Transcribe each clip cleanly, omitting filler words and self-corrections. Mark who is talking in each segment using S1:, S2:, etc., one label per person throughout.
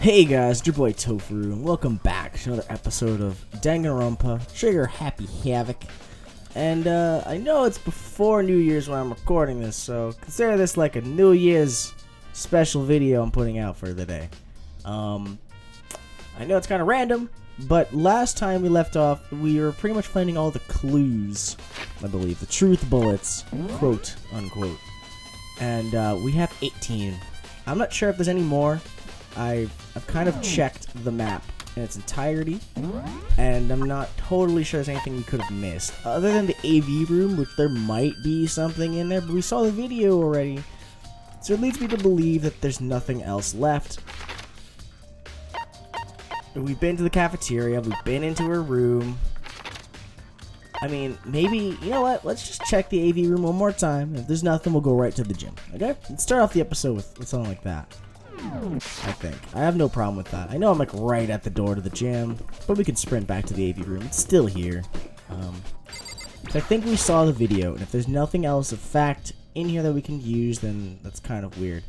S1: Hey guys, it's your boy Tofuru, and welcome back to another episode of Danganronpa, Trigger Happy Havoc. And I know it's before New Year's when I'm recording this, so consider this like a New Year's special video I'm putting out for the day. I know it's kind of random, but last time we left off, we were pretty much finding all the clues, I believe, the truth bullets, quote unquote. And we have 18. I'm not sure if there's any more. I've kind of checked the map in its entirety, and I'm not totally sure there's anything we could have missed. Other than the AV room, which there might be something in there, but we saw the video already. So it leads me to believe that there's nothing else left. We've been to the cafeteria, we've been into her room. I mean, maybe, you know what, let's just check the AV room one more time. If there's nothing, we'll go right to the gym, okay? Let's start off the episode with something like that. I think. I have no problem with that. I know I'm like right at the door to the gym, but we can sprint back to the AV room. It's still here. I think we saw the video, and if there's nothing else of fact in here that we can use, then that's kind of weird.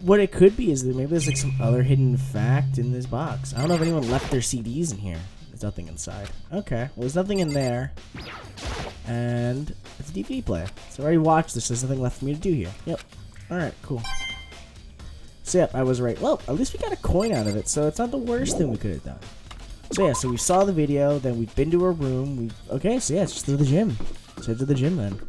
S1: What it could be is that maybe there's like some other hidden fact in this box. I don't know if anyone left their CDs in here. There's nothing inside. Okay, well there's nothing in there. And it's a DVD player. So I already watched this, there's nothing left for me to do here. Yep. Alright, cool. So yep, I was right. Well, at least we got a coin out of it, so it's not the worst thing we could have done. So yeah, so we saw the video, then we've been to her room. Okay, so yeah, it's just to the gym. Let's head to the gym then.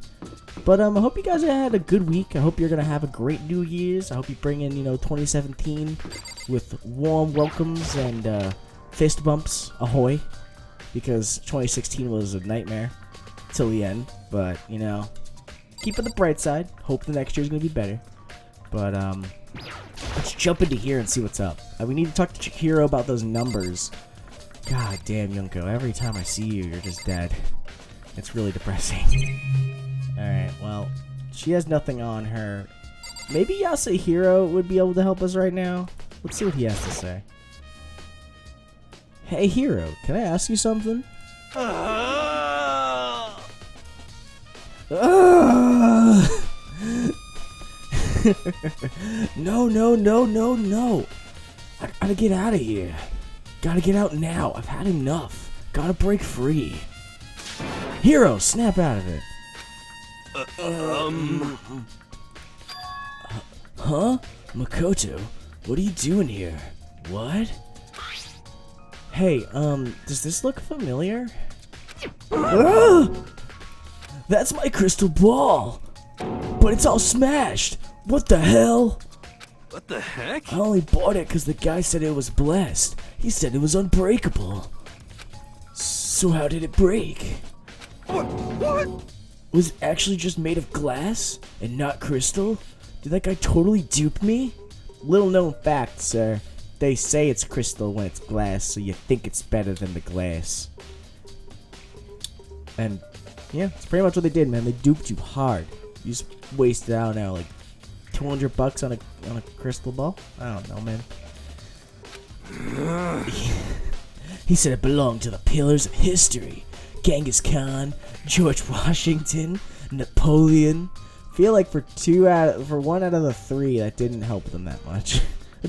S1: But I hope you guys had a good week. I hope you're gonna have a great New Year's. I hope you bring in 2017 with warm welcomes and fist bumps. Ahoy! Because 2016 was a nightmare till the end. But keep it the bright side. Hope the next year's gonna be better. But let's jump into here and see what's up. We need to talk to Chihiro about those numbers. God damn, Yunko. Every time I see you, you're just dead. It's really depressing. Alright, well, she has nothing on her. Maybe Yasuhiro would be able to help us right now. Let's see what he has to say. Hey, Hiro, can I ask you something? No. I gotta get out of here. Gotta get out now. I've had enough. Gotta break free. Hiro, snap out of it. Huh? Makoto, what are you doing here? What? Hey, does this look familiar? That's my crystal ball! But it's all smashed! What the hell?
S2: What the heck?
S1: I only bought it because the guy said it was blessed. He said it was unbreakable. So how did it break?
S2: What?
S1: Was it actually just made of glass and not crystal? Did that guy totally dupe me? Little known fact, sir. They say it's crystal when it's glass, so you think it's better than the glass. And yeah, it's pretty much what they did, man. They duped you hard. You just wasted out now like $200 on a crystal ball. I don't know, man. He said it belonged to the pillars of history. Genghis Khan, George Washington, Napoleon. Feel like for one out of the three, that didn't help them that much.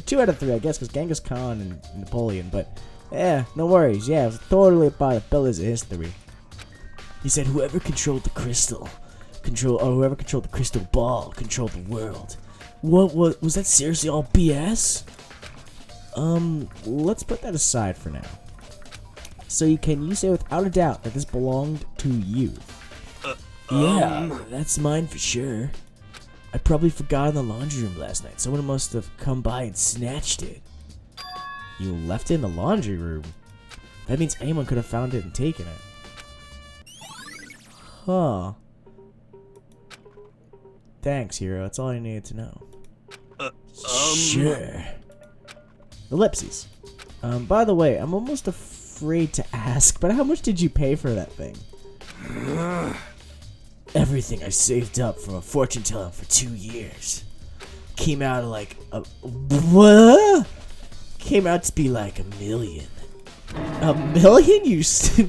S1: 2 out of 3, I guess, because Genghis Khan and Napoleon. But yeah, no worries. Yeah, it was totally about the pillars of history. He said whoever controlled the crystal, whoever controlled the crystal ball, controlled the world. What was that? Seriously, all BS? Let's put that aside for now. So can you say without a doubt that this belonged to you? Yeah, that's mine for sure. I probably forgot in the laundry room last night. Someone must have come by and snatched it. You left it in the laundry room? That means anyone could have found it and taken it. Huh. Thanks, Hiro. That's all I needed to know. Sure. Ellipses. By the way, I'm almost afraid to ask, but how much did you pay for that thing? Everything I saved up from a fortune telling for 2 years. Came out to like what? Came out to be like $1 million. $1 million?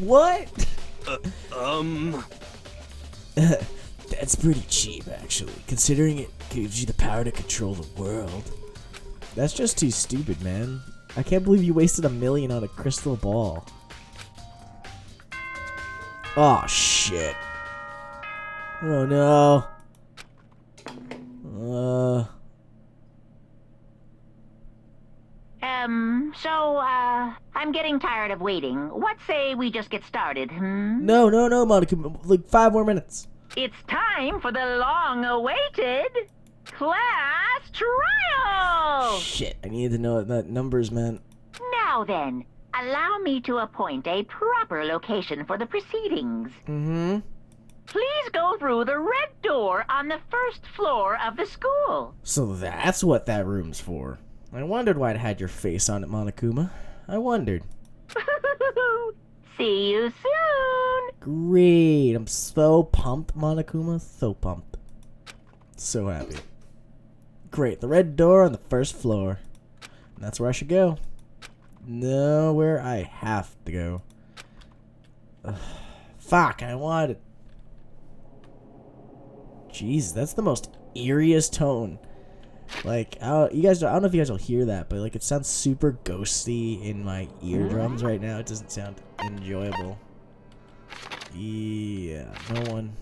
S1: What? That's pretty cheap, actually, considering it gives you the power to control the world. That's just too stupid, man. I can't believe you wasted $1 million on a crystal ball. Oh, shit. Oh, no.
S3: I'm getting tired of waiting. What say we just get started,
S1: No, Monica. Like 5 more minutes.
S3: It's time for the long-awaited class trial!
S1: Shit, I needed to know what that numbers meant.
S3: Now then, allow me to appoint a proper location for the proceedings. Please go through the red door on the first floor of the school.
S1: So that's what that room's for. I wondered why it had your face on it, Monokuma. I wondered.
S3: See you soon!
S1: Great. I'm so pumped, Monokuma. So pumped. So happy. Great. The red door on the first floor. And that's where I should go. Nowhere I have to go. Ugh. Fuck, I wanted... Jeez, that's the most eeriest tone. Like, you guys, I don't know if you guys will hear that, but like, it sounds super ghosty in my eardrums right now. It doesn't sound enjoyable. Yeah, no one.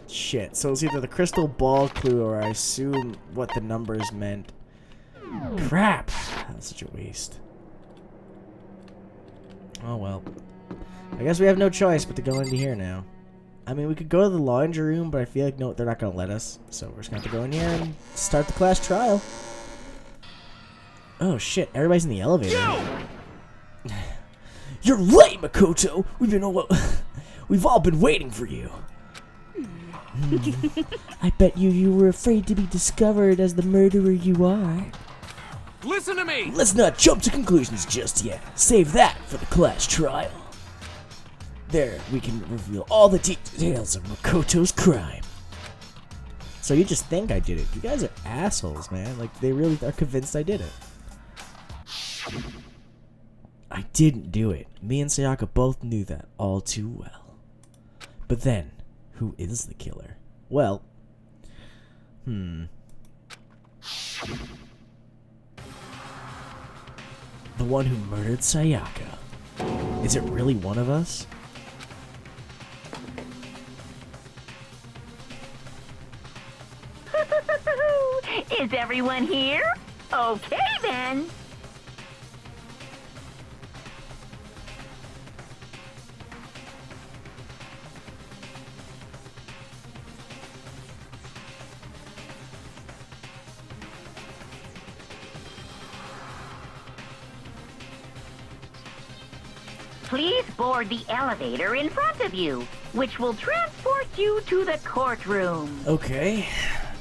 S1: Shit. So it's either the crystal ball clue, or I assume what the numbers meant. Crap. That's such a waste. Oh well. I guess we have no choice but to go into here now. I mean, we could go to the laundry room, but I feel like, no, they're not going to let us. So we're just going to have to go in here and start the class trial. Oh, shit. Everybody's in the elevator. You're late, Makoto. We've all been waiting for you. I bet you were afraid to be discovered as the murderer you are.
S2: Listen to me!
S1: Let's not jump to conclusions just yet. Save that for the class trial. There, we can reveal all the details of Makoto's crime. So you just think I did it. You guys are assholes, man. Like, they really are convinced I did it. I didn't do it. Me and Sayaka both knew that all too well. But then, who is the killer? Well, the one who murdered Sayaka. Is it really one of us?
S3: Is everyone here? Okay, then. Please board the elevator in front of you, which will transport you to the courtroom.
S1: Okay.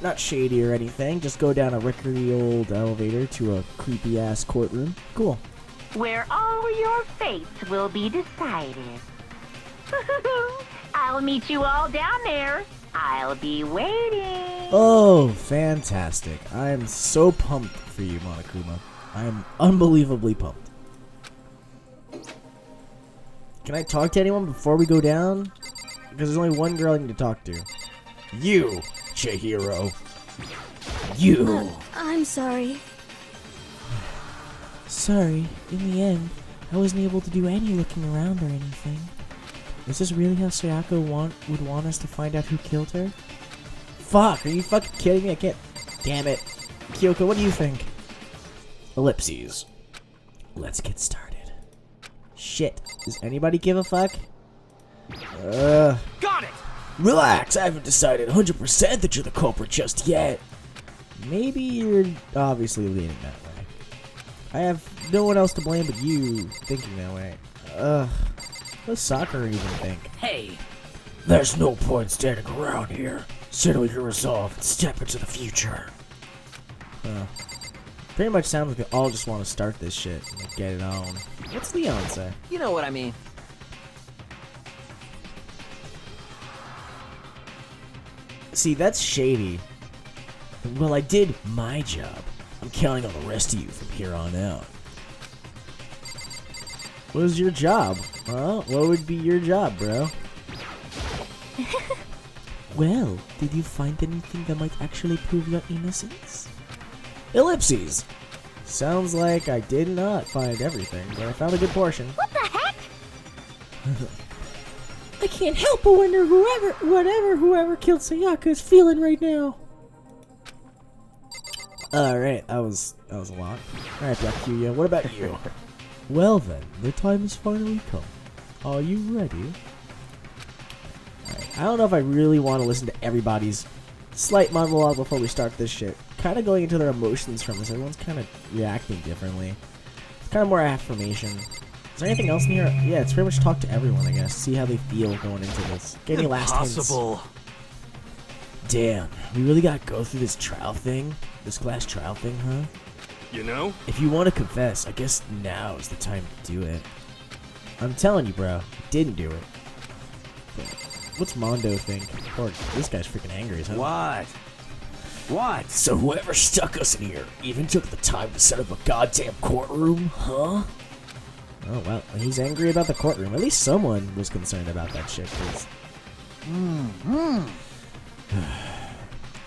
S1: Not shady or anything. Just go down a rickety old elevator to a creepy-ass courtroom. Cool.
S3: Where all your fates will be decided. I'll meet you all down there. I'll be waiting.
S1: Oh, fantastic. I am so pumped for you, Monokuma. I am unbelievably pumped. Can I talk to anyone before we go down? Because there's only one girl I need to talk to. You, Chihiro. You.
S4: I'm sorry.
S1: Sorry. In the end, I wasn't able to do any looking around or anything. Is this really how Sayaka would want us to find out who killed her? Fuck, are you fucking kidding me? I can't... Damn it. Kyoko, what do you think? Ellipses. Let's get started. Shit. Does anybody give a fuck?
S2: Got it!
S1: Relax, I haven't decided 100% that you're the culprit just yet. Maybe you're obviously leaning that way. I have no one else to blame but you thinking that way. What does Sakura even think? Hey! There's no point standing around here. Settle your resolve and step into the future. Pretty much sounds like they all just want to start this shit and like, get it on. What's Leon say?
S5: You know what I mean.
S1: See, that's shady. Well, I did my job. I'm counting on the rest of you from here on out. What is your job? Huh? What would be your job, bro? Well, did you find anything that might actually prove your innocence? Ellipses! Sounds like I did not find everything, but I found a good portion.
S4: What the heck?
S1: I can't help but wonder whoever killed Sayaka is feeling right now. Alright, that was a lot. Alright, Byakuya, what about you? Well then, the time has finally come. Are you ready? Alright, I don't know if I really want to listen to everybody's slight monologue before we start this shit. Kind of going into their emotions from this. Everyone's kind of reacting differently. It's kind of more affirmation. Is there anything else in here? Yeah, it's pretty much talk to everyone, I guess. See how they feel going into this. Get any last hints? Damn, we really gotta go through this trial thing? This class trial thing, huh?
S2: You know?
S1: If you want to confess, I guess now is the time to do it. I'm telling you, bro, I didn't do it. But what's Mondo think? Or this guy's freaking angry, huh?
S2: What? What?
S1: So whoever stuck us in here even took the time to set up a goddamn courtroom, huh? Oh, well, he's angry about the courtroom. At least someone was concerned about that shit, cause...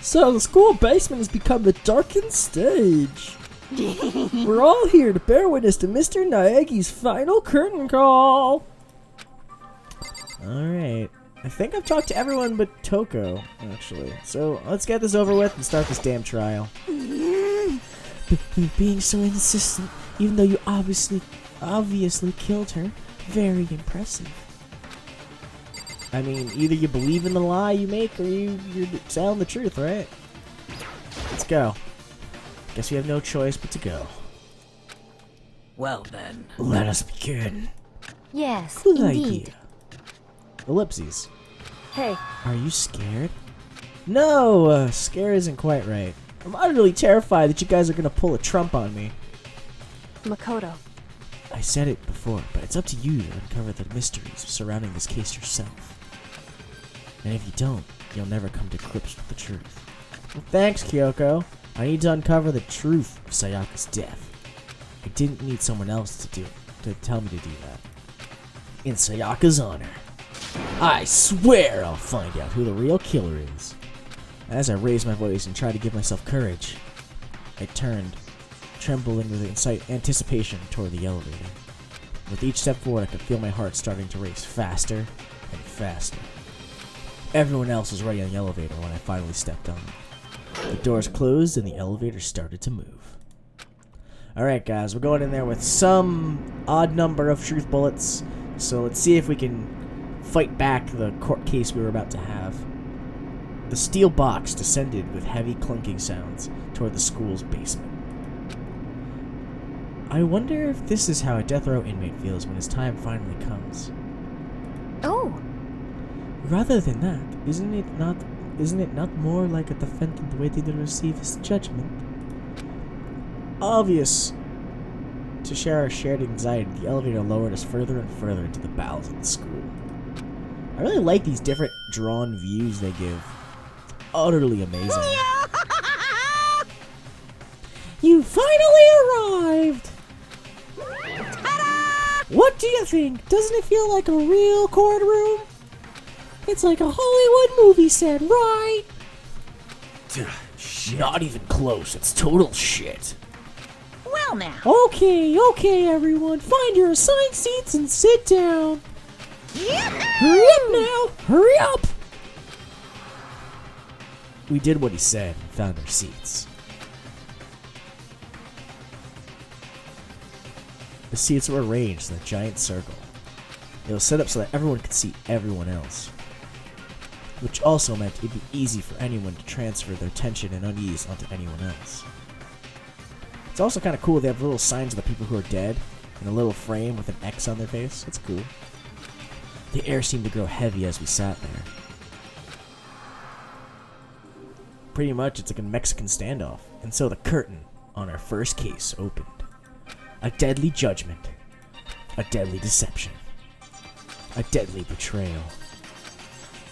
S1: So the school basement has become the darkened stage. We're all here to bear witness to Mr. Naegi's final curtain call. Alright. I think I've talked to everyone but Toko, actually. So let's get this over with and start this damn trial. Being so insistent, even though you obviously killed her. Very impressive. I mean, either you believe in the lie you make or you're telling the truth, right? Let's go. Guess we have no choice but to go.
S2: Well then.
S1: Let us begin.
S4: Yes,
S1: Good
S4: indeed.
S1: idea. Ellipses.
S4: Hey,
S1: Are you scared? No, scare isn't quite right. I'm utterly terrified that you guys are gonna pull a Trump on me.
S4: Makoto.
S1: I said it before, but it's up to you to uncover the mysteries surrounding this case yourself. And if you don't, you'll never come to grips with the truth. Well, thanks, Kyoko. I need to uncover the truth of Sayaka's death. I didn't need someone else to tell me to do that. In Sayaka's honor, I swear I'll find out who the real killer is. As I raised my voice and tried to give myself courage, I turned, trembling with anticipation toward the elevator. With each step forward, I could feel my heart starting to race faster and faster. Everyone else was already on the elevator when I finally stepped on. The doors closed and the elevator started to move. Alright guys, we're going in there with some odd number of truth bullets, so let's see if we can fight back the court case we were about to have. The steel box descended with heavy clunking sounds toward the school's basement. I wonder if this is how a death row inmate feels when his time finally comes.
S4: Oh,
S1: Rather than that, isn't it not more like a defendant waiting to receive his judgment? Obvious to share our shared anxiety, the elevator lowered us further and further into the bowels of the school. I really like these different drawn views they give. It's utterly amazing. You finally arrived! What do you think? Doesn't it feel like a real courtroom? It's like a Hollywood movie set, right?
S2: Shit.
S1: Not even close. It's total shit.
S3: Well now.
S1: Okay, everyone. Find your assigned seats and sit down. Hurry up now! Hurry up! We did what he said and found our seats. The seats were arranged in a giant circle. It was set up so that everyone could see everyone else, which also meant it'd be easy for anyone to transfer their tension and unease onto anyone else. It's also kind of cool they have little signs of the people who are dead in a little frame with an X on their face. That's cool. The air seemed to grow heavy as we sat there. Pretty much it's like a Mexican standoff. And so the curtain on our first case opened. A deadly judgment. A deadly deception. A deadly betrayal.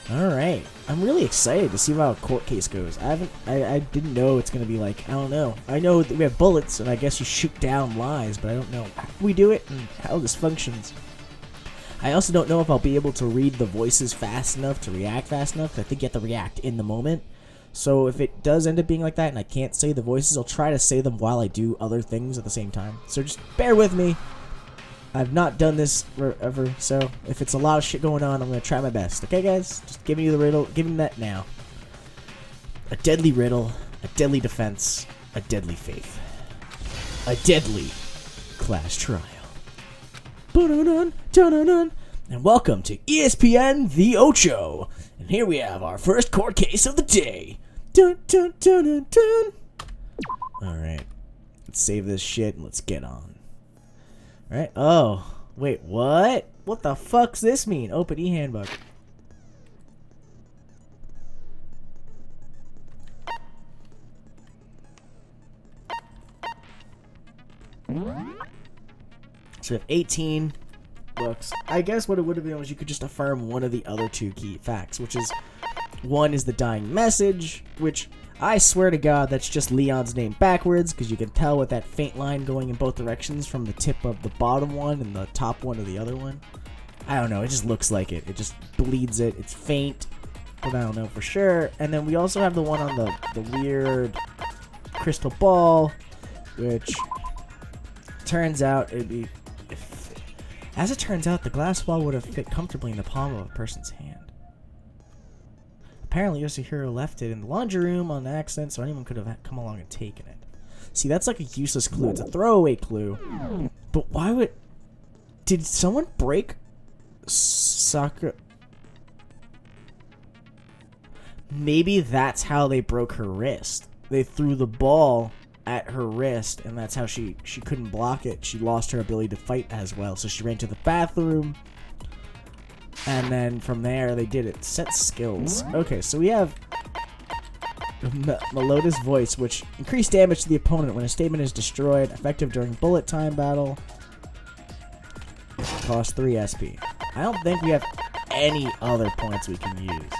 S1: Alright. I'm really excited to see how a court case goes. I didn't know it's gonna be like, I don't know. I know that we have bullets and I guess you shoot down lies, but I don't know how we do it and how this functions. I also don't know if I'll be able to read the voices fast enough to react fast enough, 'cause I think you have to react in the moment. So if it does end up being like that and I can't say the voices, I'll try to say them while I do other things at the same time. So just bear with me. I've not done this forever, so if it's a lot of shit going on, I'm going to try my best. Okay, guys? Just give me the riddle. Give me that now. A deadly riddle, a deadly defense, a deadly faith. A deadly class trial. Dun-dun-dun, dun-dun-dun. And welcome to ESPN The Ocho. And here we have our first court case of the day. Dun, dun, dun, dun, dun. Alright. Let's save this shit and let's get on. Alright. Oh. Wait, what? What the fuck's this mean? Open e-handbook. So we have 18 books. I guess what it would have been was you could just affirm one of the other two key facts, which is one is the dying message, which I swear to God that's just Leon's name backwards, because you can tell with that faint line going in both directions from the tip of the bottom one and the top one of the other one. I don't know, it just looks like it. It just bleeds it. It's faint, but I don't know for sure. And then we also have the one on the weird crystal ball, which turns out it'd be... As it turns out, the glass ball would have fit comfortably in the palm of a person's hand. Apparently, Yoshihiro left it in the laundry room on accident, so anyone could have come along and taken it. See, that's like a useless clue. It's a throwaway clue. But why would... Did someone break Sakura... Maybe that's how they broke her wrist. They threw the ball at her wrist, and that's how she couldn't block it. She lost her ability to fight as well, so she ran to the bathroom, and then from there they did it. Set skills. Okay, so we have Meloda's voice, which increased damage to the opponent when a statement is destroyed, effective during bullet time battle, cost 3 SP. I don't think we have any other points we can use.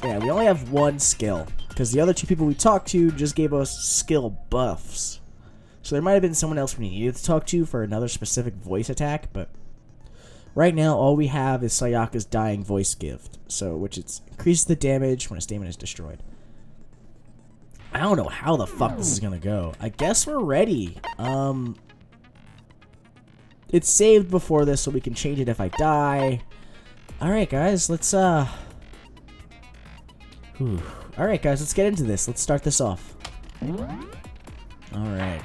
S1: Yeah, we only have one skill, because the other two people we talked to just gave us skill buffs. So there might have been someone else we needed to talk to for another specific voice attack, but right now all we have is Sayaka's dying voice gift, so which increases the damage when a statement is destroyed. I don't know how the fuck this is gonna go. I guess we're ready. It's saved before this, so we can change it if I die. Alright guys, let's Alright guys, let's get into this. Let's start this off. Alright.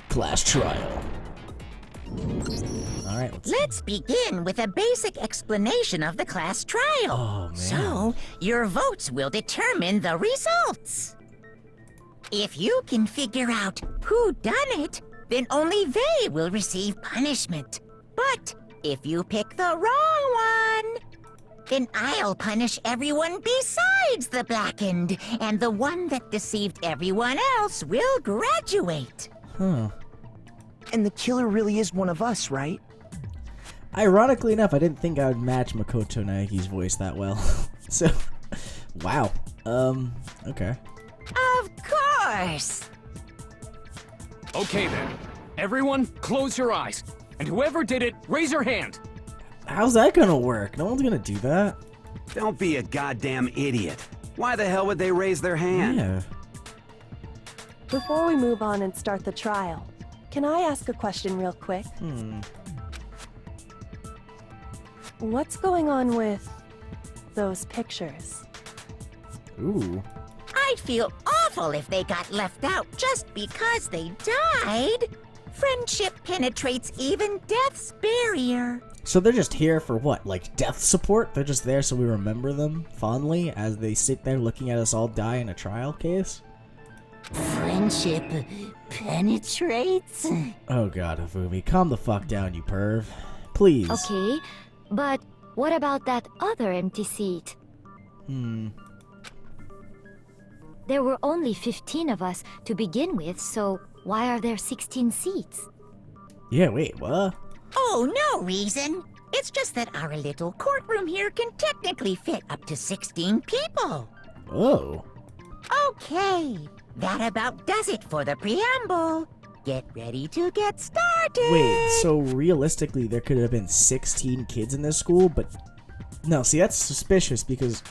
S1: Class trial. Alright,
S3: Let's begin with a basic explanation of the class trial.
S1: Oh, man.
S3: So, your votes will determine the results. If you can figure out who done it, then only they will receive punishment. But if you pick the wrong one, then I'll punish everyone besides the blackened, and the one that deceived everyone else will graduate.
S1: Huh.
S5: And the killer really is one of us, right?
S1: Ironically enough, I didn't think I would match Makoto Naeki's voice that well. So, wow. Okay.
S3: Of course!
S2: Okay then. Everyone, close your eyes. And whoever did it, raise your hand.
S1: How's that gonna work? No one's gonna do that.
S6: Don't be a goddamn idiot. Why the hell would they raise their hand?
S1: Yeah.
S4: Before we move on and start the trial, can I ask a question real quick? What's going on with those pictures?
S1: Ooh.
S3: I'd feel awful if they got left out just because they died. Friendship penetrates even death's barrier.
S1: So they're just here for what? Like death support? They're just there so we remember them fondly as they sit there looking at us all die in a trial case?
S3: Friendship penetrates?
S1: Oh god, Hifumi, calm the fuck down, you perv. Please.
S4: Okay, but what about that other empty seat? There were only 15 of us to begin with, so why are there 16 seats?
S1: Yeah, wait, what?
S3: Oh, no reason. It's just that our little courtroom here can technically fit up to 16 people.
S1: Oh.
S3: Okay, that about does it for the preamble. Get ready to get started.
S1: Wait, so realistically there could have been 16 kids in this school, but... No, see, that's suspicious because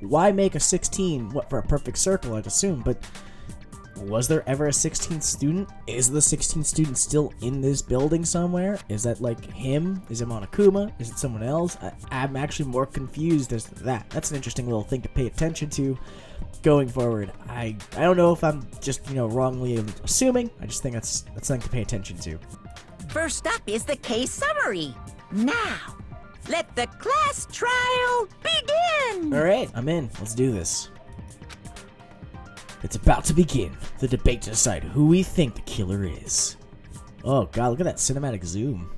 S1: why make a 16 for a perfect circle, I'd assume, but was there ever a 16th student? Is the 16th student still in this building somewhere? Is that like him? Is it Monokuma? Is it someone else? I'm actually more confused as to that. That's an interesting little thing to pay attention to going forward. I don't know if I'm just, wrongly assuming. I just think that's something to pay attention to.
S3: First up is the case summary. Now, let the class trial begin!
S1: Alright, I'm in. Let's do this. It's about to begin. The debate to decide who we think the killer is. Oh god, look at that cinematic zoom.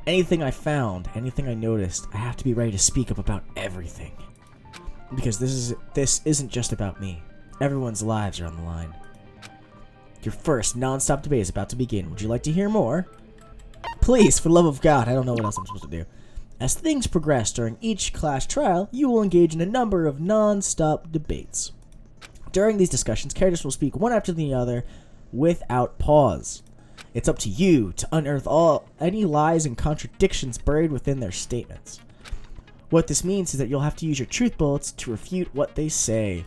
S1: Anything I found, anything I noticed, I have to be ready to speak up about everything. Because this isn't just about me. Everyone's lives are on the line. Your first non-stop debate is about to begin. Would you like to hear more? Please, for the love of God, I don't know what else I'm supposed to do. As things progress during each class trial, you will engage in a number of non-stop debates. During these discussions, characters will speak one after the other without pause. It's up to you to unearth any lies and contradictions buried within their statements. What this means is that you'll have to use your truth bullets to refute what they say.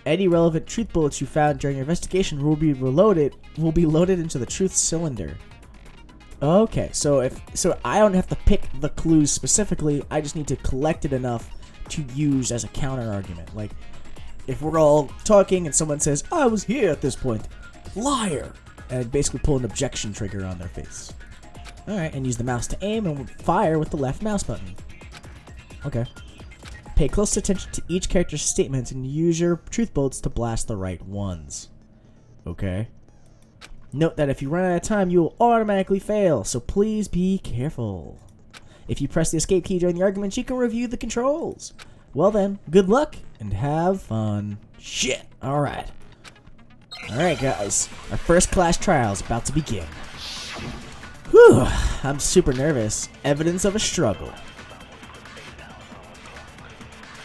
S1: Any relevant truth bullets you found during your investigation will be loaded into the truth cylinder. Okay, so I don't have to pick the clues specifically, I just need to collect it enough to use as a counter argument. Like, if we're all talking and someone says, I was here at this point, liar, and basically pull an objection trigger on their face. Alright, and use the mouse to aim and fire with the left mouse button. Okay. Pay close attention to each character's statements and use your truth bullets to blast the right ones. Okay. Note that if you run out of time, you will automatically fail, so please be careful. If you press the escape key during the arguments, you can review the controls. Well then, good luck and have fun. Shit. Alright. Alright guys, our first class trial is about to begin. Whew, I'm super nervous. Evidence of a struggle.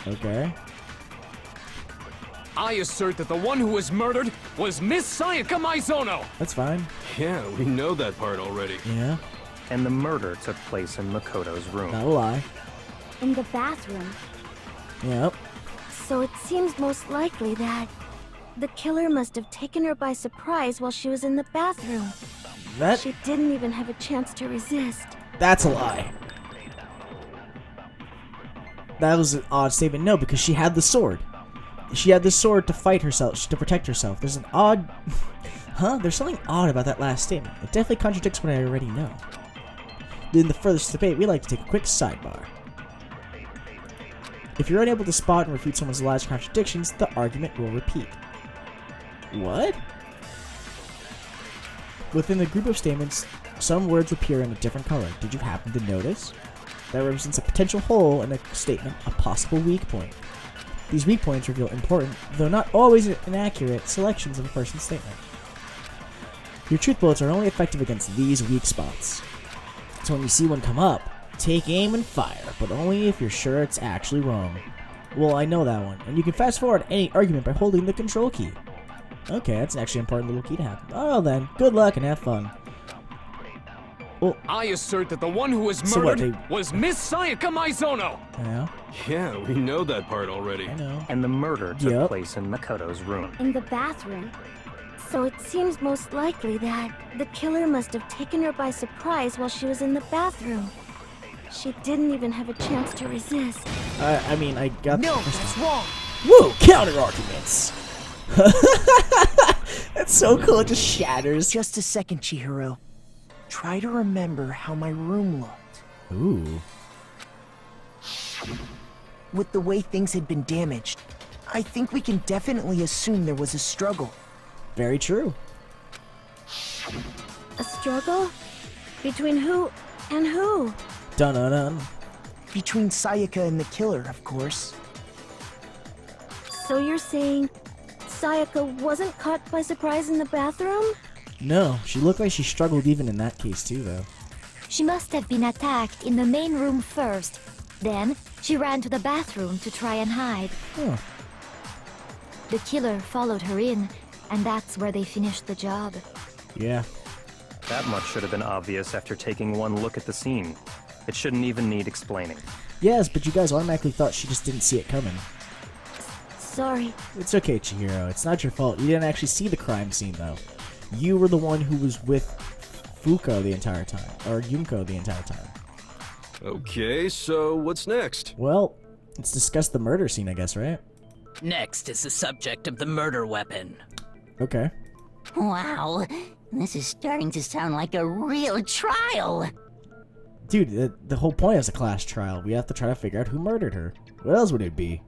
S1: Okay.
S2: I assert that the one who was murdered was Miss Sayaka Maizono!
S1: That's fine.
S7: Yeah, we know that part already.
S1: Yeah.
S8: And the murder took place in Makoto's room.
S1: Not a lie.
S9: In the bathroom.
S1: Yep.
S9: So it seems most likely that the killer must have taken her by surprise while she was in the bathroom. She didn't even have a chance to resist.
S1: That's a lie. That was an odd statement. No, because she had the sword. She had the sword to fight herself, to protect herself. There's an odd... Huh? There's something odd about that last statement. It definitely contradicts what I already know. In the furthest debate, we like to take a quick sidebar. If you're unable to spot and refute someone's lies or contradictions, the argument will repeat. What? Within the group of statements, some words appear in a different color. Did you happen to notice? That represents a potential hole in a statement, a possible weak point. These weak points reveal important, though not always inaccurate, selections of a person's statement. Your truth bullets are only effective against these weak spots. So when you see one come up, take aim and fire, but only if you're sure it's actually wrong. Well, I know that one, and you can fast forward any argument by holding the control key. Okay, that's actually an important little key to have. Oh then, good luck and have fun. Well,
S2: I assert that the one who was murdered was Miss Sayaka Maizono!
S1: Yeah.
S7: Yeah, we know that part already.
S1: I know.
S8: And the murder took place in Makoto's room.
S9: In the bathroom. So it seems most likely that the killer must have taken her by surprise while she was in the bathroom. She didn't even have a chance to resist.
S1: I mean, I got...
S3: No, that's wrong!
S1: Whoa, counter-arguments! That's so cool, it just shatters.
S5: Just a second, Chihiro. Try to remember how my room looked.
S1: Ooh.
S5: With the way things had been damaged, I think we can definitely assume there was a struggle.
S1: Very true.
S9: A struggle? Between who and who?
S1: Dun-dun-dun.
S5: Between Sayaka and the killer, of course.
S9: So you're saying Sayaka wasn't caught by surprise in the bathroom?
S1: No, she looked like she struggled even in that case too, though.
S4: She must have been attacked in the main room first. Then, she ran to the bathroom to try and hide.
S1: Huh.
S4: The killer followed her in, and that's where they finished the job.
S1: Yeah.
S8: That much should have been obvious after taking one look at the scene. It shouldn't even need explaining.
S1: Yes, but you guys automatically thought she just didn't see it coming.
S9: Sorry.
S1: It's okay, Chihiro. It's not your fault. You didn't actually see the crime scene, though. You were the one who was with Fuko the entire time. Or Yumko the entire time.
S7: Okay, so what's next?
S1: Well, let's discuss the murder scene, I guess, right?
S10: Next is the subject of the murder weapon.
S1: Okay.
S3: Wow, this is starting to sound like a real trial.
S1: Dude, the whole point is a class trial. We have to try to figure out who murdered her. What else would it be?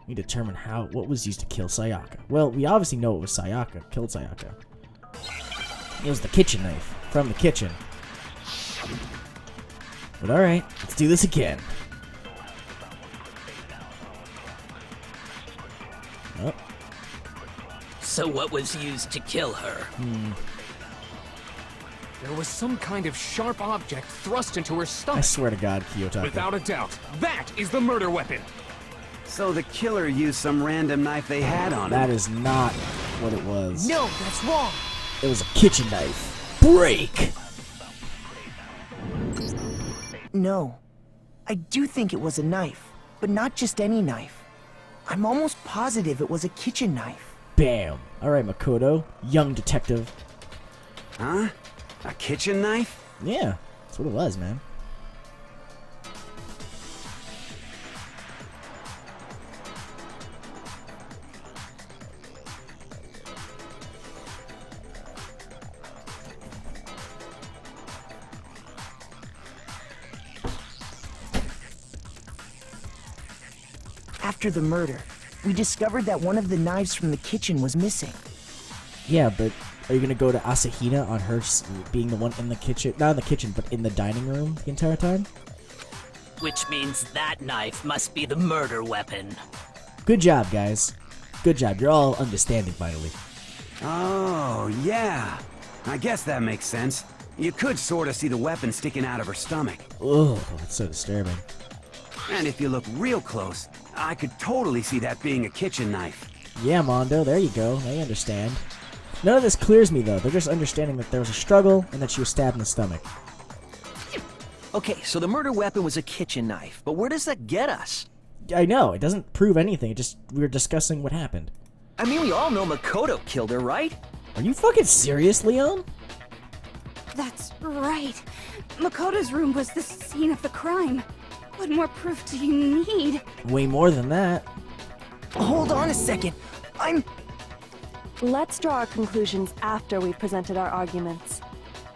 S1: We determine what was used to kill Sayaka. Well, we obviously know it was Sayaka. Killed Sayaka. It was the kitchen knife. From the kitchen. But alright, let's do this again. Oh.
S10: So what was used to kill her?
S2: There was some kind of sharp object thrust into her stomach.
S1: I swear to God, Kiyotaka.
S2: Without a doubt, that is the murder weapon.
S6: So the killer used some random knife they had on him.
S1: That is not what it was.
S5: No, that's wrong.
S1: It was a kitchen knife. Break!
S5: No. I do think it was a knife, but not just any knife. I'm almost positive it was a kitchen knife.
S1: Bam! Alright, Makoto. Young detective.
S6: Huh? A kitchen knife?
S1: Yeah, that's what it was, man.
S5: After the murder, we discovered that one of the knives from the kitchen was missing.
S1: Yeah, but are you gonna go to Asahina on her being the one in the kitchen? Not in the kitchen, but in the dining room the entire time?
S10: Which means that knife must be the murder weapon.
S1: Good job, guys. Good job. You're all understanding finally.
S6: Oh, yeah. I guess that makes sense. You could sort of see the weapon sticking out of her stomach.
S1: Ugh, that's so disturbing.
S6: And if you look real close, I could totally see that being a kitchen knife.
S1: Yeah, Mondo, there you go. Now you understand. None of this clears me, though. They're just understanding that there was a struggle and that she was stabbed in the stomach.
S11: Okay, so the murder weapon was a kitchen knife, but where does that get us?
S1: I know, it doesn't prove anything. It just, we were discussing what happened.
S11: I mean, we all know Makoto killed her, right?
S1: Are you fucking serious, Leon?
S12: That's right. Makoto's room was the scene of the crime. What more proof do you need?
S1: Way more than that.
S5: Hold on a second.
S13: Let's draw our conclusions after we've presented our arguments.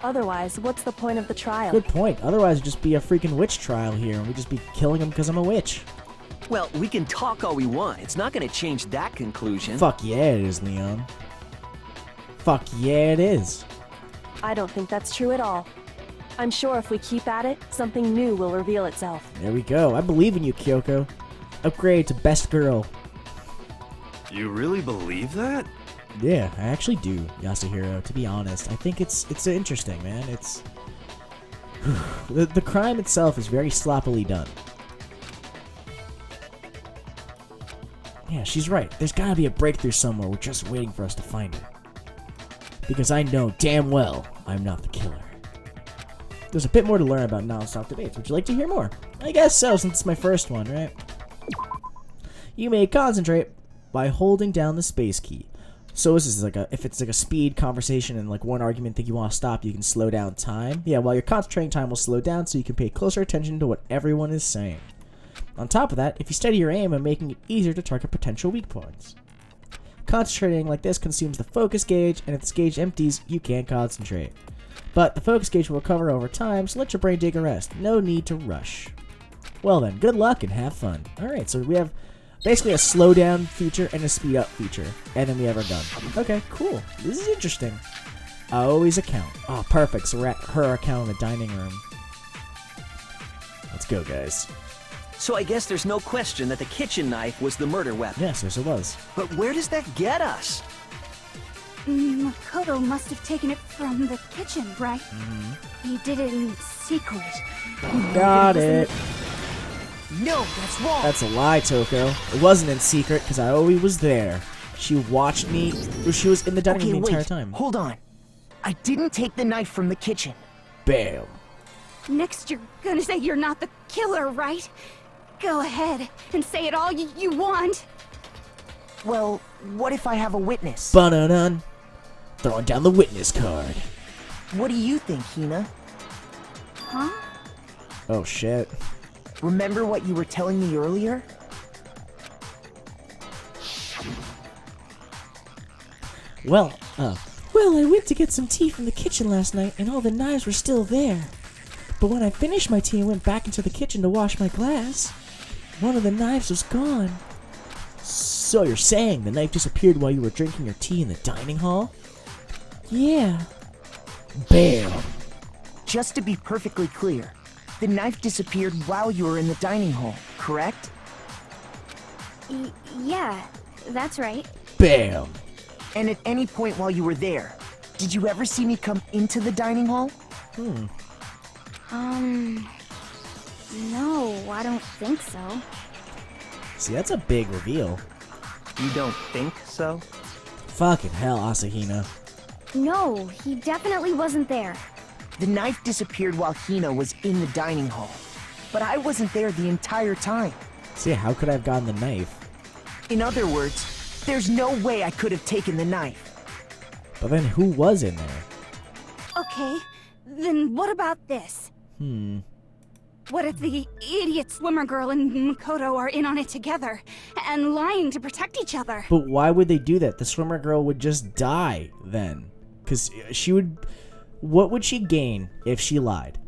S13: Otherwise, what's the point of the trial?
S1: Good point. Otherwise, it'd just be a freaking witch trial here, and we'd just be killing him because I'm a witch.
S11: Well, we can talk all we want. It's not going to change that conclusion.
S1: Fuck yeah, it is, Leon. Fuck yeah, it is.
S13: I don't think that's true at all. I'm sure if we keep at it, something new will reveal itself.
S1: There we go. I believe in you, Kyoko. Upgrade to best girl.
S7: You really believe that?
S1: Yeah, I actually do, Yasuhiro. To be honest, I think it's interesting, man. It's the crime itself is very sloppily done. Yeah, she's right. There's gotta be a breakthrough somewhere. We're just waiting for us to find it. Because I know damn well I'm not the killer. There's a bit more to learn about non-stop debates. Would you like to hear more? I guess so, since it's my first one, right? You may concentrate by holding down the space key. So this is like if it's like a speed conversation and like one argument think you want to stop, you can slow down time. Yeah, while you're concentrating, time will slow down so you can pay closer attention to what everyone is saying. On top of that, if you steady your aim and making it easier to target potential weak points. Concentrating like this consumes the focus gauge, and if this gauge empties, you can't concentrate. But the focus gauge will recover over time, so let your brain take a rest. No need to rush. Well then, good luck and have fun. Alright, so we have basically a slow down feature and a speed up feature. And then we have our gun. Okay, cool. This is interesting. Always a count. Oh, perfect. So we're at her account in the dining room. Let's go, guys.
S11: So I guess there's no question that the kitchen knife was the murder weapon.
S1: Yes, it was.
S11: But where does that get us?
S12: Makoto must have taken it from the kitchen, right? He did it in secret.
S1: Got it.
S5: No, that's wrong.
S1: That's a lie, Toko. It wasn't in secret because I always was there. She watched me. She was in the dining room the entire time.
S5: Hold on. I didn't take the knife from the kitchen.
S1: Bam.
S12: Next, you're gonna say you're not the killer, right? Go ahead and say it all you want.
S5: Well, what if I have a witness?
S1: Ba-dun-dun. Throwing down the witness card.
S5: What do you think, Hina?
S12: Huh?
S1: Oh, shit.
S5: Remember what you were telling me earlier?
S1: Well, I went to get some tea from the kitchen last night, and all the knives were still there. But when I finished my tea and went back into the kitchen to wash my glass, one of the knives was gone. So you're saying the knife disappeared while you were drinking your tea in the dining hall? Yeah. Bam.
S5: Just to be perfectly clear, the knife disappeared while you were in the dining hall, correct?
S9: Yeah, that's right.
S1: Bam.
S5: And at any point while you were there, did you ever see me come into the dining hall?
S9: No, I don't think so.
S1: See, that's a big reveal.
S8: You don't think so?
S1: Fucking hell, Asahina.
S9: No, he definitely wasn't there.
S5: The knife disappeared while Hina was in the dining hall, but I wasn't there the entire time.
S1: See, how could I have gotten the knife?
S5: In other words, there's no way I could have taken the knife.
S1: But then who was in there?
S12: Okay, then what about this? What if the idiot swimmer girl and Makoto are in on it together, and lying to protect each other?
S1: But why would they do that? The swimmer girl would just die then. Because she would... What would she gain if she lied?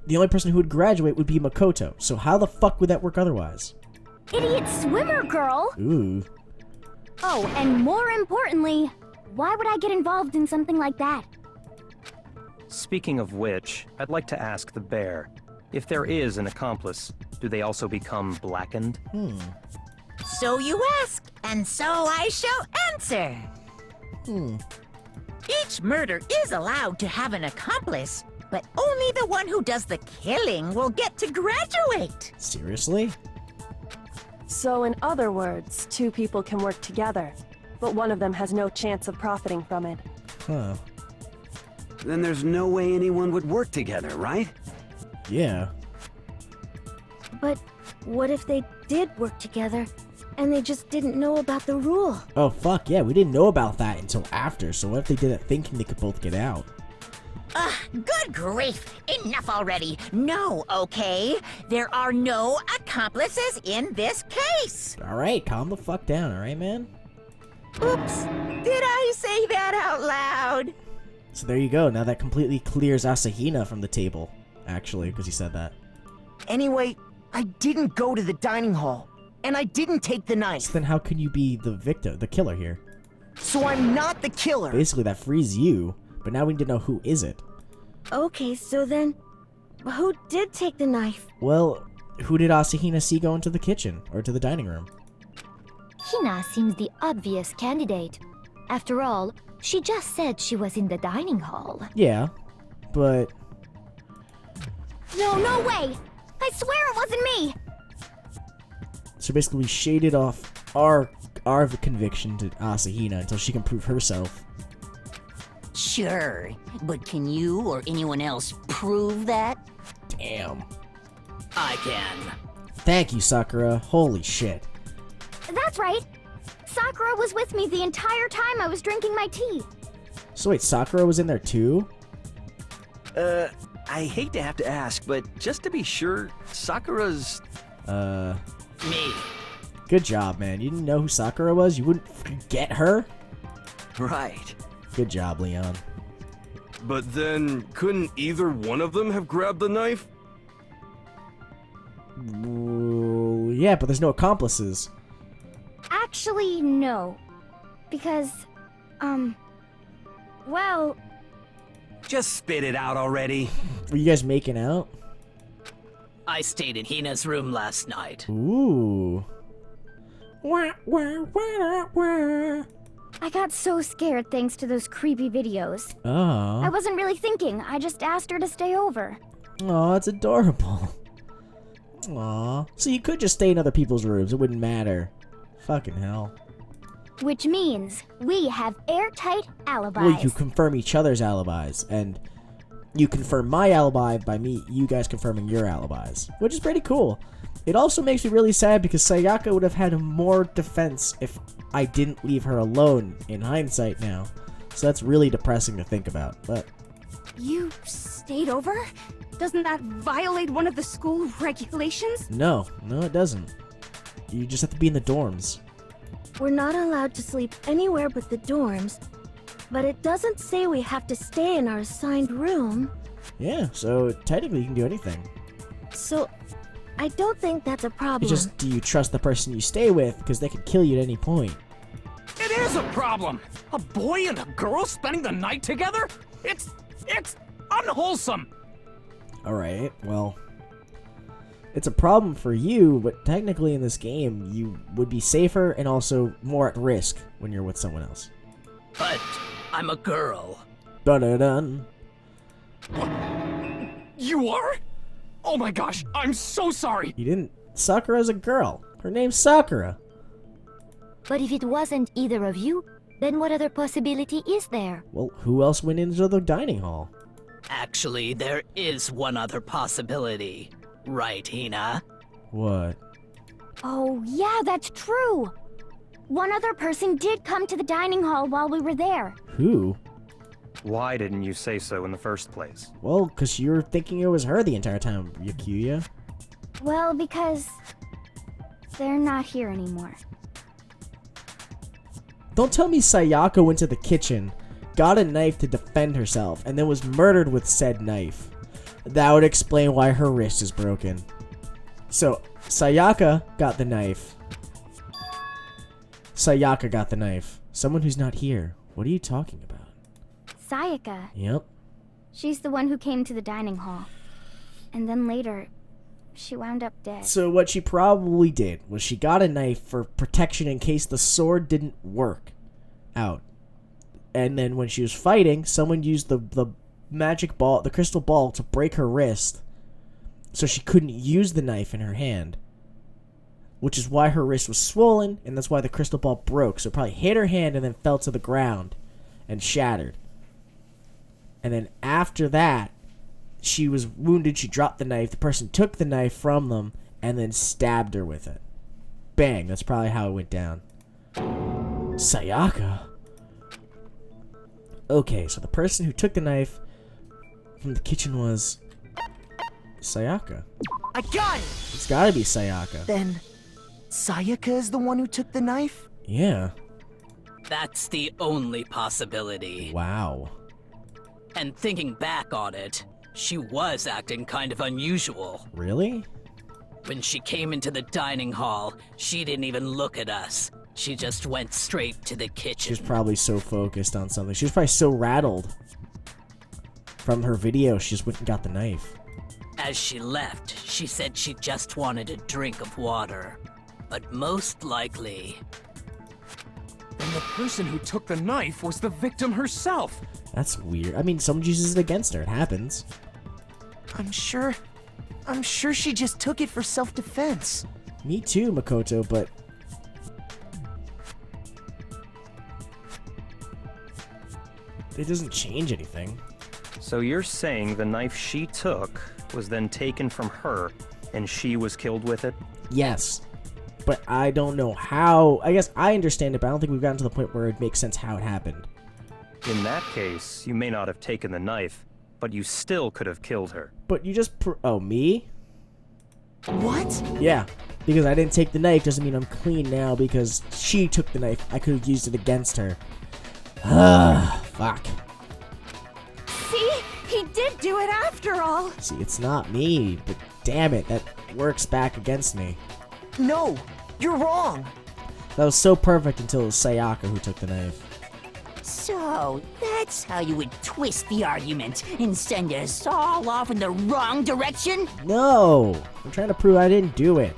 S1: The only person who would graduate would be Makoto. So how the fuck would that work otherwise?
S9: Idiot swimmer girl!
S1: Ooh.
S9: Oh, and more importantly, why would I get involved in something like that?
S8: Speaking of which, I'd like to ask the bear, if there is an accomplice, do they also become blackened?
S3: So you ask, and so I shall answer. Each murder is allowed to have an accomplice, but only the one who does the killing will get to graduate.
S1: Seriously?
S13: So in other words, two people can work together, but one of them has no chance of profiting from it.
S1: Huh.
S6: Then there's no way anyone would work together, right?
S1: Yeah.
S9: But what if they did work together, and they just didn't know about the rule?
S1: Oh, fuck, yeah, we didn't know about that until after, so what if they did it thinking they could both get out?
S3: Good grief! Enough already! No, okay? There are no accomplices in this case!
S1: Alright, calm the fuck down, alright, man?
S3: Oops! Did I say that out loud?
S1: So there you go, now that completely clears Asahina from the table, actually, because he said that.
S5: Anyway, I didn't go to the dining hall, and I didn't take the knife.
S1: So then how can you be the victim, the killer here?
S5: So I'm not the killer.
S1: Basically, that frees you, but now we need to know who is it.
S9: Okay, so then, who did take the knife?
S1: Well, who did Asahina see go into the kitchen, or to the dining room?
S4: Hina seems the obvious candidate. After all, she just said she was in the dining hall.
S1: Yeah, but...
S9: No way! I swear it wasn't me!
S1: So basically we shaded off our conviction to Asahina until she can prove herself.
S3: Sure, but can you or anyone else prove that?
S1: Damn.
S10: I can.
S1: Thank you, Sakura. Holy shit.
S9: That's right! Sakura was with me the entire time I was drinking my tea.
S1: So wait, Sakura was in there too?
S11: I hate to have to ask, but just to be sure, Sakura's...
S10: Me.
S1: Good job, man. You didn't know who Sakura was? You wouldn't get her?
S11: Right.
S1: Good job, Leon.
S7: But then, couldn't either one of them have grabbed the knife?
S1: Ooh, yeah, but there's no accomplices.
S9: Actually, no. Because, well...
S6: Just spit it out already.
S1: Were you guys making out?
S10: I stayed in Hina's room last night.
S1: Ooh.
S9: I got so scared thanks to those creepy videos.
S1: Oh.
S9: I wasn't really thinking, I just asked her to stay over.
S1: Aw, it's adorable. Aw. So you could just stay in other people's rooms, it wouldn't matter. Fucking hell.
S9: Which means we have airtight alibis.
S1: Well, you confirm each other's alibis, and you confirm my alibi by you guys confirming your alibis, which is pretty cool. It also makes me really sad because Sayaka would have had more defense if I didn't leave her alone in hindsight now. So that's really depressing to think about, but...
S12: You stayed over? Doesn't that violate one of the school regulations?
S1: No, it doesn't. You just have to be in the dorms.
S9: We're not allowed to sleep anywhere but the dorms, but it doesn't say we have to stay in our assigned room.
S1: Yeah, so technically you can do anything.
S9: So, I don't think that's a problem.
S1: It's just, do you trust the person you stay with? Because they could kill you at any point.
S2: It is a problem! A boy and a girl spending the night together? It's unwholesome!
S1: Alright, well... It's a problem for you, but technically in this game, you would be safer and also more at risk when you're with someone else.
S10: But I'm a girl.
S1: Dun-dun-dun.
S2: You are? Oh my gosh, I'm so sorry!
S1: You didn't... Sakura's a girl. Her name's Sakura.
S4: But if it wasn't either of you, then what other possibility is there?
S1: Well, who else went into the dining hall?
S10: Actually, there is one other possibility. Right, Hina?
S1: What?
S4: Oh, yeah, that's true. One other person did come to the dining hall while we were there.
S1: Who?
S8: Why didn't you say so in the first place?
S1: Well, because you were thinking it was her the entire time, Yakuya.
S12: Well, because they're not here anymore.
S1: Don't tell me Sayaka went to the kitchen, got a knife to defend herself, and then was murdered with said knife. That would explain why her wrist is broken. So, Sayaka got the knife. Sayaka got the knife. Someone who's not here. What are you talking about?
S12: Sayaka.
S1: Yep.
S12: She's the one who came to the dining hall. And then later, she wound up dead.
S1: So what she probably did was she got a knife for protection in case the sword didn't work out. And then when she was fighting, someone used the magic ball, the crystal ball, to break her wrist. So she couldn't use the knife in her hand. Which is why her wrist was swollen, and that's why the crystal ball broke. So it probably hit her hand and then fell to the ground and shattered. And then after that, she was wounded, she dropped the knife, the person took the knife from them, and then stabbed her with it. Bang, that's probably how it went down. Sayaka? Okay, so the person who took the knife from the kitchen was... Sayaka.
S5: I got it!
S1: It's gotta be Sayaka.
S5: Then, Sayaka is the one who took the knife?
S1: Yeah.
S10: That's the only possibility.
S1: Wow.
S10: And thinking back on it, she was acting kind of unusual.
S1: Really?
S10: When she came into the dining hall, she didn't even look at us. She just went straight to the kitchen.
S1: She was probably so focused on something. She was probably so rattled. From her video, she just went and got the knife.
S10: As she left, she said she just wanted a drink of water. But most likely...
S2: Then the person who took the knife was the victim herself.
S1: That's weird. I mean, someone uses it against her. It happens.
S5: I'm sure she just took it for self-defense.
S1: Me too, Makoto, but... it doesn't change anything.
S8: So you're saying the knife she took was then taken from her, and she was killed with it?
S1: Yes. But I don't know how... I guess I understand it, but I don't think we've gotten to the point where it makes sense how it happened.
S8: In that case, you may not have taken the knife, but you still could have killed her.
S1: But you just... oh, me?
S5: What?
S1: Yeah. Because I didn't take the knife doesn't mean I'm clean now because she took the knife. I could have used it against her. Fuck.
S12: See? He did do it after all.
S1: See, it's not me, but damn it, that works back against me.
S5: No, you're wrong.
S1: That was so perfect until it was Sayaka who took the knife.
S3: So, that's how you would twist the argument and send us all off in the wrong direction?
S1: No! I'm trying to prove I didn't do it.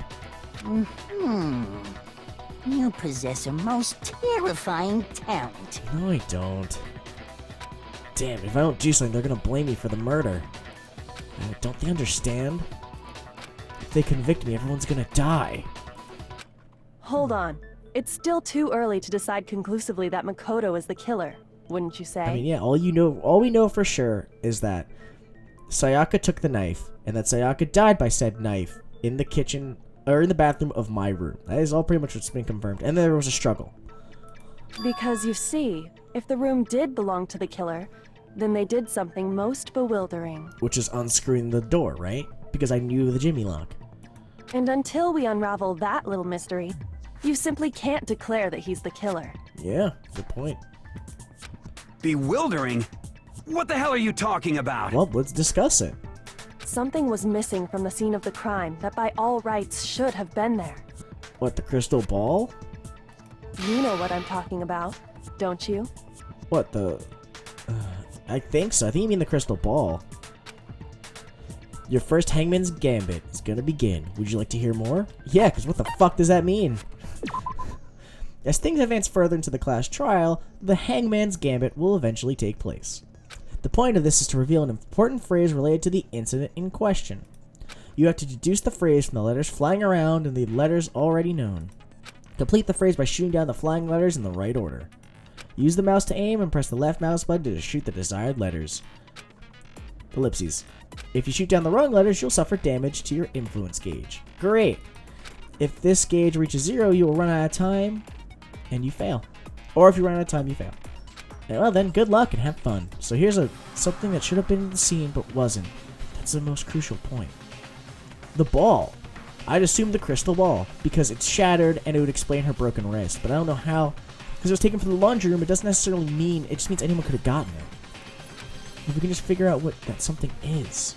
S3: You possess a most terrifying talent.
S1: No, I don't. Damn, if I don't do something, they're gonna blame me for the murder. Don't they understand? If they convict me, everyone's gonna die.
S13: Hold on. It's still too early to decide conclusively that Makoto is the killer, wouldn't you say?
S1: I mean, yeah, all we know for sure is that Sayaka took the knife, and that Sayaka died by said knife in the kitchen, or in the bathroom of my room. That is all pretty much what's been confirmed. And there was a struggle.
S13: Because you see, if the room did belong to the killer, then they did something most bewildering.
S1: Which is unscrewing the door, right? Because I knew the Jimmy lock.
S13: And until we unravel that little mystery, you simply can't declare that he's the killer.
S1: Yeah, good point.
S6: Bewildering? What the hell are you talking about?
S1: Well, let's discuss it.
S13: Something was missing from the scene of the crime that by all rights should have been there.
S1: What, the crystal ball?
S13: You know what I'm talking about, don't you?
S1: What, the... I think so. I think you mean the crystal ball. Your first Hangman's Gambit is gonna begin. Would you like to hear more? Yeah, because what the fuck does that mean? As things advance further into the class trial, the Hangman's Gambit will eventually take place. The point of this is to reveal an important phrase related to the incident in question. You have to deduce the phrase from the letters flying around and the letters already known. Complete the phrase by shooting down the flying letters in the right order. Use the mouse to aim and press the left mouse button to shoot the desired letters. Ellipses. If you shoot down the wrong letters, you'll suffer damage to your influence gauge. Great! If this gauge reaches 0, you will run out of time and you fail. Or if you run out of time, you fail. Well then, good luck and have fun. So here's something that should have been in the scene but wasn't. That's the most crucial point. The ball. I'd assume the crystal ball, because it's shattered and it would explain her broken wrist, but I don't know how, because it was taken from the laundry room. It doesn't necessarily mean, it just means anyone could have gotten it. If we can just figure out what that something is.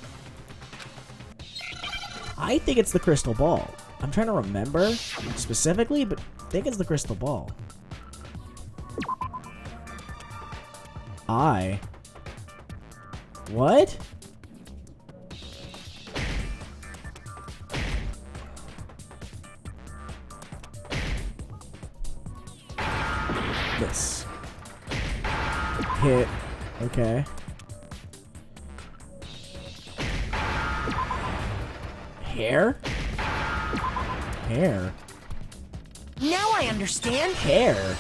S1: I think it's the crystal ball. I'm trying to remember specifically, but I think it's the crystal ball. What? This. Hit. Okay. Hair? Hair?
S5: Now I understand.
S1: Hair?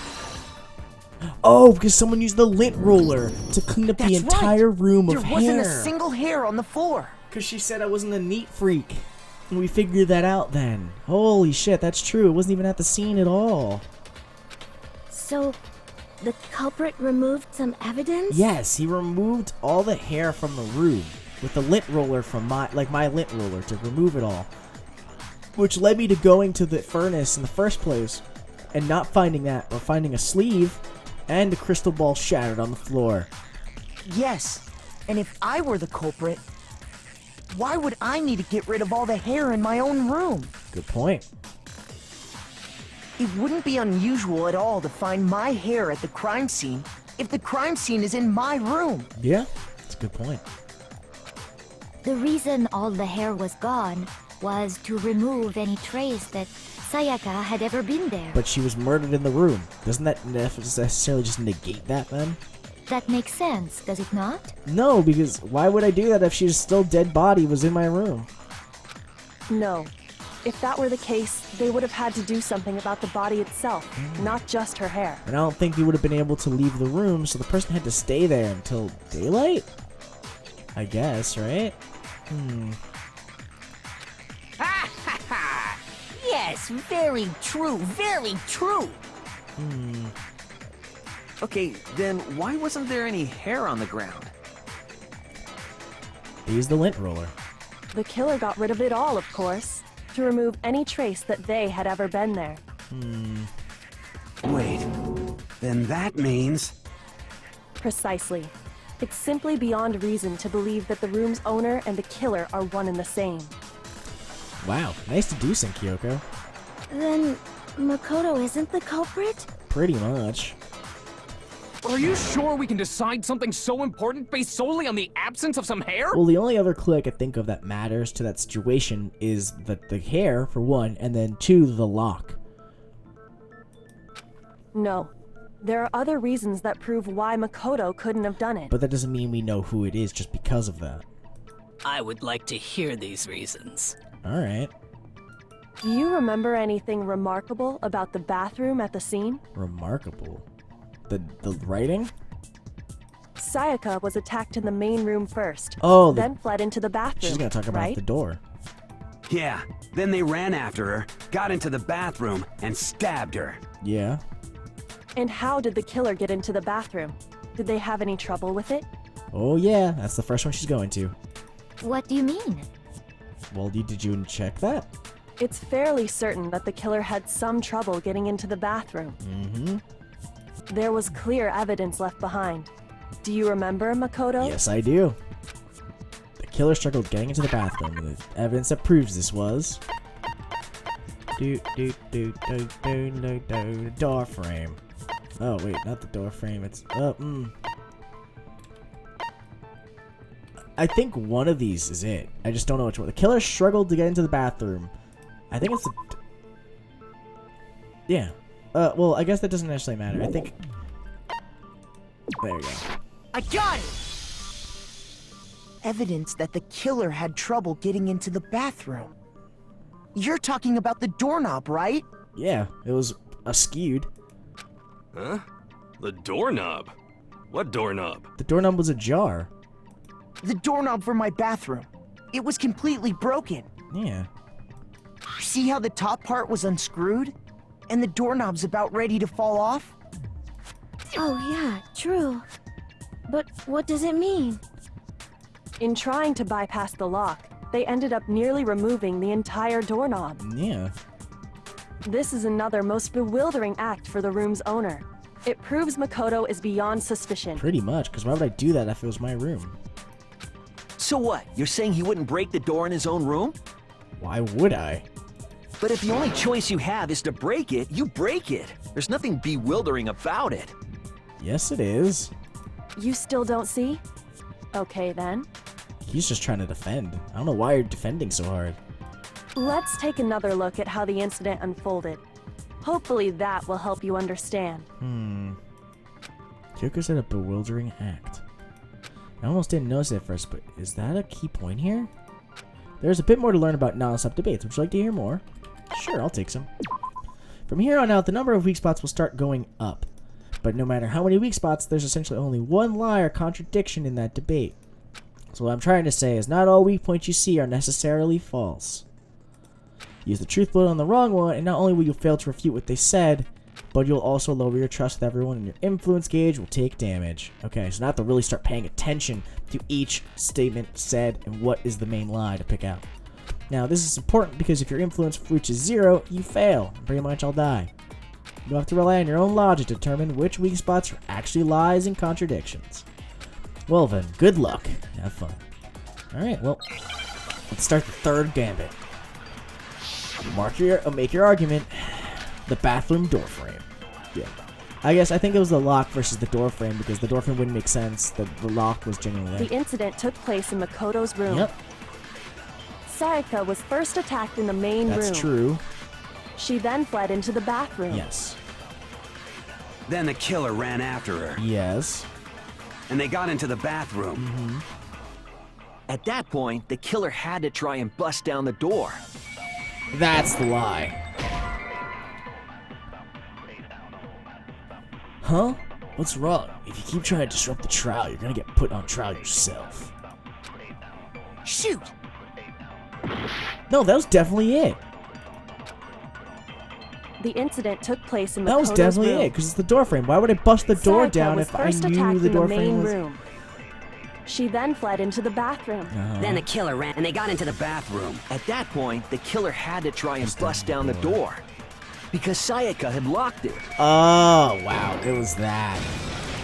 S1: Oh, because someone used the lint roller to clean up the entire room of hair.
S5: There wasn't a single hair on the floor.
S1: Because she said I wasn't a neat freak. And we figured that out then. Holy shit, that's true. It wasn't even at the scene at all.
S9: So, the culprit removed some evidence?
S1: Yes, he removed all the hair from the room with the lint roller from my lint roller to remove it all. Which led me to going to the furnace in the first place and not finding that, or finding a sleeve and a crystal ball shattered on the floor.
S5: Yes, and if I were the culprit, why would I need to get rid of all the hair in my own room?
S1: Good point.
S5: It wouldn't be unusual at all to find my hair at the crime scene if the crime scene is in my room.
S1: Yeah, that's a good point.
S4: The reason all the hair was gone was to remove any trace that Sayaka had ever been there.
S1: But she was murdered in the room. Doesn't that necessarily just negate that then?
S4: That makes sense, does it not?
S1: No, because why would I do that if she's still dead body was in my room?
S13: No. If that were the case, they would have had to do something about the body itself, not just her hair.
S1: And I don't think they would have been able to leave the room, so the person had to stay there until daylight? I guess, right?
S3: Ha ha ha! Yes, very true, very true.
S11: Okay, then why wasn't there any hair on the ground?
S1: They used the lint roller.
S13: The killer got rid of it all, of course, to remove any trace that they had ever been there.
S6: Wait, then that means...
S13: Precisely. It's simply beyond reason to believe that the room's owner and the killer are one and the same.
S1: Wow, nice deducing, Kyoko.
S9: Then Makoto isn't the culprit?
S1: Pretty much.
S2: Are you sure we can decide something so important based solely on the absence of some hair?
S1: Well, the only other clue I could think of that matters to that situation is the hair, for one, and then two, the lock.
S13: No. There are other reasons that prove why Makoto couldn't have done it.
S1: But that doesn't mean we know who it is just because of that.
S10: I would like to hear these reasons.
S1: Alright.
S13: Do you remember anything remarkable about the bathroom at the scene?
S1: Remarkable? The writing?
S13: Sayaka was attacked in the main room first,
S1: Oh,
S13: then fled into the bathroom.
S1: she's gonna talk about
S13: right?
S1: the door.
S6: Yeah, then they ran after her, got into the bathroom, and stabbed her.
S1: Yeah.
S13: And how did the killer get into the bathroom? Did they have any trouble with it?
S1: Oh yeah, that's the first one she's going to.
S4: What do you mean?
S1: Well, did you check that?
S13: It's fairly certain that the killer had some trouble getting into the bathroom.
S1: Mm-hmm.
S13: There was clear evidence left behind. Do you remember, Makoto?
S1: Yes, I do. The killer struggled getting into the bathroom, and the evidence that proves this was... door frame. Oh, wait, not the door frame, it's... I think one of these is it. I just don't know which one. The killer struggled to get into the bathroom. I think it's the... Yeah. Well, I guess that doesn't actually matter. I think... There you go.
S5: I got it! Evidence that the killer had trouble getting into the bathroom. You're talking about the doorknob, right?
S1: Yeah, it was askewed.
S7: Huh? The doorknob? What doorknob?
S1: The doorknob was ajar.
S5: The doorknob for my bathroom. It was completely broken.
S1: Yeah.
S5: See how the top part was unscrewed? And the doorknob's about ready to fall off?
S9: Oh yeah, true. But what does it mean?
S13: In trying to bypass the lock, they ended up nearly removing the entire doorknob.
S1: Yeah.
S13: This is another most bewildering act for the room's owner. It proves Makoto is beyond suspicion.
S1: Pretty much, because why would I do that if it was my room?
S11: So what? You're saying he wouldn't break the door in his own room?
S1: Why would I?
S11: But if the only choice you have is to break it, you break it. There's nothing bewildering about it.
S1: Yes, it is.
S13: You still don't see? Okay then.
S1: He's just trying to defend. I don't know why you're defending so hard.
S13: Let's take another look at how the incident unfolded. Hopefully that will help you understand.
S1: Kyoko said a bewildering act. I almost didn't notice it at first, but is that a key point here? There's a bit more to learn about non-stop debates. Would you like to hear more? Sure, I'll take some. From here on out, the number of weak spots will start going up. But no matter how many weak spots, there's essentially only one lie or contradiction in that debate. So what I'm trying to say is not all weak points you see are necessarily false. Use the truth bullet on the wrong one, and not only will you fail to refute what they said, but you'll also lower your trust with everyone, and your influence gauge will take damage. Okay, so now I have to really start paying attention to each statement said and what is the main lie to pick out. Now, this is important because if your influence reaches 0, you fail, and pretty much I'll die. You'll have to rely on your own logic to determine which weak spots are actually lies and contradictions. Well then, good luck. Have fun. Alright, well, let's start the third gambit. Make your argument. The bathroom door frame. Yeah. I think it was the lock versus the door frame because the door frame wouldn't make sense. The lock was genuinely there.
S13: The incident took place in Makoto's room.
S1: Yep.
S13: Sayaka was first attacked in the main room.
S1: That's true.
S13: She then fled into the bathroom.
S1: Yes.
S6: Then the killer ran after her.
S1: Yes.
S6: And they got into the bathroom.
S1: Mm-hmm.
S11: At that point, the killer had to try and bust down the door.
S1: That's the lie. Huh? What's wrong? If you keep trying to disrupt the trial, you're gonna get put on trial yourself.
S5: Shoot!
S1: No, that was definitely it.
S13: The incident took place in Makoto's
S1: That was definitely
S13: room.
S1: it, because it's the door frame. Why would I bust the door
S13: Sayaka
S1: down
S13: was
S1: if I
S13: first
S1: knew
S13: attacked
S1: the
S13: in
S1: door
S13: the
S1: frame
S13: main
S1: was...
S13: room. She then fled into the bathroom.
S6: Then the killer ran and they got into the bathroom.
S11: At that point, the killer had to try and bust down the door. Because Sayaka had locked it.
S1: Oh, wow. It was that.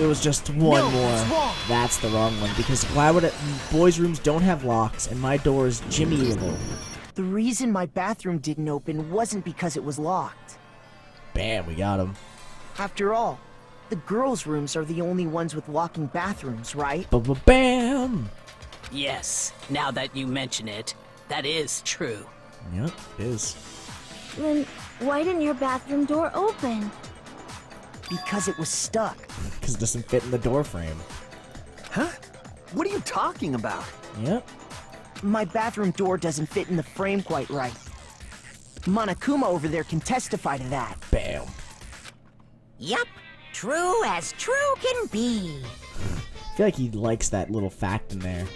S1: It was just one
S5: No,
S1: more.
S5: that's wrong.
S1: That's the wrong one, because why would it... Boys' rooms don't have locks, and my door is Jimmy-able.
S5: The reason my bathroom didn't open wasn't because it was locked.
S1: Bam, we got him.
S5: After all, the girls' rooms are the only ones with locking bathrooms, right?
S1: Bam!
S10: Yes, now that you mention it, that is true.
S1: Yep, it is.
S9: Then why didn't your bathroom door open?
S5: Because it was stuck.
S1: Because it doesn't fit in the door frame.
S11: Huh? What are you talking about?
S1: Yep.
S5: My bathroom door doesn't fit in the frame quite right. Monokuma over there can testify to that.
S1: Bam.
S3: Yup, true as true can be.
S1: I feel like he likes that little fact in there.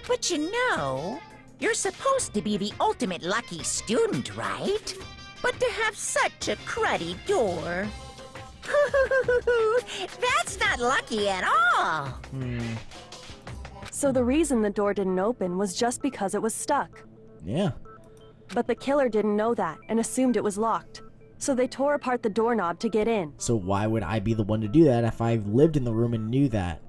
S3: But you know, you're supposed to be the ultimate lucky student, right? But to have such a cruddy door... That's not lucky at all!
S13: So the reason the door didn't open was just because it was stuck.
S1: Yeah.
S13: But the killer didn't know that and assumed it was locked. So they tore apart the doorknob to get in.
S1: So why would I be the one to do that if I lived in the room and knew that?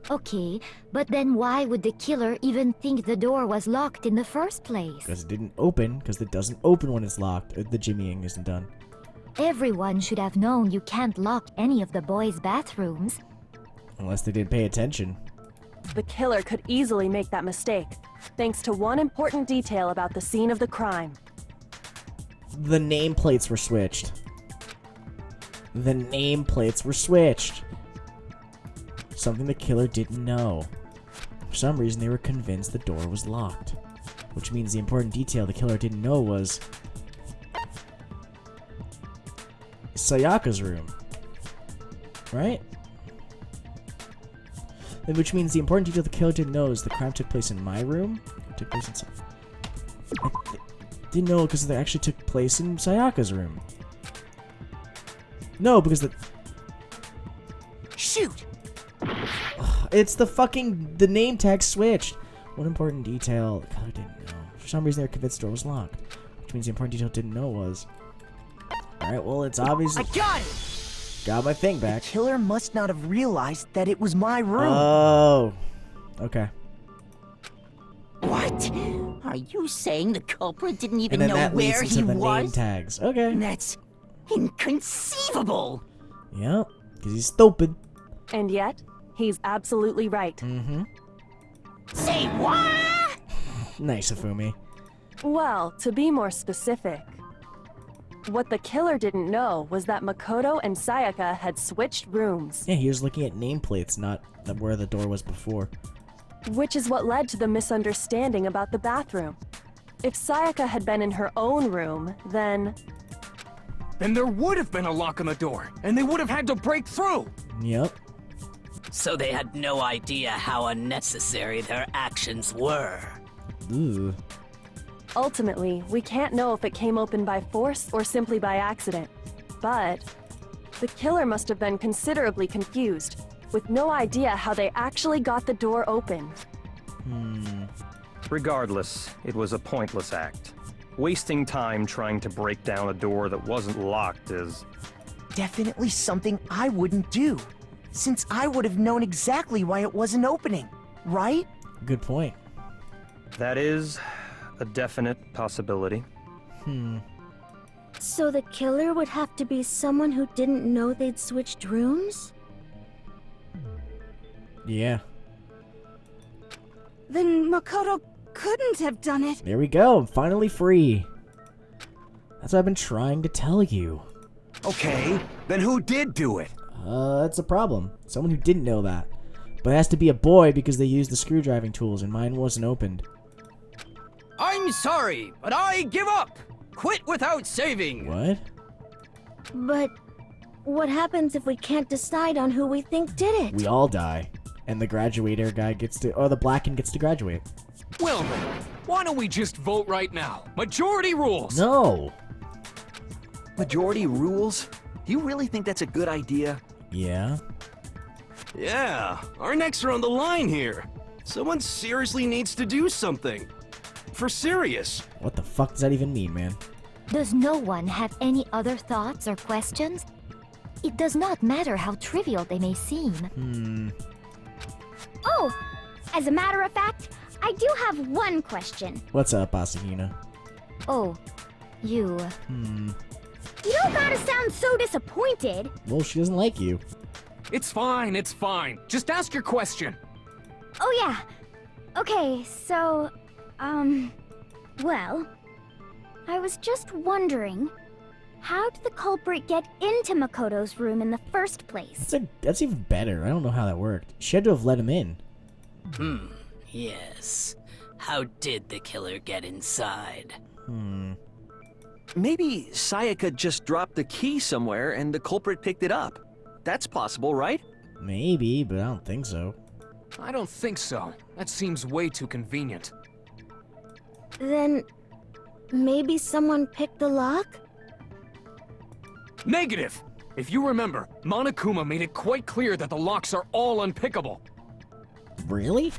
S4: Okay, but then why would the killer even think the door was locked in the first place?
S1: Because it didn't open, because it doesn't open when it's locked. The jimmying isn't done.
S4: Everyone should have known you can't lock any of the boys' bathrooms.
S1: Unless they didn't pay attention.
S13: The killer could easily make that mistake, thanks to one important detail about the scene of the crime.
S1: The nameplates were switched. The nameplates were switched. Something the killer didn't know. For some reason, they were convinced the door was locked. Which means the important detail the killer didn't know was... Sayaka's room. Right? And which means the important detail the killer didn't know is the crime took place in my room? It took place in... Didn't know because it actually took place in Sayaka's room. No, because the...
S3: Shoot!
S1: It's the name tag switched. One important detail the killer didn't know. For some reason, they were convinced the door was locked. Which means the important detail didn't know was... Alright, well, it's obvious...
S5: I got it!
S1: Got my thing back.
S5: The killer must not have realized that it was my room.
S1: Oh. Okay.
S3: What? Are you saying the culprit didn't even
S1: And then
S3: know
S1: that leads
S3: where
S1: into
S3: he
S1: the
S3: was?
S1: name tags. Okay.
S3: That's inconceivable!
S1: Yep, because he's stupid.
S13: And yet, he's absolutely right.
S1: Mm-hmm.
S3: Say what?
S1: Nice, Afumi.
S13: Well, to be more specific, what the killer didn't know was that Makoto and Sayaka had switched rooms.
S1: Yeah, he was looking at nameplates, not where the door was before.
S13: Which is what led to the misunderstanding about the bathroom. If Sayaka had been in her own room, then...
S2: Then there would have been a lock on the door, and they would have had to break through!
S1: Yep.
S10: So they had no idea how unnecessary their actions were.
S1: Ooh.
S13: Ultimately, we can't know if it came open by force or simply by accident. But the killer must have been considerably confused, with no idea how they actually got the door open.
S8: Regardless, it was a pointless act. Wasting time trying to break down a door that wasn't locked is...
S5: Definitely something I wouldn't do, since I would have known exactly why it wasn't opening, right?
S1: Good point.
S8: That is a definite possibility.
S9: So the killer would have to be someone who didn't know they'd switched rooms?
S1: Yeah.
S12: Then Makoto couldn't have done it.
S1: There we go. I'm finally free. That's what I've been trying to tell you.
S6: Okay, then who did do it?
S1: That's a problem. Someone who didn't know that. But it has to be a boy because they used the screwdriving tools and mine wasn't opened.
S10: I'm sorry, but I give up! Quit without saving!
S1: What?
S9: But what happens if we can't decide on who we think did it?
S1: We all die. And the graduator guy gets to... Or the blackened gets to graduate.
S2: Well then, why don't we just vote right now? Majority rules!
S1: No!
S11: Majority rules? Do you really think that's a good idea?
S1: Yeah?
S7: Yeah, our necks are on the line here. Someone seriously needs to do something. For serious.
S1: What the fuck does that even mean, man?
S4: Does no one have any other thoughts or questions? It does not matter how trivial they may seem.
S14: Oh, as a matter of fact, I do have one question.
S1: What's up, Asahina?
S4: Oh, you...
S14: You don't gotta sound so disappointed.
S1: Well, she doesn't like you.
S2: It's fine, it's fine. Just ask your question.
S14: Oh yeah. Okay, so, well, I was just wondering, how did the culprit get into Makoto's room in the first place?
S1: That's even better. I don't know how that worked. She had to have let him in.
S10: Yes. How did the killer get inside?
S11: Maybe Sayaka just dropped the key somewhere and the culprit picked it up. That's possible, right?
S1: Maybe, but I don't think so.
S2: I don't think so. That seems way too convenient.
S9: Then maybe someone picked the lock?
S2: Negative! If you remember, Monokuma made it quite clear that the locks are all unpickable.
S1: Really?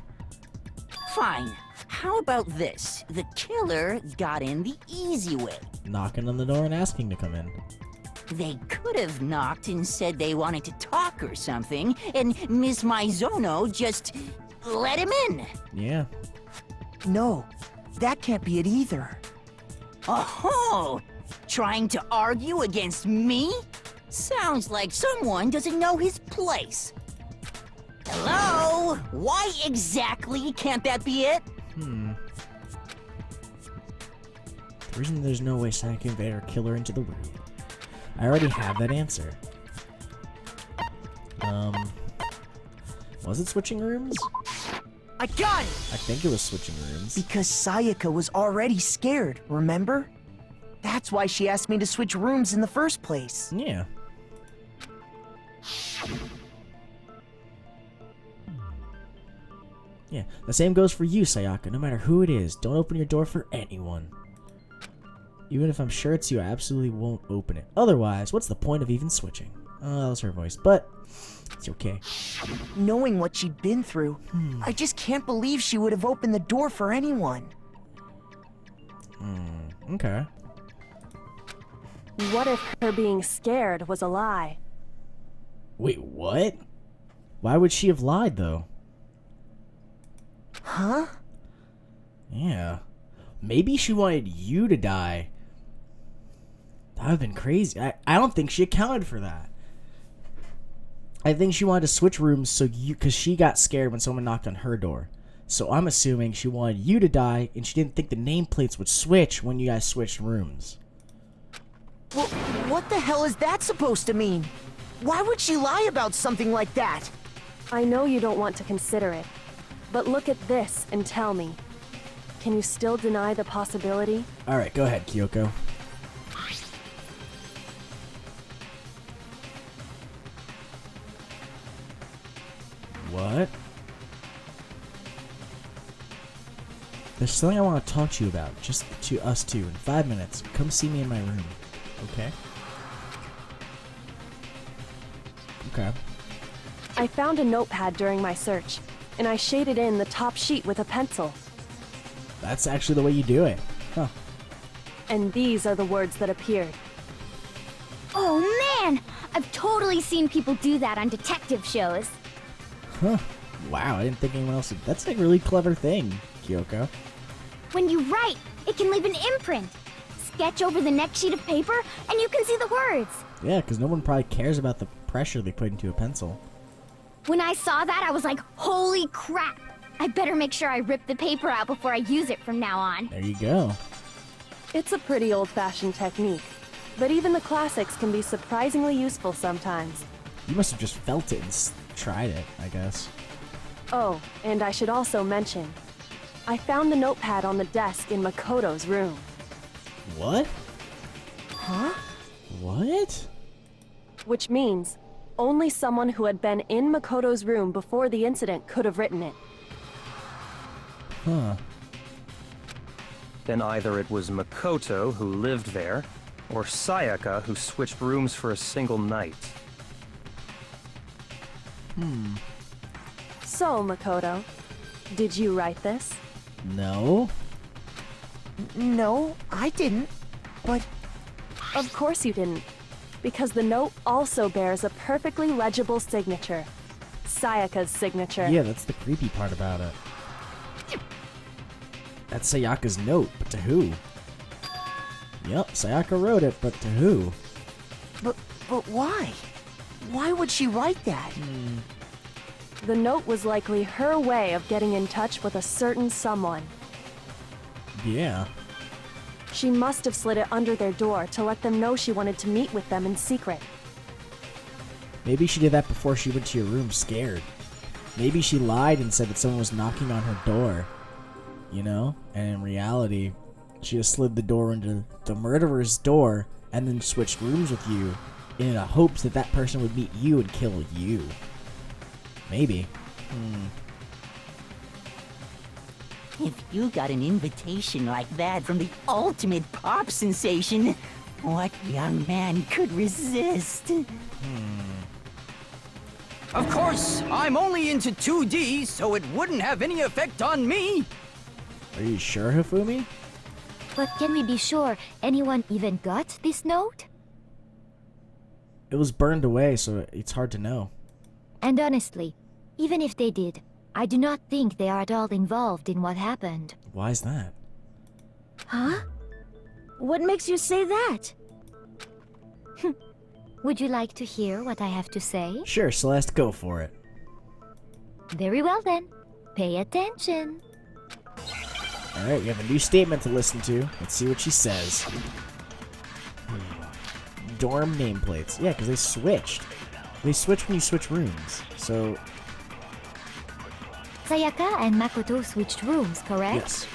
S3: Fine. How about this? The killer got in the easy way.
S1: Knocking on the door and asking to come in.
S3: They could have knocked and said they wanted to talk or something, and Miss Maizono just let him in.
S1: Yeah.
S5: No, that can't be it either.
S3: Oh, trying to argue against me? Sounds like someone doesn't know his place. Hello? Why exactly can't that be it?
S1: The reason there's no way Sayaka invaded her killer into the room. I already have that answer. Was it switching rooms?
S5: I got it!
S1: I think it was switching rooms.
S5: Because Sayaka was already scared, remember? That's why she asked me to switch rooms in the first place.
S1: Yeah. Yeah, the same goes for you, Sayaka. No matter who it is, don't open your door for anyone. Even if I'm sure it's you, I absolutely won't open it. Otherwise, what's the point of even switching? Oh, that was her voice, but it's okay.
S5: Knowing what she'd been through, I just can't believe she would have opened the door for anyone.
S1: Okay.
S13: What if her being scared was a lie?
S1: Wait, what? Why would she have lied, though?
S5: Huh?
S1: Yeah. Maybe she wanted you to die. That would have been crazy. I don't think she accounted for that. I think she wanted to switch rooms because she got scared when someone knocked on her door. So I'm assuming she wanted you to die, and she didn't think the nameplates would switch when you guys switched rooms.
S5: Well, what the hell is that supposed to mean? Why would she lie about something like that?
S13: I know you don't want to consider it, but look at this and tell me. Can you still deny the possibility?
S1: Alright, go ahead, Kyoko. What? There's something I want to talk to you about, just to us two, in 5 minutes. Come see me in my room, okay? Okay.
S13: I found a notepad during my search, and I shaded in the top sheet with a pencil.
S1: That's actually the way you do it. Huh.
S13: And these are the words that appeared.
S14: Oh man! I've totally seen people do that on detective shows.
S1: Huh. Wow, I didn't think anyone else would. That's a really clever thing, Kyoko.
S14: When you write, it can leave an imprint. Sketch over the next sheet of paper, and you can see the words.
S1: Yeah, because no one probably cares about the pressure they put into a pencil.
S14: When I saw that, I was like, holy crap! I better make sure I rip the paper out before I use it from now on.
S1: There you go.
S13: It's a pretty old-fashioned technique, but even the classics can be surprisingly useful sometimes.
S1: You must have just felt it and tried it, I guess.
S13: Oh, and I should also mention, I found the notepad on the desk in Makoto's room.
S1: What?
S5: Huh?
S1: What?
S13: Which means, only someone who had been in Makoto's room before the incident could have written it.
S1: Huh.
S8: Then either it was Makoto who lived there, or Sayaka who switched rooms for a single night.
S13: So, Makoto, did you write this?
S1: No.
S5: No, I didn't. But
S13: Of course you didn't, because the note also bears a perfectly legible signature. Sayaka's signature.
S1: Yeah, that's the creepy part about it. That's Sayaka's note, but to who? Yep, Sayaka wrote it, but to who?
S5: But why? Why would she write that?
S13: The note was likely her way of getting in touch with a certain someone.
S1: Yeah.
S13: She must have slid it under their door to let them know she wanted to meet with them in secret.
S1: Maybe she did that before she went to your room scared. Maybe she lied and said that someone was knocking on her door. You know? And in reality, she just slid the door into the murderer's door and then switched rooms with you in the hopes that that person would meet you and kill you. Maybe.
S15: If you got an invitation like that from the ultimate pop sensation, what young man could resist?
S16: Of course, I'm only into 2D, so it wouldn't have any effect on me.
S1: Are you sure, Hifumi?
S4: But can we be sure anyone even got this note?
S1: It was burned away, so it's hard to know.
S4: And honestly, even if they did, I do not think they are at all involved in what happened.
S1: Why is that?
S9: Huh? What makes you say that?
S4: Would you like to hear what I have to say?
S1: Sure, Celeste, go for it.
S4: Very well then. Pay attention.
S1: Alright, we have a new statement to listen to. Let's see what she says. Dorm nameplates. Yeah, because they switched. They switch when you switch rooms. So...
S4: Sayaka and Makoto switched rooms, correct?
S1: Yes.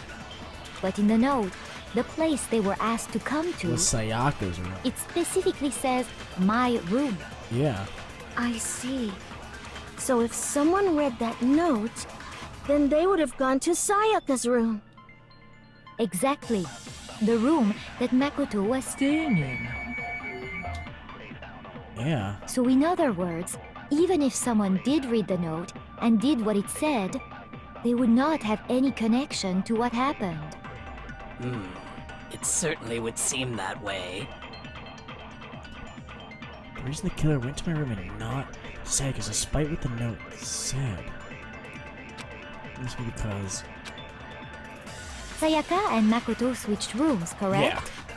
S4: But in the note, the place they were asked to come to...
S1: was Sayaka's room.
S4: It specifically says, my room.
S1: Yeah.
S9: I see. So if someone read that note, then they would have gone to Sayaka's room.
S4: Exactly. The room that Makoto was staying in.
S1: Yeah.
S4: So in other words, even if someone did read the note and did what it said, they would not have any connection to what happened.
S10: It certainly would seem that way.
S1: The reason the killer went to my room and not Sayaka's despite what the note said. Must be because...
S4: Sayaka and Makoto switched rooms, correct?
S1: Yeah.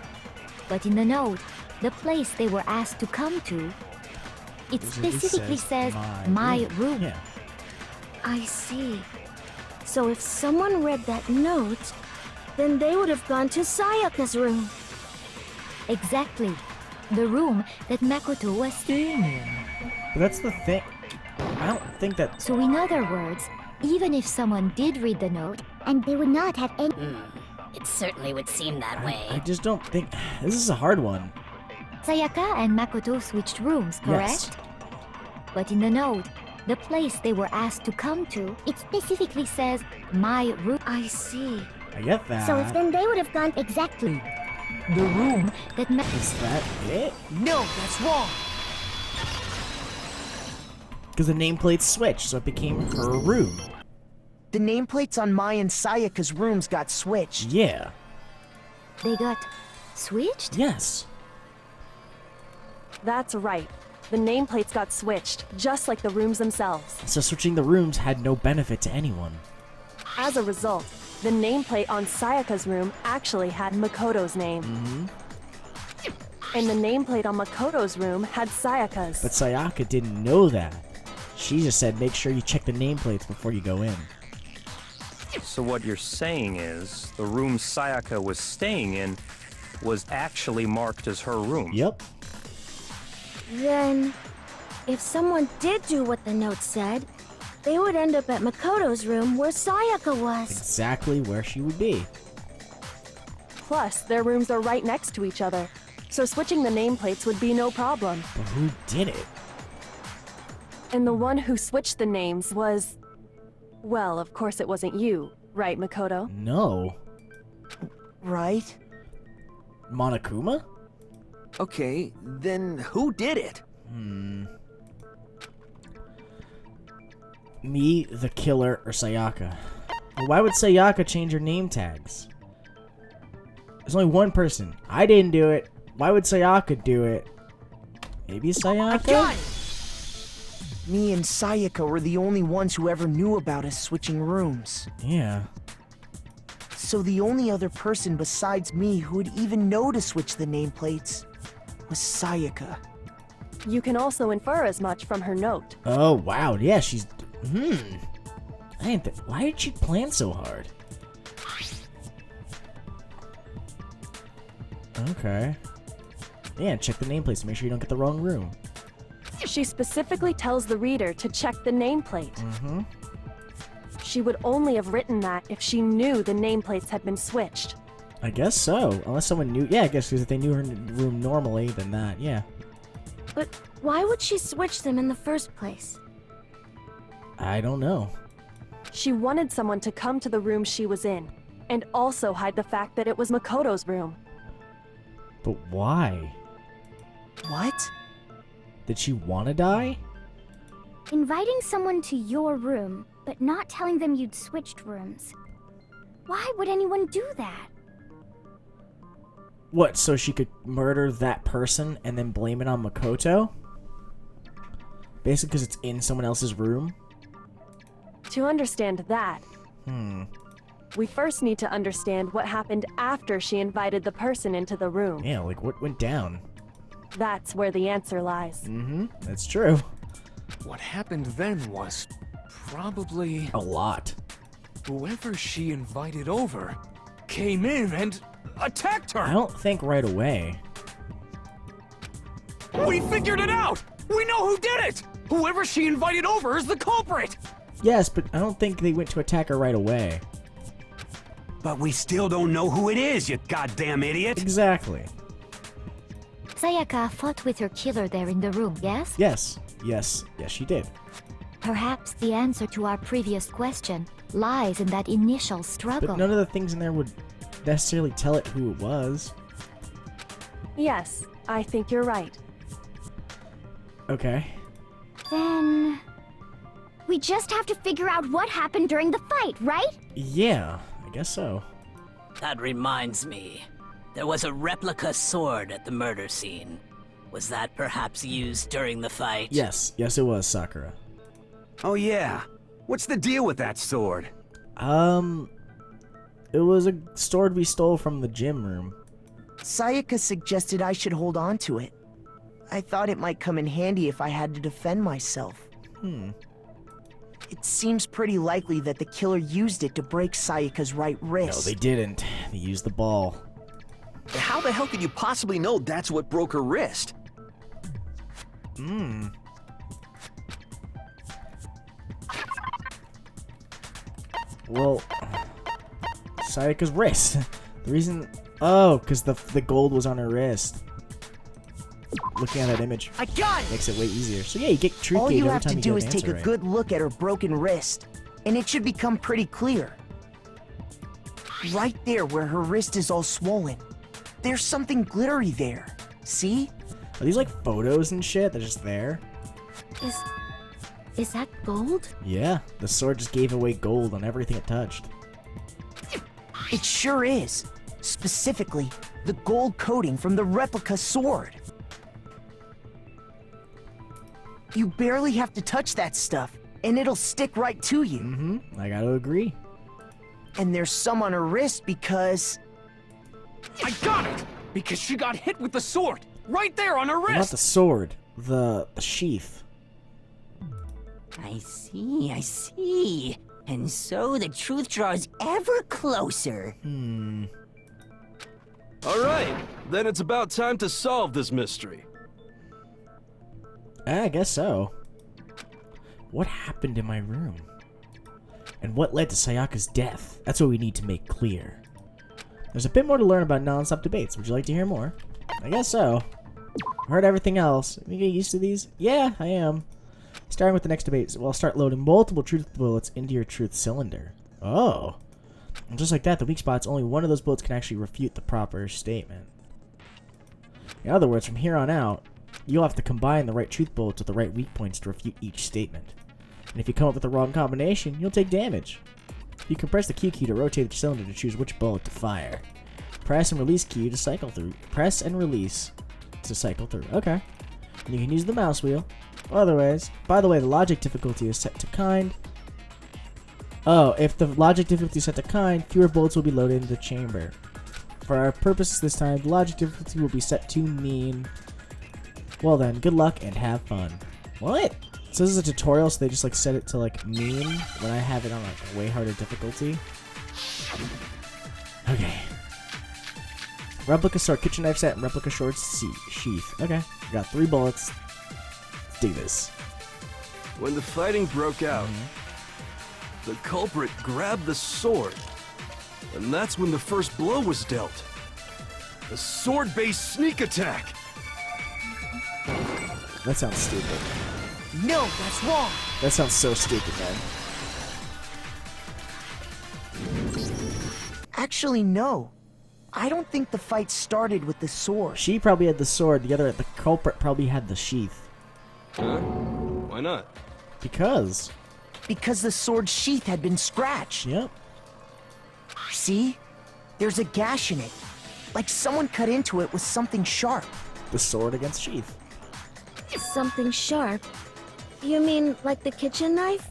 S4: But in the note, the place they were asked to come to, it specifically says, my room.
S1: Yeah.
S9: I see. So if someone read that note, then they would have gone to Sayaka's room.
S4: Exactly. The room that Makoto was staying in.
S1: But that's the thing. I don't think that...
S4: So in other words, even if someone did read the note,
S14: and they would not have any...
S17: It certainly would seem that way.
S1: I just don't think... This is a hard one.
S4: Sayaka and Makoto switched rooms, correct?
S1: Yes.
S4: But in the note, the place they were asked to come to, it specifically says, my room.
S9: I see.
S1: I get that.
S14: So if then they would have gone exactly.
S4: The room that
S1: Is that it?
S5: No, that's wrong.
S1: Because the nameplates switched, so it became her room.
S5: The nameplates on Mai and Sayaka's rooms got switched.
S1: Yeah.
S4: They got switched?
S1: Yes.
S13: That's right. The nameplates got switched, just like the rooms themselves.
S1: So switching the rooms had no benefit to anyone.
S13: As a result, the nameplate on Sayaka's room actually had Makoto's name. And the nameplate on Makoto's room had Sayaka's.
S1: But Sayaka didn't know that. She just said make sure you check the nameplates before you go in.
S8: So what you're saying is, the room Sayaka was staying in was actually marked as her room.
S1: Yep.
S9: Then, if someone did do what the note said, they would end up at Makoto's room where Sayaka was.
S1: Exactly where she would be.
S13: Plus, their rooms are right next to each other, so switching the nameplates would be no problem.
S1: But who did it?
S13: And the one who switched the names was... Well, of course it wasn't you, right, Makoto?
S1: No.
S5: Right?
S1: Monokuma?
S11: Okay, then who did it?
S1: Me, the killer, or Sayaka? Well, why would Sayaka change her name tags? There's only one person. I didn't do it. Why would Sayaka do it? Maybe Sayaka?
S5: Me and Sayaka were the only ones who ever knew about us switching rooms.
S1: Yeah.
S5: So the only other person besides me who would even know to switch the nameplates was Sayaka.
S13: You can also infer as much from her note.
S1: Oh, wow. Yeah, she's... Why did she plan so hard? Okay. Yeah, check the nameplates to make sure you don't get the wrong room.
S13: She specifically tells the reader to check the nameplate. She would only have written that if she knew the nameplates had been switched.
S1: I guess so. Unless someone knew... Yeah, I guess because if they knew her room normally, then that, yeah.
S9: But why would she switch them in the first place?
S1: I don't know.
S13: She wanted someone to come to the room she was in, and also hide the fact that it was Makoto's room.
S1: But why?
S5: What?
S1: Did she want to die?
S14: Inviting someone to your room, but not telling them you'd switched rooms. Why would anyone do that?
S1: What, so she could murder that person and then blame it on Makoto? Basically because it's in someone else's room?
S13: To understand that,
S1: Hmm.
S13: we first need to understand what happened after she invited the person into the room.
S1: Yeah, like what went down?
S13: That's where the answer lies.
S1: Mm-hmm, that's true.
S2: What happened then was probably...
S1: A lot.
S2: Whoever she invited over came in and attacked her!
S1: I don't think right away.
S2: We figured it out! We know who did it! Whoever she invited over is the culprit!
S1: Yes, but I don't think they went to attack her right away.
S6: But we still don't know who it is, you goddamn idiot!
S1: Exactly.
S4: Sayaka fought with her killer there in the room, yes?
S1: Yes, she did.
S4: Perhaps the answer to our previous question lies in that initial struggle.
S1: But none of the things in there would necessarily tell it who it was.
S13: Yes, I think you're right.
S1: Okay.
S14: Then... we just have to figure out what happened during the fight, right?
S1: Yeah, I guess so.
S10: That reminds me. There was a replica sword at the murder scene. Was that perhaps used during the fight?
S1: Yes, it was, Sakura.
S6: Oh yeah. What's the deal with that sword?
S1: It was a sword we stole from the gym room.
S5: Sayaka suggested I should hold on to it. I thought it might come in handy if I had to defend myself. It seems pretty likely that the killer used it to break Sayaka's right wrist.
S1: No, they didn't. They used the ball.
S11: How the hell could you possibly know that's what broke her wrist?
S1: Well, Sayaka's wrist. The reason... Oh, because the gold was on her wrist. Looking at that image
S5: I got it!
S1: makes it way easier. So yeah, you get truth
S5: All
S1: gauge
S5: you
S1: every
S5: have
S1: time
S5: to
S1: you
S5: do
S1: get
S5: is
S1: an
S5: take
S1: answer
S5: a
S1: right.
S5: good look at her broken wrist, and it should become pretty clear. Right there where her wrist is all swollen. There's something glittery there. See?
S1: Are these like photos and shit? They're just there?
S4: Is that gold?
S1: Yeah, the sword just gave away gold on everything it touched.
S5: It sure is. Specifically, the gold coating from the replica sword. You barely have to touch that stuff, and it'll stick right to you.
S1: I gotta agree.
S5: And there's some on her wrist because...
S2: I got it! Because she got hit with the sword! Right there on her wrist!
S1: Not the sword, the sheath.
S15: I see. And so the truth draws ever closer.
S7: Alright, then it's about time to solve this mystery.
S1: I guess so. What happened in my room? And what led to Sayaka's death? That's what we need to make clear. There's a bit more to learn about non-stop debates. Would you like to hear more? I guess so. I heard everything else. You get used to these? Yeah, I am. Starting with the next debate, we'll start loading multiple truth bullets into your truth cylinder. Oh. And just like that, the weak spots, only one of those bullets can actually refute the proper statement. In other words, from here on out, you'll have to combine the right truth bullets with the right weak points to refute each statement. And if you come up with the wrong combination, you'll take damage. You can press the Q key to rotate the cylinder to choose which bullet to fire. Press and release Q to cycle through. Press and release to cycle through. Okay. And you can use the mouse wheel. Otherwise, by the way, the logic difficulty is set to kind. Oh, if the logic difficulty is set to kind, fewer bullets will be loaded into the chamber. For our purposes this time, the logic difficulty will be set to mean. Well then, good luck and have fun. What? So this is a tutorial, so they just like set it to like mean when I have it on like way harder difficulty. Okay. Replica sword, kitchen knife set, and replica sword sheath. Okay, got 3 bullets. Let's do this.
S7: When the fighting broke out, the culprit grabbed the sword, and that's when the first blow was dealt. A sword-based sneak attack!
S1: That sounds stupid.
S5: No, that's wrong.
S1: That sounds so stupid, man.
S5: Actually, no. I don't think the fight started with the sword.
S1: She probably had the sword. The culprit probably had the sheath.
S7: Huh? Why not?
S1: Because
S5: the sword's sheath had been scratched.
S1: Yep.
S5: See? There's a gash in it. Like someone cut into it with something sharp.
S1: The sword against sheath.
S9: Something sharp? You mean like the kitchen knife?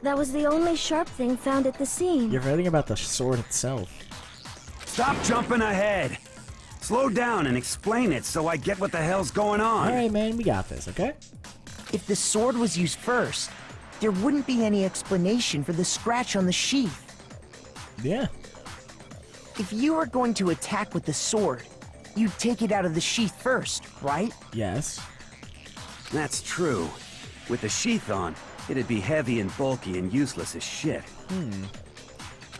S9: That was the only sharp thing found at the scene.
S1: You're forgetting about the sword itself.
S6: Stop jumping ahead. Slow down and explain it so I get what the hell's going on.
S1: Alright, man, we got this, okay?
S5: If the sword was used first, there wouldn't be any explanation for the scratch on the sheath.
S1: Yeah.
S5: If you were going to attack with the sword, you'd take it out of the sheath first, right?
S1: Yes.
S6: That's true. With the sheath on, it'd be heavy and bulky and useless as shit.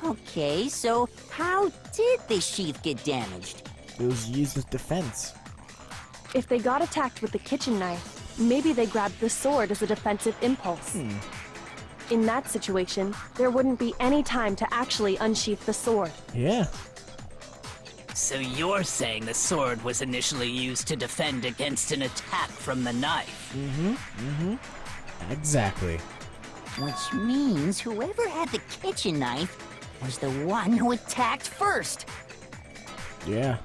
S15: Okay, so how did the sheath get damaged?
S1: It was used as defense.
S13: If they got attacked with the kitchen knife, maybe they grabbed the sword as a defensive impulse. In that situation, there wouldn't be any time to actually unsheath the sword.
S1: Yeah.
S10: So you're saying the sword was initially used to defend against an attack from the knife?
S1: Exactly.
S15: Which means whoever had the kitchen knife was the one who attacked first.
S1: Yeah.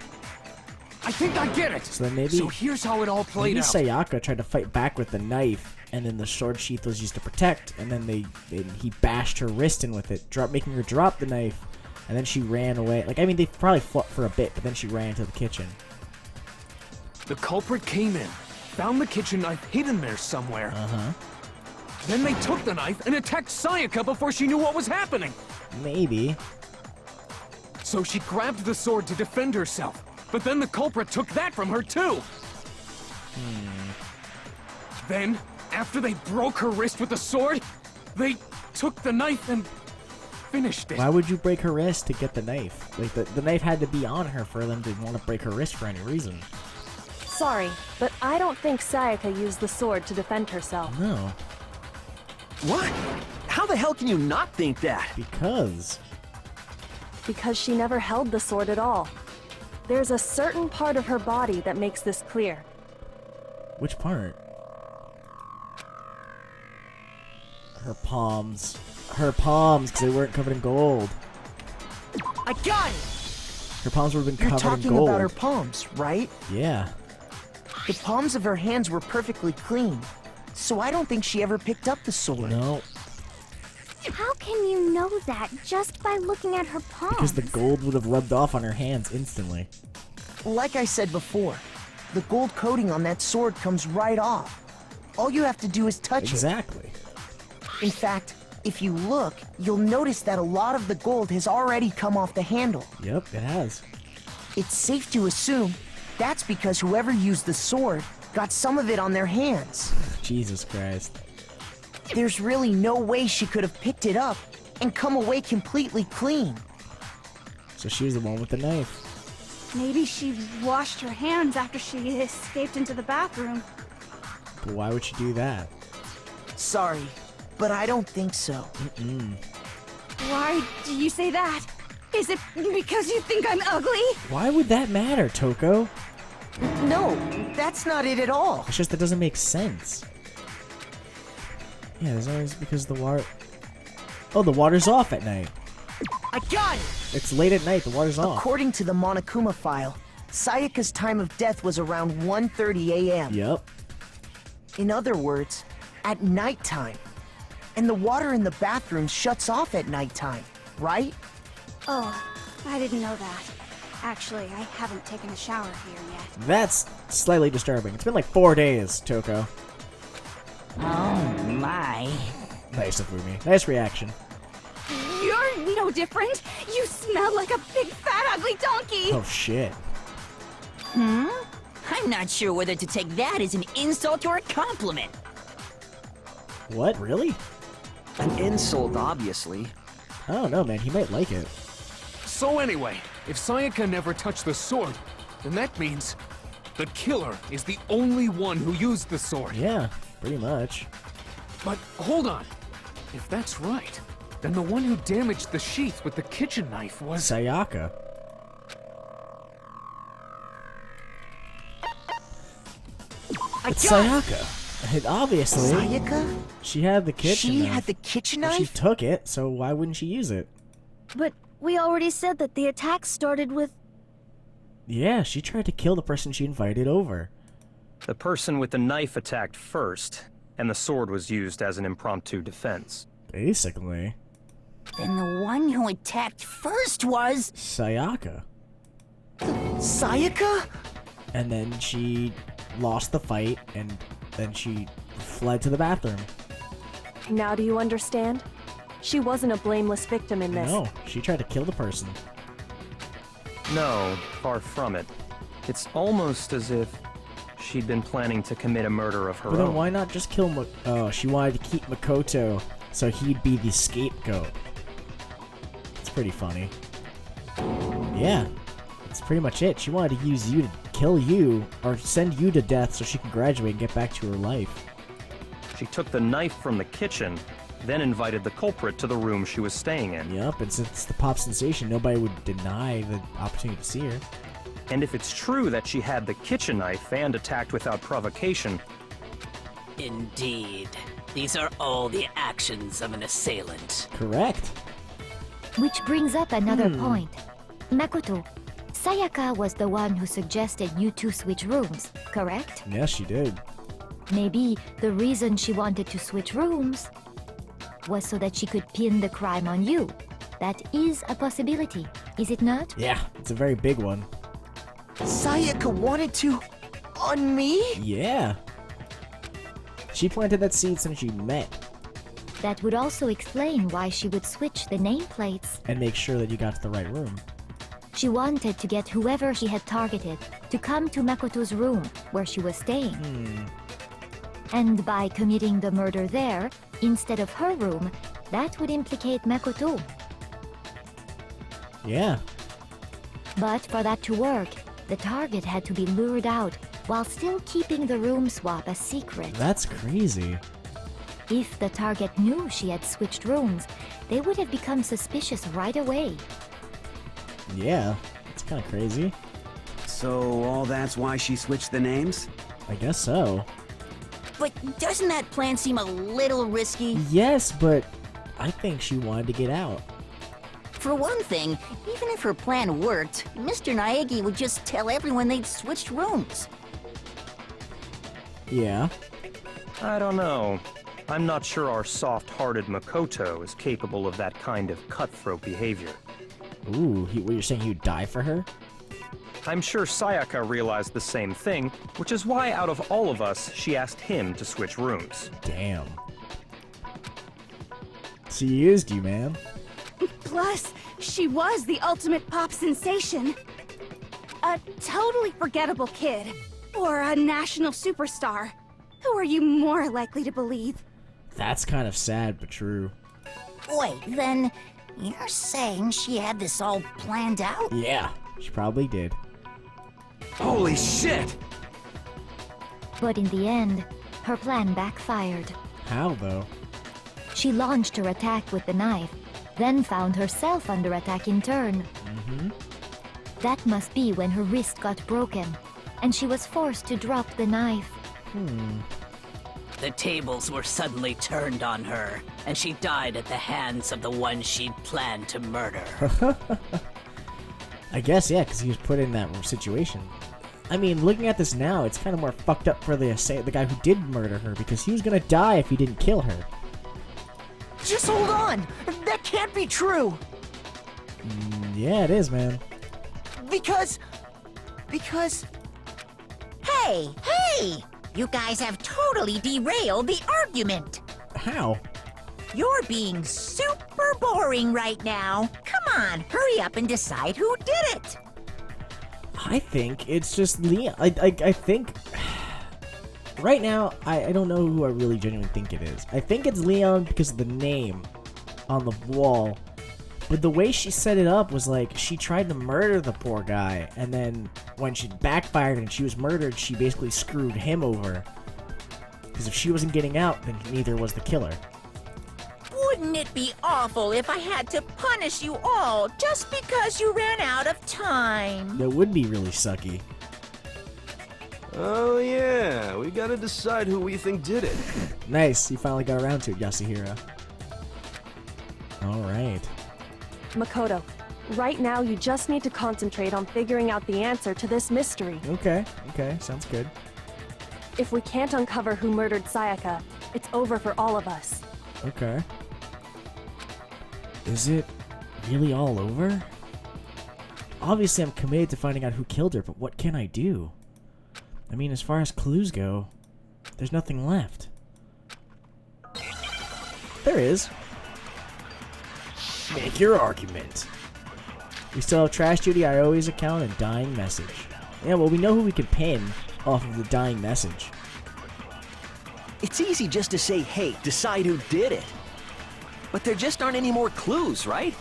S2: I think I get it.
S1: So then maybe.
S2: So here's how it all played out.
S1: Sayaka tried to fight back with the knife, and then the sword sheath was used to protect, and then he bashed her wrist in with it, making her drop the knife, and then she ran away. Like, I mean, they probably fought for a bit, but then she ran to the kitchen.
S2: The culprit came in, found the kitchen knife hidden there somewhere. Then they took the knife and attacked Sayaka before she knew what was happening.
S1: Maybe.
S2: So she grabbed the sword to defend herself, but then the culprit took that from her too. Then, after they broke her wrist with the sword, they took the knife and finished it.
S1: Why would you break her wrist to get the knife? Like, the knife had to be on her for them to want to break her wrist for any reason.
S13: Sorry, but I don't think Sayaka used the sword to defend herself.
S1: No.
S11: What? How the hell can you not think that?
S1: Because
S13: she never held the sword at all. There's a certain part of her body that makes this clear.
S1: Which part? Her palms. Her palms, because they weren't covered in gold.
S5: I got it!
S1: Her palms would have been
S5: You're
S1: covered in
S5: talking
S1: gold.
S5: about her palms, right?
S1: Yeah.
S5: The palms of her hands were perfectly clean, so I don't think she ever picked up the sword.
S1: No.
S14: How can you know that just by looking at her palms?
S1: Because the gold would have rubbed off on her hands instantly.
S5: Like I said before, the gold coating on that sword comes right off. All you have to do is touch it.
S1: Exactly.
S5: In fact, if you look, you'll notice that a lot of the gold has already come off the handle.
S1: Yep, it has.
S5: It's safe to assume that's because whoever used the sword got some of it on their hands.
S1: Jesus Christ.
S5: There's really no way she could have picked it up and come away completely clean.
S1: So she was the one with the knife.
S12: Maybe she washed her hands after she escaped into the bathroom.
S1: But why would she do that?
S5: Sorry, but I don't think so.
S12: Why do you say that? Is it because you think I'm ugly?
S1: Why would that matter, Toko?
S5: No, that's not it at all.
S1: It's just that doesn't make sense. Yeah, there's always because the water... Oh, the water's off at night.
S5: I got it!
S1: It's late at night, the water's off.
S5: According to the Monokuma file, Sayaka's time of death was around 1:30 a.m.
S1: Yep.
S5: In other words, at nighttime. And the water in the bathroom shuts off at nighttime, right?
S12: Oh, I didn't know that. Actually, I haven't taken a shower here yet.
S1: That's slightly disturbing. It's been like 4 days, Toko.
S15: Oh my.
S1: Nice, Tofuru. Nice reaction.
S12: You're no different. You smell like a big fat ugly donkey.
S1: Oh shit.
S15: I'm not sure whether to take that as an insult or a compliment.
S1: What? Really?
S11: An insult, obviously.
S1: I don't know, man. He might like it.
S2: So anyway, if Sayaka never touched the sword, then that means the killer is the only one who used the sword.
S1: Yeah, pretty much.
S2: But hold on. If that's right, then the one who damaged the sheath with the kitchen knife was...
S1: Sayaka. It's Sayaka. And obviously,
S5: Sayaka?
S1: She had the kitchen knife.
S5: She had the kitchen
S1: Well,
S5: knife?
S1: she took it, so why wouldn't she use it?
S9: But we already said that the attack started with...
S1: Yeah, she tried to kill the person she invited over.
S8: The person with the knife attacked first, and the sword was used as an impromptu defense.
S1: Basically.
S15: Then the one who attacked first was...
S1: Sayaka.
S5: Sayaka?
S1: And then she lost the fight, and then she fled to the bathroom.
S13: Now do you understand? She wasn't a blameless victim in this.
S1: No, she tried to kill the person.
S8: No, far from it. It's almost as if she'd been planning to commit a murder of her
S1: But
S8: own.
S1: then why not just kill Oh, she wanted to keep Makoto so he'd be the scapegoat. It's pretty funny. Yeah, that's pretty much it. She wanted to use you to kill you, or send you to death so she can graduate and get back to her life.
S8: She took the knife from the kitchen, then invited the culprit to the room she was staying in.
S1: Yep, and since it's the pop sensation, nobody would deny the opportunity to see her.
S8: And if it's true that she had the kitchen knife and attacked without provocation...
S10: Indeed. These are all the actions of an assailant.
S1: Correct.
S4: Which brings up another point. Makoto, Sayaka was the one who suggested you two switch rooms, correct?
S1: Yes, she did.
S4: Maybe the reason she wanted to switch rooms was so that she could pin the crime on you. That is a possibility, is it not?
S1: Yeah, it's a very big one.
S5: Sayaka wanted to... on me?
S1: Yeah. She planted that seed since you met.
S4: That would also explain why she would switch the nameplates.
S1: And make sure that you got to the right room.
S4: She wanted to get whoever she had targeted to come to Makoto's room, where she was staying. And by committing the murder there, instead of her room, that would implicate Makoto.
S1: Yeah.
S4: But for that to work, the target had to be lured out while still keeping the room swap a secret.
S1: That's crazy.
S4: If the target knew she had switched rooms, they would have become suspicious right away.
S1: Yeah, it's kind of crazy.
S6: So all that's why she switched the names?
S1: I guess so.
S15: But doesn't that plan seem a little risky?
S1: Yes, but I think she wanted to get out.
S15: For one thing, even if her plan worked, Mr. Naegi would just tell everyone they'd switched rooms.
S1: Yeah.
S8: I don't know. I'm not sure our soft-hearted Makoto is capable of that kind of cutthroat behavior.
S1: Ooh, what, you're saying he'd die for her?
S8: I'm sure Sayaka realized the same thing, which is why out of all of us, she asked him to switch rooms.
S1: Damn. She used you, man.
S12: Plus, she was the ultimate pop sensation. A totally forgettable kid. Or a national superstar. Who are you more likely to believe?
S1: That's kind of sad, but true.
S15: Wait, then you're saying she had this all planned out?
S1: Yeah, she probably did.
S6: Holy shit!
S4: But in the end, her plan backfired.
S1: How, though?
S4: She launched her attack with the knife, then found herself under attack in turn. That must be when her wrist got broken, and she was forced to drop the knife.
S10: The tables were suddenly turned on her, and she died at the hands of the one she'd planned to murder.
S1: I guess, yeah, because he was put in that situation. I mean, looking at this now, it's kind of more fucked up for the guy who did murder her, because he was gonna die if he didn't kill her.
S5: Just hold on! That can't be true!
S1: Yeah, it is, man.
S5: Because...
S3: Hey! You guys have totally derailed the argument.
S1: How?
S3: You're being super boring right now. Come on, hurry up and decide who did it.
S1: I think it's just Leon. I think... Right now, I don't know who I really genuinely think it is. I think it's Leon because of the name on the wall. But the way she set it up was like, she tried to murder the poor guy, and then when she backfired and she was murdered, she basically screwed him over. Because if she wasn't getting out, then neither was the killer.
S3: Wouldn't it be awful if I had to punish you all just because you ran out of time?
S1: That would be really sucky.
S7: Oh yeah, we gotta decide who we think did it.
S1: Nice, you finally got around to it, Yasuhiro. Alright.
S13: Makoto, right now you just need to concentrate on figuring out the answer to this mystery.
S1: Okay, sounds good.
S13: If we can't uncover who murdered Sayaka, it's over for all of us.
S1: Okay. Is it really all over? Obviously I'm committed to finding out who killed her, but what can I do? I mean, as far as clues go, there's nothing left. There is. Make your argument. We still have Trash Duty, I Always account, and Dying Message. Yeah, well, we know who we can pin off of the Dying Message.
S11: It's easy just to say, hey, decide who did it. But there just aren't any more clues, right?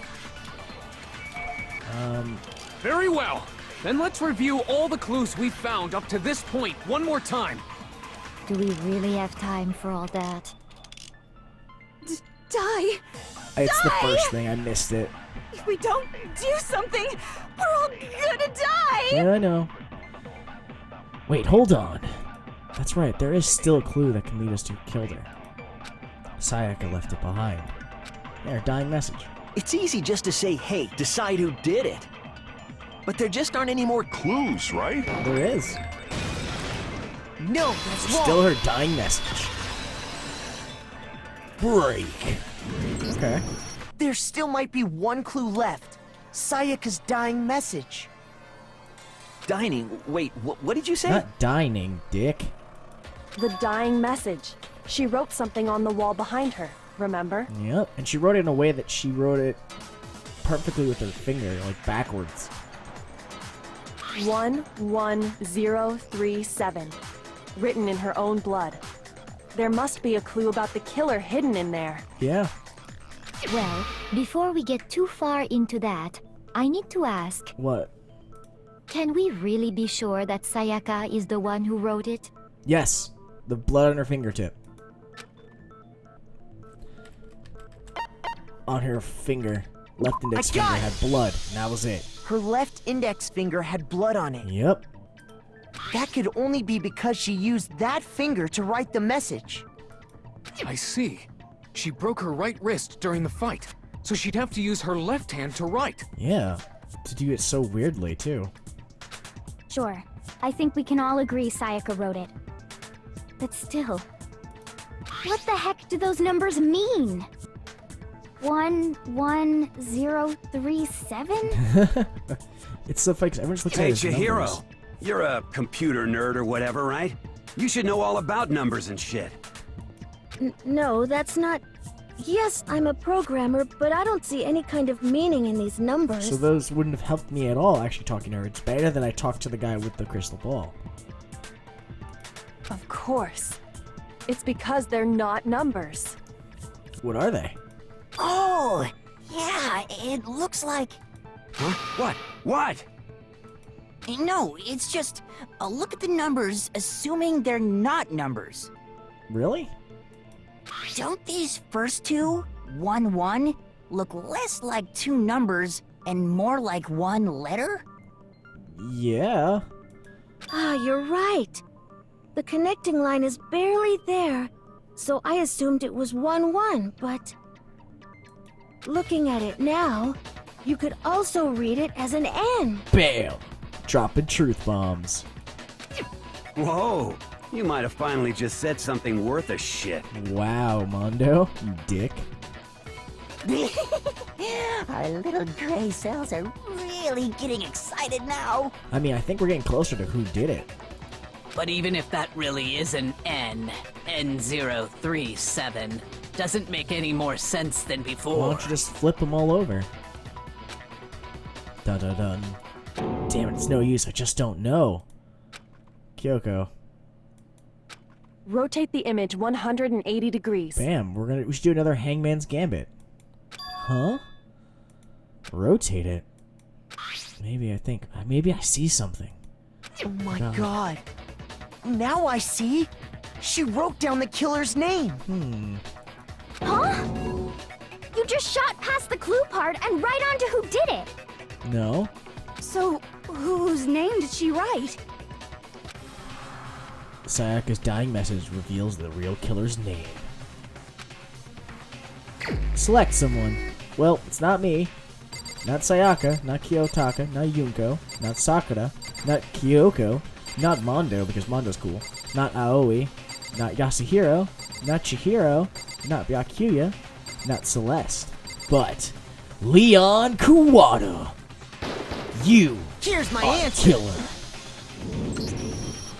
S2: Very well. Then let's review all the clues we've found up to this point one more time.
S4: Do we really have time for all that?
S12: Die!
S1: It's the first thing, I missed it.
S12: If we don't do something, we're all gonna die!
S1: Yeah, I know. Wait, hold on. That's right, there is still a clue that can lead us to who killed her. Sayaka left it behind. There, Dying Message.
S11: It's easy just to say, hey, decide who did it. But there just aren't any more clues, right?
S1: There is.
S5: No, that's wrong.
S1: Still her Dying Message. Break. Okay.
S5: There still might be one clue left. Sayaka's dying message.
S11: Dining? Wait, what did you say?
S1: Not dining, dick.
S13: The dying message. She wrote something on the wall behind her, remember?
S1: Yep, and she wrote it in a way that she wrote it perfectly with her finger, like backwards.
S13: 11037. Written in her own blood. There must be a clue about the killer hidden in there.
S1: Yeah.
S4: Well, before we get too far into that, I need to ask...
S1: What?
S4: Can we really be sure that Sayaka is the one who wrote it?
S1: Yes. The blood on her fingertip. On her finger. Left index finger had blood, and that was it.
S5: Her left index finger had blood on it.
S1: Yep.
S5: That could only be because she used that finger to write the message.
S2: I see. She broke her right wrist during the fight, so she'd have to use her left hand to write.
S1: Yeah. To do it so weirdly, too.
S14: Sure. I think we can all agree Sayaka wrote it. But still... What the heck do those numbers mean? 11037?
S1: It's so funny 'cause everyone's looking
S6: Hey,
S1: at his
S6: Chihiro,
S1: numbers.
S6: you're a computer nerd or whatever, right? You should know all about numbers and shit.
S9: No, that's not... Yes, I'm a programmer, but I don't see any kind of meaning in these numbers.
S1: So those wouldn't have helped me at all, actually, talking to her. It's better than I talked to the guy with the crystal ball.
S13: Of course. It's because they're not numbers.
S1: What are they?
S3: Oh, yeah, it looks like...
S6: Huh? What? What?
S3: No, it's just... look at the numbers, assuming they're not numbers.
S1: Really?
S3: Don't these first two, 1-1, look less like two numbers and more like one letter?
S1: Yeah.
S9: Ah, you're right. The connecting line is barely there, so I assumed it was 1-1, but... Looking at it now, you could also read it as an N.
S1: Bam! Dropping truth bombs.
S6: Whoa, you might have finally just said something worth a shit.
S1: Wow, Mondo, you dick.
S3: Our little gray cells are really getting excited now.
S1: I mean, I think we're getting closer to who did it.
S10: But even if that really is an N037, doesn't make any more sense than before.
S1: Why don't you just flip them all over? Dun dun dun. Damn it, it's no use, I just don't know. Kyoko.
S13: Rotate the image 180 degrees.
S1: Bam, we should do another Hangman's Gambit. Huh? Rotate it? Maybe I see something.
S5: Oh my god. Now I see. She wrote down the killer's name.
S14: Huh? You just shot past the clue part and right onto who did it.
S1: No.
S12: So, whose name did she write?
S1: Sayaka's dying message reveals the real killer's name. Select someone. Well, it's not me. Not Sayaka, not Kiyotaka, not Yunko, not Sakura, not Kyoko, not Mondo, because Mondo's cool, not Aoi, not Yasuhiro, not Chihiro, not Byakuya, not Celeste, but Leon Kuwata. You
S5: Here's my
S1: are
S5: answer.
S1: killer.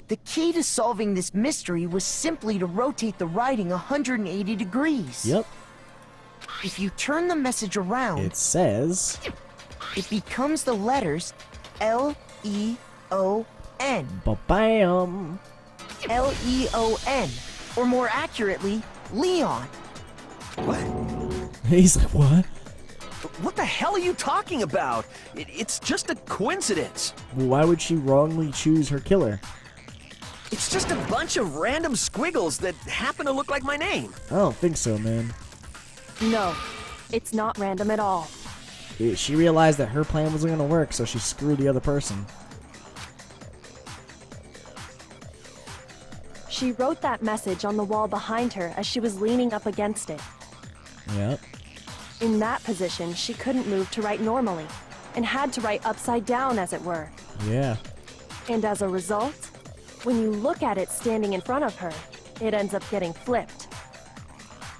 S5: The key to solving this mystery was simply to rotate the writing 180 degrees.
S1: Yep.
S5: If you turn the message around,
S1: It says...
S5: it becomes the letters L-E-O-N.
S1: Ba-bam.
S5: L-E-O-N. Or more accurately, Leon.
S1: He's like, what?
S11: What the hell are you talking about? It's just a coincidence.
S1: Well, why would she wrongly choose her killer?
S11: It's just a bunch of random squiggles that happen to look like my name.
S1: I don't think so, man.
S13: No, it's not random at all.
S1: She realized that her plan wasn't going to work, so she screwed the other person.
S13: She wrote that message on the wall behind her as she was leaning up against it.
S1: Yep.
S13: In that position, she couldn't move to write normally, and had to write upside down, as it were.
S1: Yeah.
S13: And as a result, when you look at it standing in front of her, it ends up getting flipped.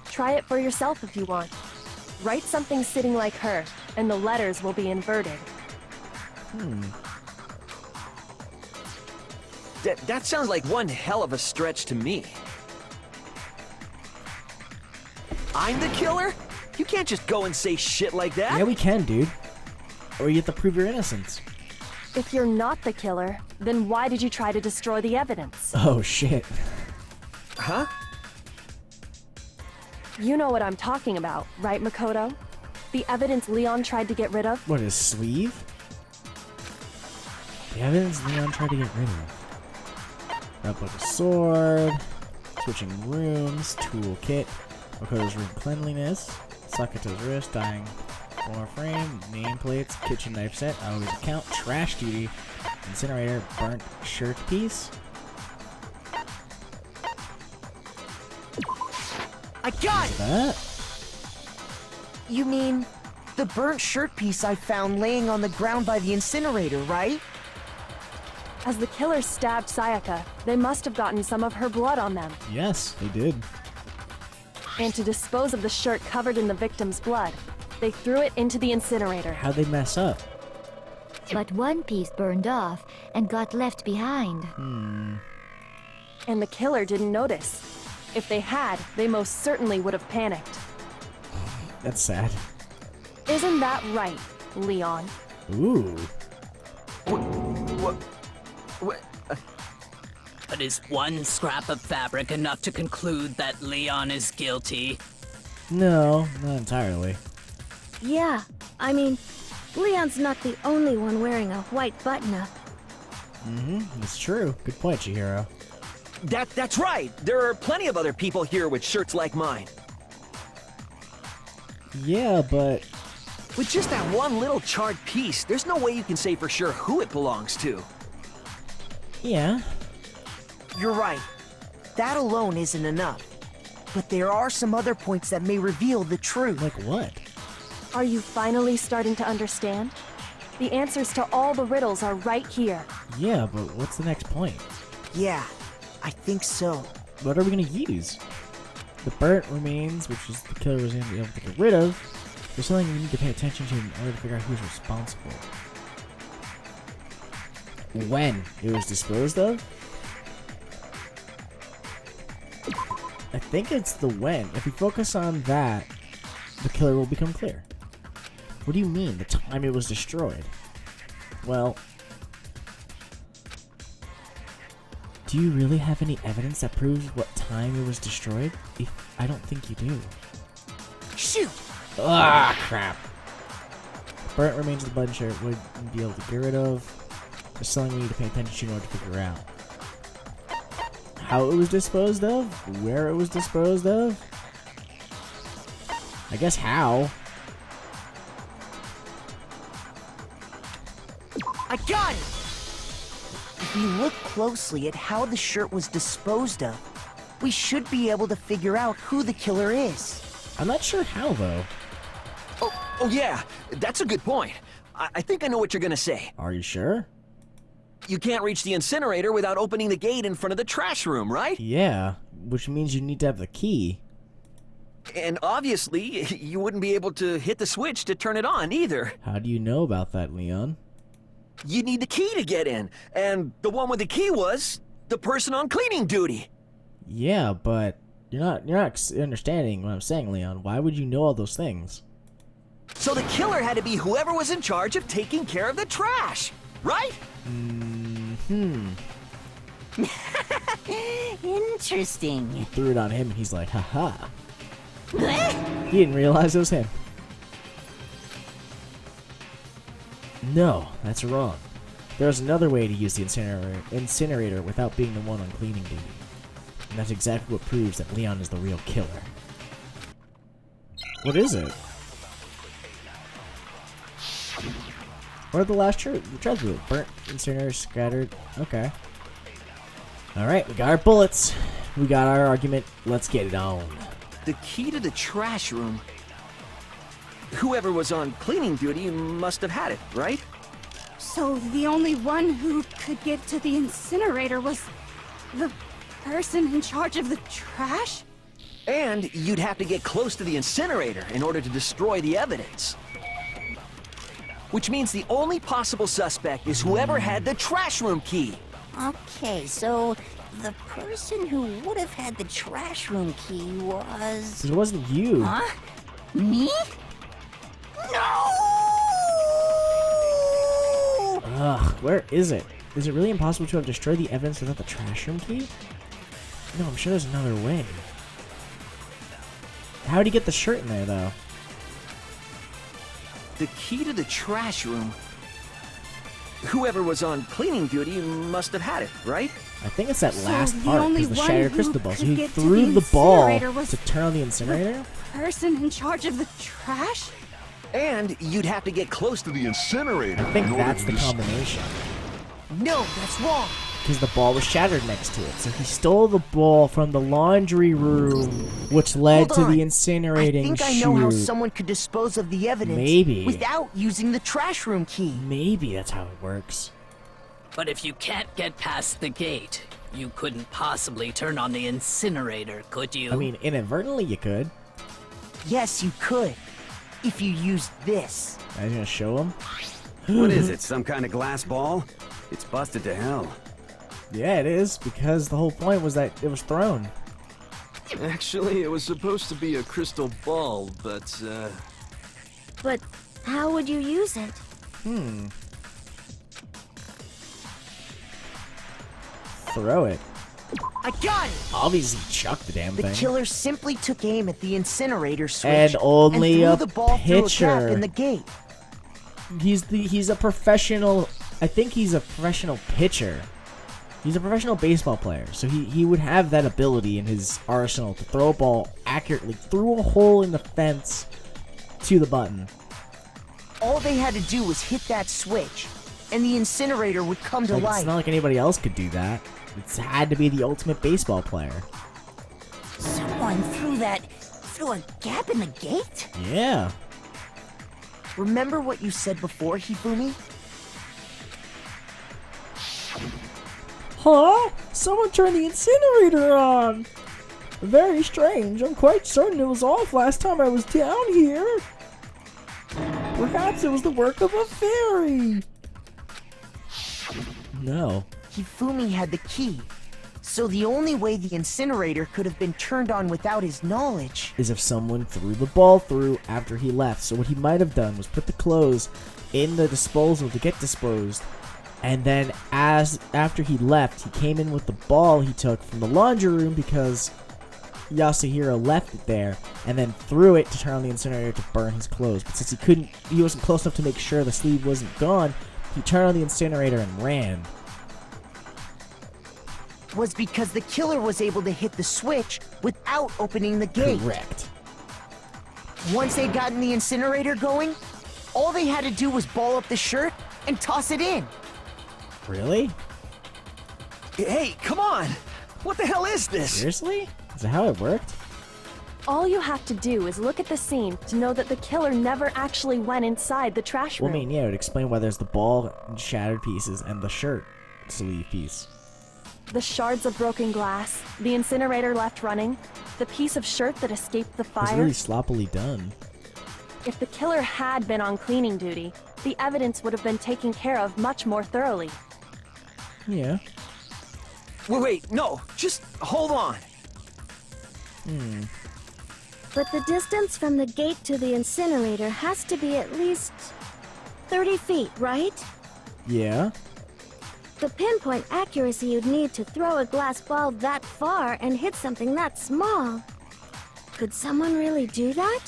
S13: Try it for yourself if you want. Write something sitting like her, and the letters will be inverted.
S11: That sounds like one hell of a stretch to me. I'm the killer? You can't just go and say shit like that.
S1: Yeah, we can, dude. Or you have to prove your innocence.
S13: If you're not the killer, then why did you try to destroy the evidence?
S1: Oh, shit.
S11: Huh?
S13: You know what I'm talking about, right, Makoto? The evidence Leon tried to get rid of?
S1: What, his sleeve? The evidence Leon tried to get rid of. Replica sword. Switching rooms. Toolkit. Makoto's room cleanliness. Sakato's wrist. Dying floor frame. Nameplates. Kitchen knife set. Always account. Trash duty. Incinerator. Burnt shirt piece.
S5: I got it!
S1: That?
S5: You mean the burnt shirt piece I found laying on the ground by the incinerator, right?
S13: As the killer stabbed Sayaka, they must have gotten some of her blood on them.
S1: Yes, they did.
S13: And to dispose of the shirt covered in the victim's blood, they threw it into the incinerator.
S1: How'd they mess up?
S4: But one piece burned off and got left behind.
S13: And the killer didn't notice. If they had, they most certainly would have panicked.
S1: That's sad.
S13: Isn't that right, Leon?
S1: Ooh.
S11: What?
S10: But is one scrap of fabric enough to conclude that Leon is guilty?
S1: No, not entirely.
S9: Yeah, I mean, Leon's not the only one wearing a white button-up.
S1: It's true. Good point, Chihiro.
S11: That's right. There are plenty of other people here with shirts like mine.
S1: Yeah, but...
S11: With just that one little charred piece, there's no way you can say for sure who it belongs to.
S1: Yeah.
S5: You're right. That alone isn't enough. But there are some other points that may reveal the truth.
S1: Like what?
S13: Are you finally starting to understand? The answers to all the riddles are right here.
S1: Yeah, but what's the next point?
S5: Yeah, I think so.
S1: What are we gonna use? The burnt remains, which is the killer was able to get rid of. There's something we need to pay attention to in order to figure out who's responsible. When it was disposed of? I think it's the when. If we focus on that, the killer will become clear. What do you mean, the time it was destroyed? Well, do you really have any evidence that proves what time it was destroyed? I don't think you do.
S5: Shoot!
S1: Ah, crap. Burnt remains of the button shirt wouldn't be able to get rid of. There's something we need to pay attention to in order to figure out. how it was disposed of? Where it was disposed of? I guess how.
S5: I got it! If we look closely at how the shirt was disposed of, we should be able to figure out who the killer is.
S1: I'm not sure how, though.
S11: Oh yeah, that's a good point. I think I know what you're gonna say.
S1: Are you sure?
S11: You can't reach the incinerator without opening the gate in front of the trash room, right?
S1: Yeah, which means you need to have the key.
S11: And obviously, you wouldn't be able to hit the switch to turn it on either.
S1: How do you know about that, Leon?
S11: You need the key to get in, and the one with the key was the person on cleaning duty.
S1: Yeah, but you're not understanding what I'm saying, Leon. Why would you know all those things?
S11: So the killer had to be whoever was in charge of taking care of the trash, right?
S15: Interesting.
S1: He threw it on him, and he's like, haha. He didn't realize it was him. No, that's wrong. There's another way to use the incinerator without being the one on cleaning duty. And that's exactly what proves that Leon is the real killer. What is it? What are the last treasure? Burnt, incinerator, scattered. Okay. Alright, we got our bullets. We got our argument. Let's get it on.
S11: The key to the trash room. Whoever was on cleaning duty must have had it, right?
S12: So the only one who could get to the incinerator was the person in charge of the trash?
S11: And you'd have to get close to the incinerator in order to destroy the evidence. Which means the only possible suspect is whoever had the trash room key.
S15: Okay, so the person who would have had the trash room key was...
S1: It wasn't you.
S15: Huh? Me? No!
S1: Ugh, where is it? Is it really impossible to have destroyed the evidence without the trash room key? No, I'm sure there's another way. How did he get the shirt in there, though?
S11: The key to the trash room. Whoever was on cleaning duty must have had it, right?
S1: I think it's that
S12: So
S1: last
S12: the
S1: part,
S12: only
S1: because the
S12: one
S1: shattered
S12: who
S1: crystal ball. So
S12: could
S1: he
S12: get to
S1: threw
S12: the
S1: the ball
S12: incinerator was
S1: to turn on the incinerator?
S12: Person in charge of the trash?
S11: And you'd have to get close to the incinerator.
S1: I think that's the combination.
S5: No, that's wrong.
S1: Because the ball was shattered next to it. So he stole the ball from the laundry room, which led to the incinerating
S5: I think I know how someone could dispose of the evidence
S1: Maybe.
S5: without using the trash room key.
S1: Maybe that's how it works.
S10: But if you can't get past the gate, you couldn't possibly turn on the incinerator, could you?
S1: I mean, inadvertently you could.
S5: Yes, you could. If you used this.
S1: I was gonna show him.
S6: What is it, some kind of glass ball? It's busted to hell.
S1: Yeah, it is, because the whole point was that it was thrown.
S7: Actually, it was supposed to be a crystal ball, but,
S9: But how would you use it?
S1: Throw it.
S5: I got it!
S1: Obviously chuck the damn
S5: The
S1: thing.
S5: killer simply took aim at the incinerator switch
S1: And only
S5: and
S1: a
S5: threw the ball through a
S1: pitcher.
S5: gap in the gate.
S1: He's a professional. I think he's a professional pitcher. He's a professional baseball player, so he would have that ability in his arsenal to throw a ball accurately through a hole in the fence to the button.
S5: All they had to do was hit that switch, and the incinerator would come to
S1: Like,
S5: life.
S1: it's not like anybody else could do that. It's had to be the ultimate baseball player.
S15: Someone threw a gap in the gate?
S1: Yeah.
S5: Remember what you said before, Hifumi?
S1: Huh? Someone turned the incinerator on! Very strange. I'm quite certain it was off last time I was down here. Perhaps it was the work of a fairy. No.
S5: Hifumi had the key, so the only way the incinerator could have been turned on without his knowledge
S1: Is if someone threw the ball through after he left. So what he might have done was put the clothes in the disposal to get disposed. And then after he left, he came in with the ball he took from the laundry room because Yasuhiro left it there, and then threw it to turn on the incinerator to burn his clothes. But since he wasn't close enough to make sure the sleeve wasn't gone, he turned on the incinerator and ran.
S5: was because the killer was able to hit the switch without opening the gate.
S1: Correct.
S5: Once they'd gotten the incinerator going, all they had to do was ball up the shirt and toss it in.
S1: Really?
S11: Hey, come on! What the hell is this?
S1: Seriously? Is that how it worked?
S13: All you have to do is look at the scene to know that the killer never actually went inside the trash room.
S1: Well, I mean, yeah, it would explain why there's the ball and shattered pieces and the shirt sleeve piece.
S13: The shards of broken glass, the incinerator left running, the piece of shirt that escaped the
S1: It's
S13: fire.
S1: really sloppily done.
S13: If the killer had been on cleaning duty, the evidence would have been taken care of much more thoroughly.
S1: Yeah.
S11: Wait, no, just hold on.
S9: But the distance from the gate to the incinerator has to be at least 30 feet, right?
S1: Yeah.
S9: The pinpoint accuracy you'd need to throw a glass ball that far and hit something that small. Could someone really do that?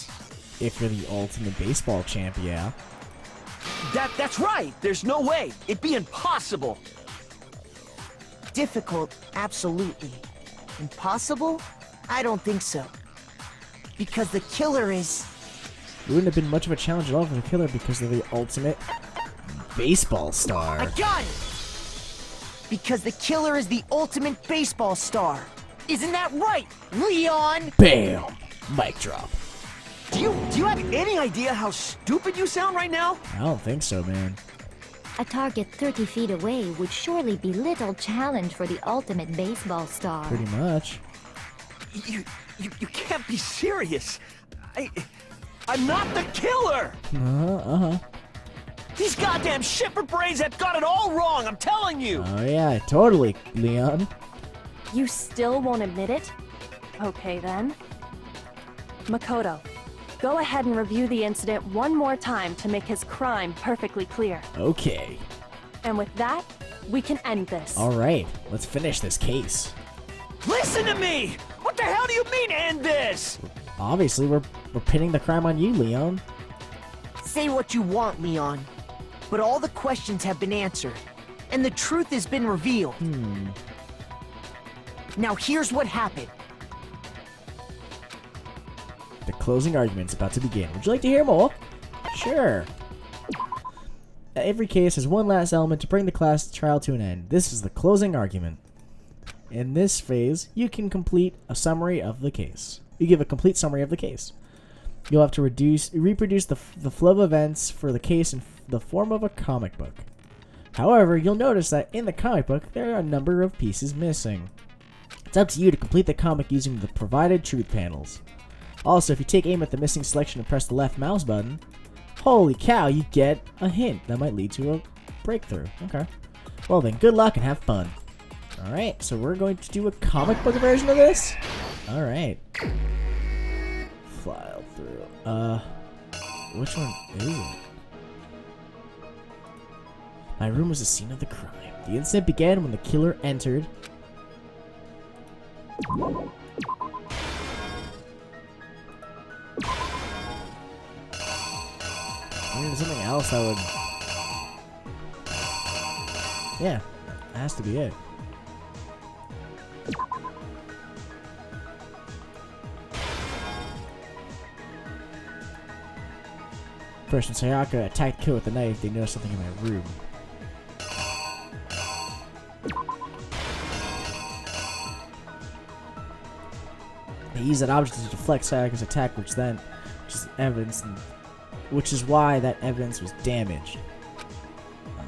S1: If you're the ultimate baseball champ, yeah.
S11: That's right. There's no way. It'd be impossible.
S5: Difficult, absolutely. Impossible? I don't think so. Because the killer is...
S1: It wouldn't have been much of a challenge at all for the killer because they're the ultimate baseball star.
S5: I got it! Because the killer is the ultimate baseball star. Isn't that right, Leon?
S1: Bam! Mic drop.
S11: Do you have any idea how stupid you sound right now?
S1: I don't think so, man.
S4: A target 30 feet away would surely be little challenge for the ultimate baseball star.
S1: Pretty much.
S11: You can't be serious. I'm not the killer! These goddamn shipper brains have got it all wrong, I'm telling you!
S1: Oh yeah, totally, Leon.
S13: You still won't admit it? Okay then. Makoto, go ahead and review the incident one more time to make his crime perfectly clear.
S1: Okay.
S13: And with that, we can end this.
S1: Alright, let's finish this case.
S11: Listen to me! What the hell do you mean, end this?
S1: Obviously, we're pinning the crime on you, Leon.
S5: Say what you want, Leon. But all the questions have been answered, and the truth has been revealed. Now here's what happened.
S1: The closing argument's about to begin. Would you like to hear more? Sure. Every case has one last element to bring the class trial to an end. This is the closing argument. In this phase, you can complete a summary of the case. You give a complete summary of the case. You'll have to reproduce the flow of events for the case in the form of a comic book. However, you'll notice that in the comic book, there are a number of pieces missing. It's up to you to complete the comic using the provided truth panels. Also, if you take aim at the missing selection and press the left mouse button, holy cow, you get a hint that might lead to a breakthrough. Okay. Well then, good luck and have fun. Alright, so we're going to do a comic book version of this? Alright. File through. Which one is it? My room was the scene of the crime. The incident began when the killer entered. There's something else that would... Yeah, that has to be it. First, when Sayaka attacked the killer with a knife, they noticed something in my room. They used that object to deflect Sayaka's attack, which is evidence, which is why that evidence was damaged.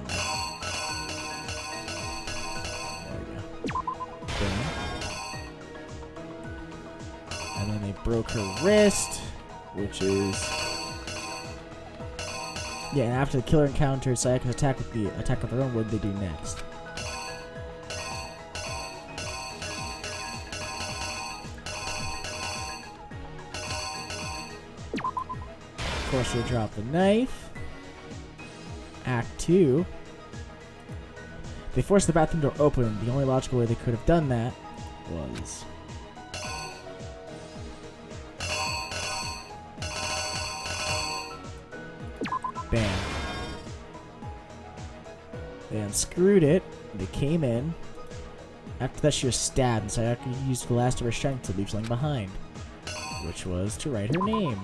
S1: There we go. Boom. And then they broke her wrist, which is... Yeah, and after the killer encountered Sayaka's attack with the attack of her own, what did they do next? Of course, they dropped the knife. Act 2. They forced the bathroom door open. The only logical way they could have done that was... Bam. They unscrewed it. They came in. After that, she was stabbed, and Sayaka used the last of her strength to leave something behind, which was to write her name.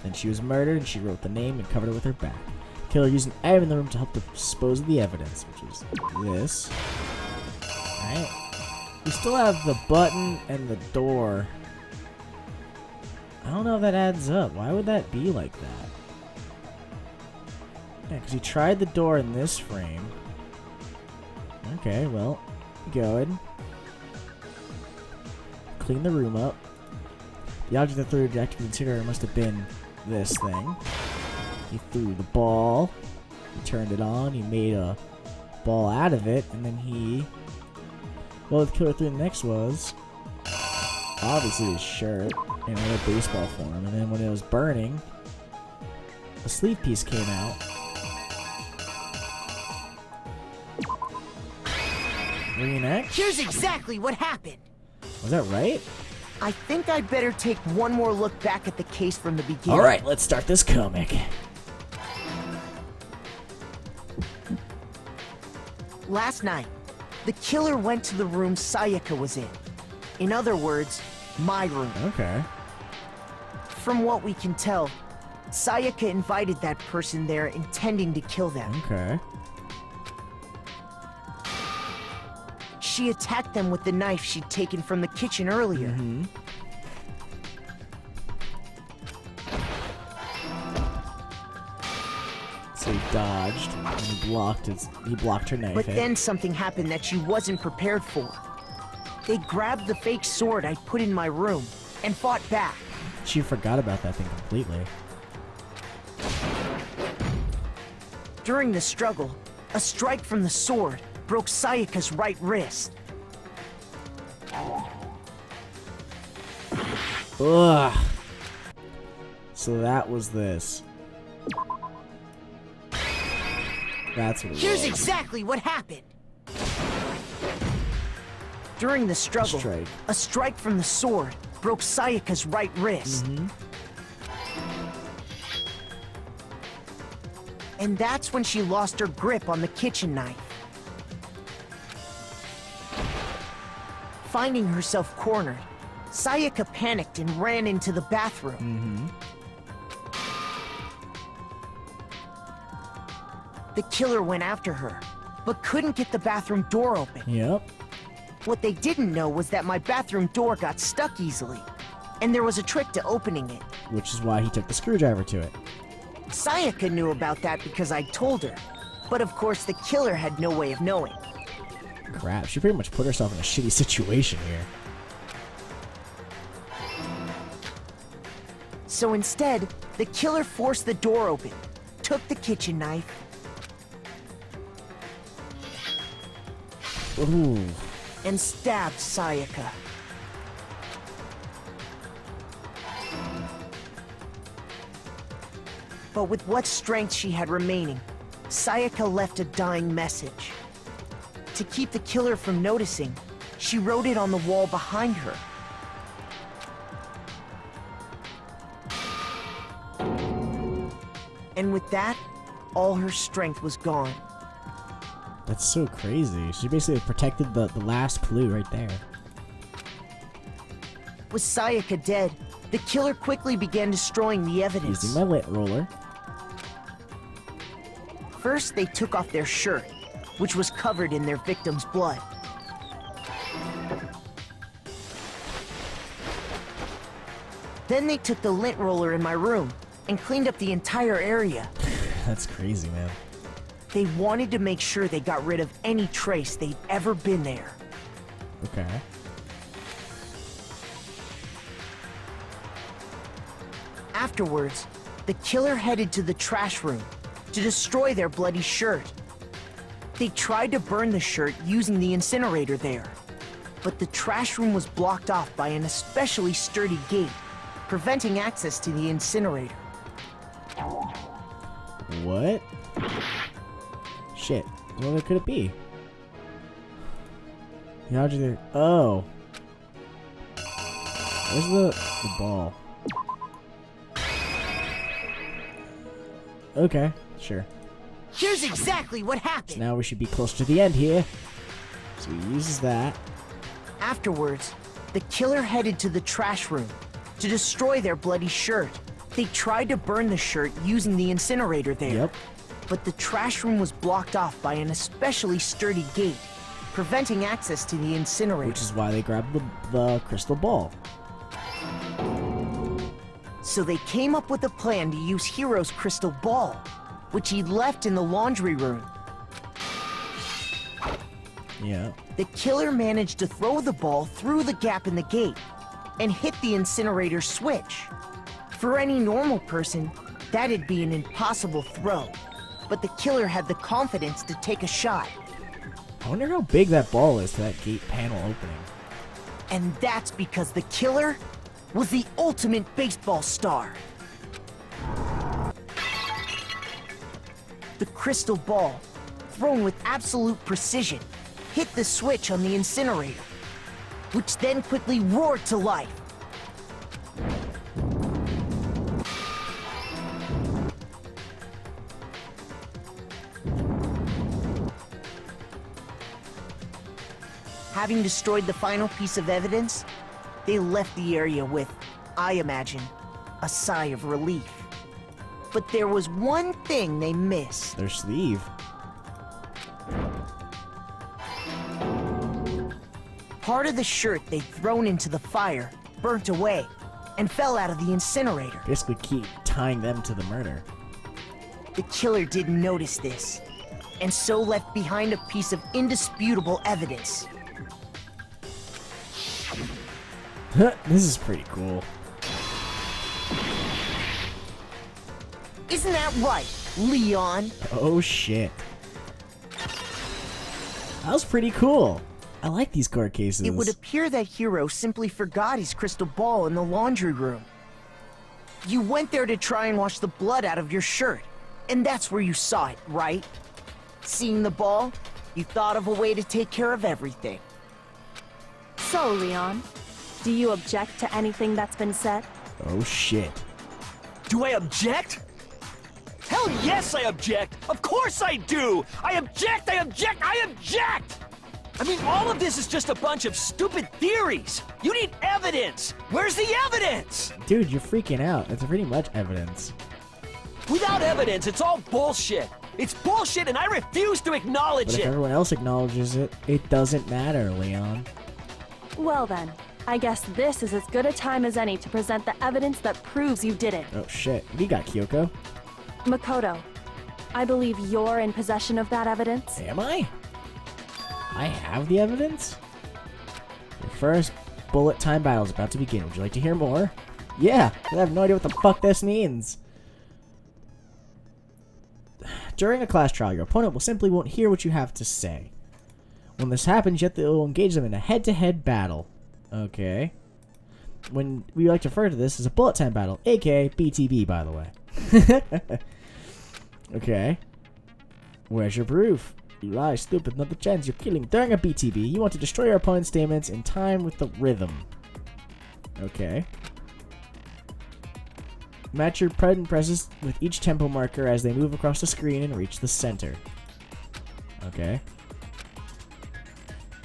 S1: Then she was murdered, and she wrote the name and covered it with her back. The killer used an item in the room to help dispose of the evidence, which was this. Alright. We still have the button and the door. I don't know if that adds up. Why would that be like that? Yeah, because he tried the door in this frame. Okay, well, going. Clean the room up. The object that threw the active incinerator must have been this thing. He threw the ball. He turned it on. He made a ball out of it, and then he... Well, the killer threw the next was obviously his shirt in a baseball form, and then when it was burning, a sleeve piece came out. Reenact?
S5: Here's exactly what happened.
S1: Was that right?
S5: I think I'd better take one more look back at the case from the beginning.
S1: Alright, let's start this comic.
S5: Last night, the killer went to the room Sayaka was in. In other words, my room.
S1: Okay.
S5: From what we can tell, Sayaka invited that person there intending to kill them.
S1: Okay.
S5: She attacked them with the knife she'd taken from the kitchen earlier.
S1: Mm-hmm. So he dodged and he blocked her knife.
S5: But then something happened that she wasn't prepared for. They grabbed the fake sword I put in my room and fought back.
S1: She forgot about that thing completely.
S5: During the struggle, a strike from the sword broke Sayaka's right wrist.
S1: Ugh. So that was this. That's what it
S5: Here's
S1: was.
S5: exactly what happened. During the struggle, a strike from the sword broke Sayaka's right wrist.
S1: Mm-hmm.
S5: And that's when she lost her grip on the kitchen knife. Finding herself cornered, Sayaka panicked and ran into the bathroom. The killer went after her, but couldn't get the bathroom door open.
S1: Yep.
S5: What they didn't know was that my bathroom door got stuck easily, and there was a trick to opening it.
S1: Which is why he took the screwdriver to it.
S5: Sayaka knew about that because I told her, but of course the killer had no way of knowing.
S1: Crap, she pretty much put herself in a shitty situation here.
S5: So instead, the killer forced the door open, took the kitchen knife,
S1: Ooh.
S5: and stabbed Sayaka. But with what strength she had remaining, Sayaka left a dying message. To keep the killer from noticing, she wrote it on the wall behind her. And with that, all her strength was gone.
S1: That's so crazy. She basically protected the last clue right there.
S5: With Sayaka dead, the killer quickly began destroying the evidence.
S1: Using my lit roller.
S5: First, they took off their shirt, which was covered in their victim's blood. Then they took the lint roller in my room and cleaned up the entire area.
S1: That's crazy, man.
S5: They wanted to make sure they got rid of any trace they'd ever been there.
S1: Okay.
S5: Afterwards, the killer headed to the trash room to destroy their bloody shirt. They tried to burn the shirt using the incinerator there, but the trash room was blocked off by an especially sturdy gate, preventing access to the incinerator.
S1: What? Shit. What could it be? How'd you there? Oh. Where's the ball? Okay, sure.
S5: Here's exactly what
S1: So
S5: happened.
S1: now we should be close to the end here. So he uses that.
S5: Afterwards, the killer headed to the trash room to destroy their bloody shirt. They tried to burn the shirt using the incinerator there.
S1: Yep.
S5: But the trash room was blocked off by an especially sturdy gate, preventing access to the incinerator.
S1: Which is why they grabbed the crystal ball.
S5: So they came up with a plan to use Hiro's crystal ball, which he left in the laundry room.
S1: Yeah.
S5: The killer managed to throw the ball through the gap in the gate and hit the incinerator switch. For any normal person, that'd be an impossible throw, but the killer had the confidence to take a shot.
S1: I wonder how big that ball is to that gate panel opening.
S5: And that's because the killer was the ultimate baseball star. The crystal ball, thrown with absolute precision, hit the switch on the incinerator, which then quickly roared to life. Having destroyed the final piece of evidence, they left the area with, I imagine, a sigh of relief. But there was one thing they missed.
S1: Their sleeve.
S5: Part of the shirt they'd thrown into the fire burnt away and fell out of the incinerator.
S1: Basically keep tying them to the murder.
S5: The killer didn't notice this, and so left behind a piece of indisputable evidence.
S1: This is pretty cool.
S5: Isn't that right, Leon?
S1: Oh shit. That was pretty cool. I like these court cases.
S5: It would appear that Hiro simply forgot his crystal ball in the laundry room. You went there to try and wash the blood out of your shirt, and that's where you saw it, right? Seeing the ball, you thought of a way to take care of everything.
S13: So, Leon, do you object to anything that's been said?
S1: Oh shit.
S11: Do I object? Hell yes, I object! Of course I do! I object! I object! I object! I mean, all of this is just a bunch of stupid theories! You need evidence! Where's the evidence?
S1: Dude, you're freaking out. That's pretty much evidence.
S11: Without evidence, it's all bullshit! It's bullshit and I refuse to acknowledge
S1: But if
S11: it!
S1: everyone else acknowledges it, it doesn't matter, Leon.
S13: Well then, I guess this is as good a time as any to present the evidence that proves you did it.
S1: Oh shit. What do you got, Kyoko?
S13: Makoto, I believe you're in possession of that evidence.
S1: Am I? I have the evidence? Your first bullet time battle is about to begin. Would you like to hear more? Yeah, I have no idea what the fuck this means. During a class trial, your opponent will simply won't hear what you have to say. When this happens, you have to engage them in a head-to-head battle. Okay. When we like to refer to this as a bullet time battle, aka BTB, by the way. Okay. Where's your proof? You lie, stupid, not the chance you're killing. During a BTB, you want to destroy your opponent's statements in time with the rhythm. Okay. Match your button presses with each tempo marker as they move across the screen and reach the center. Okay.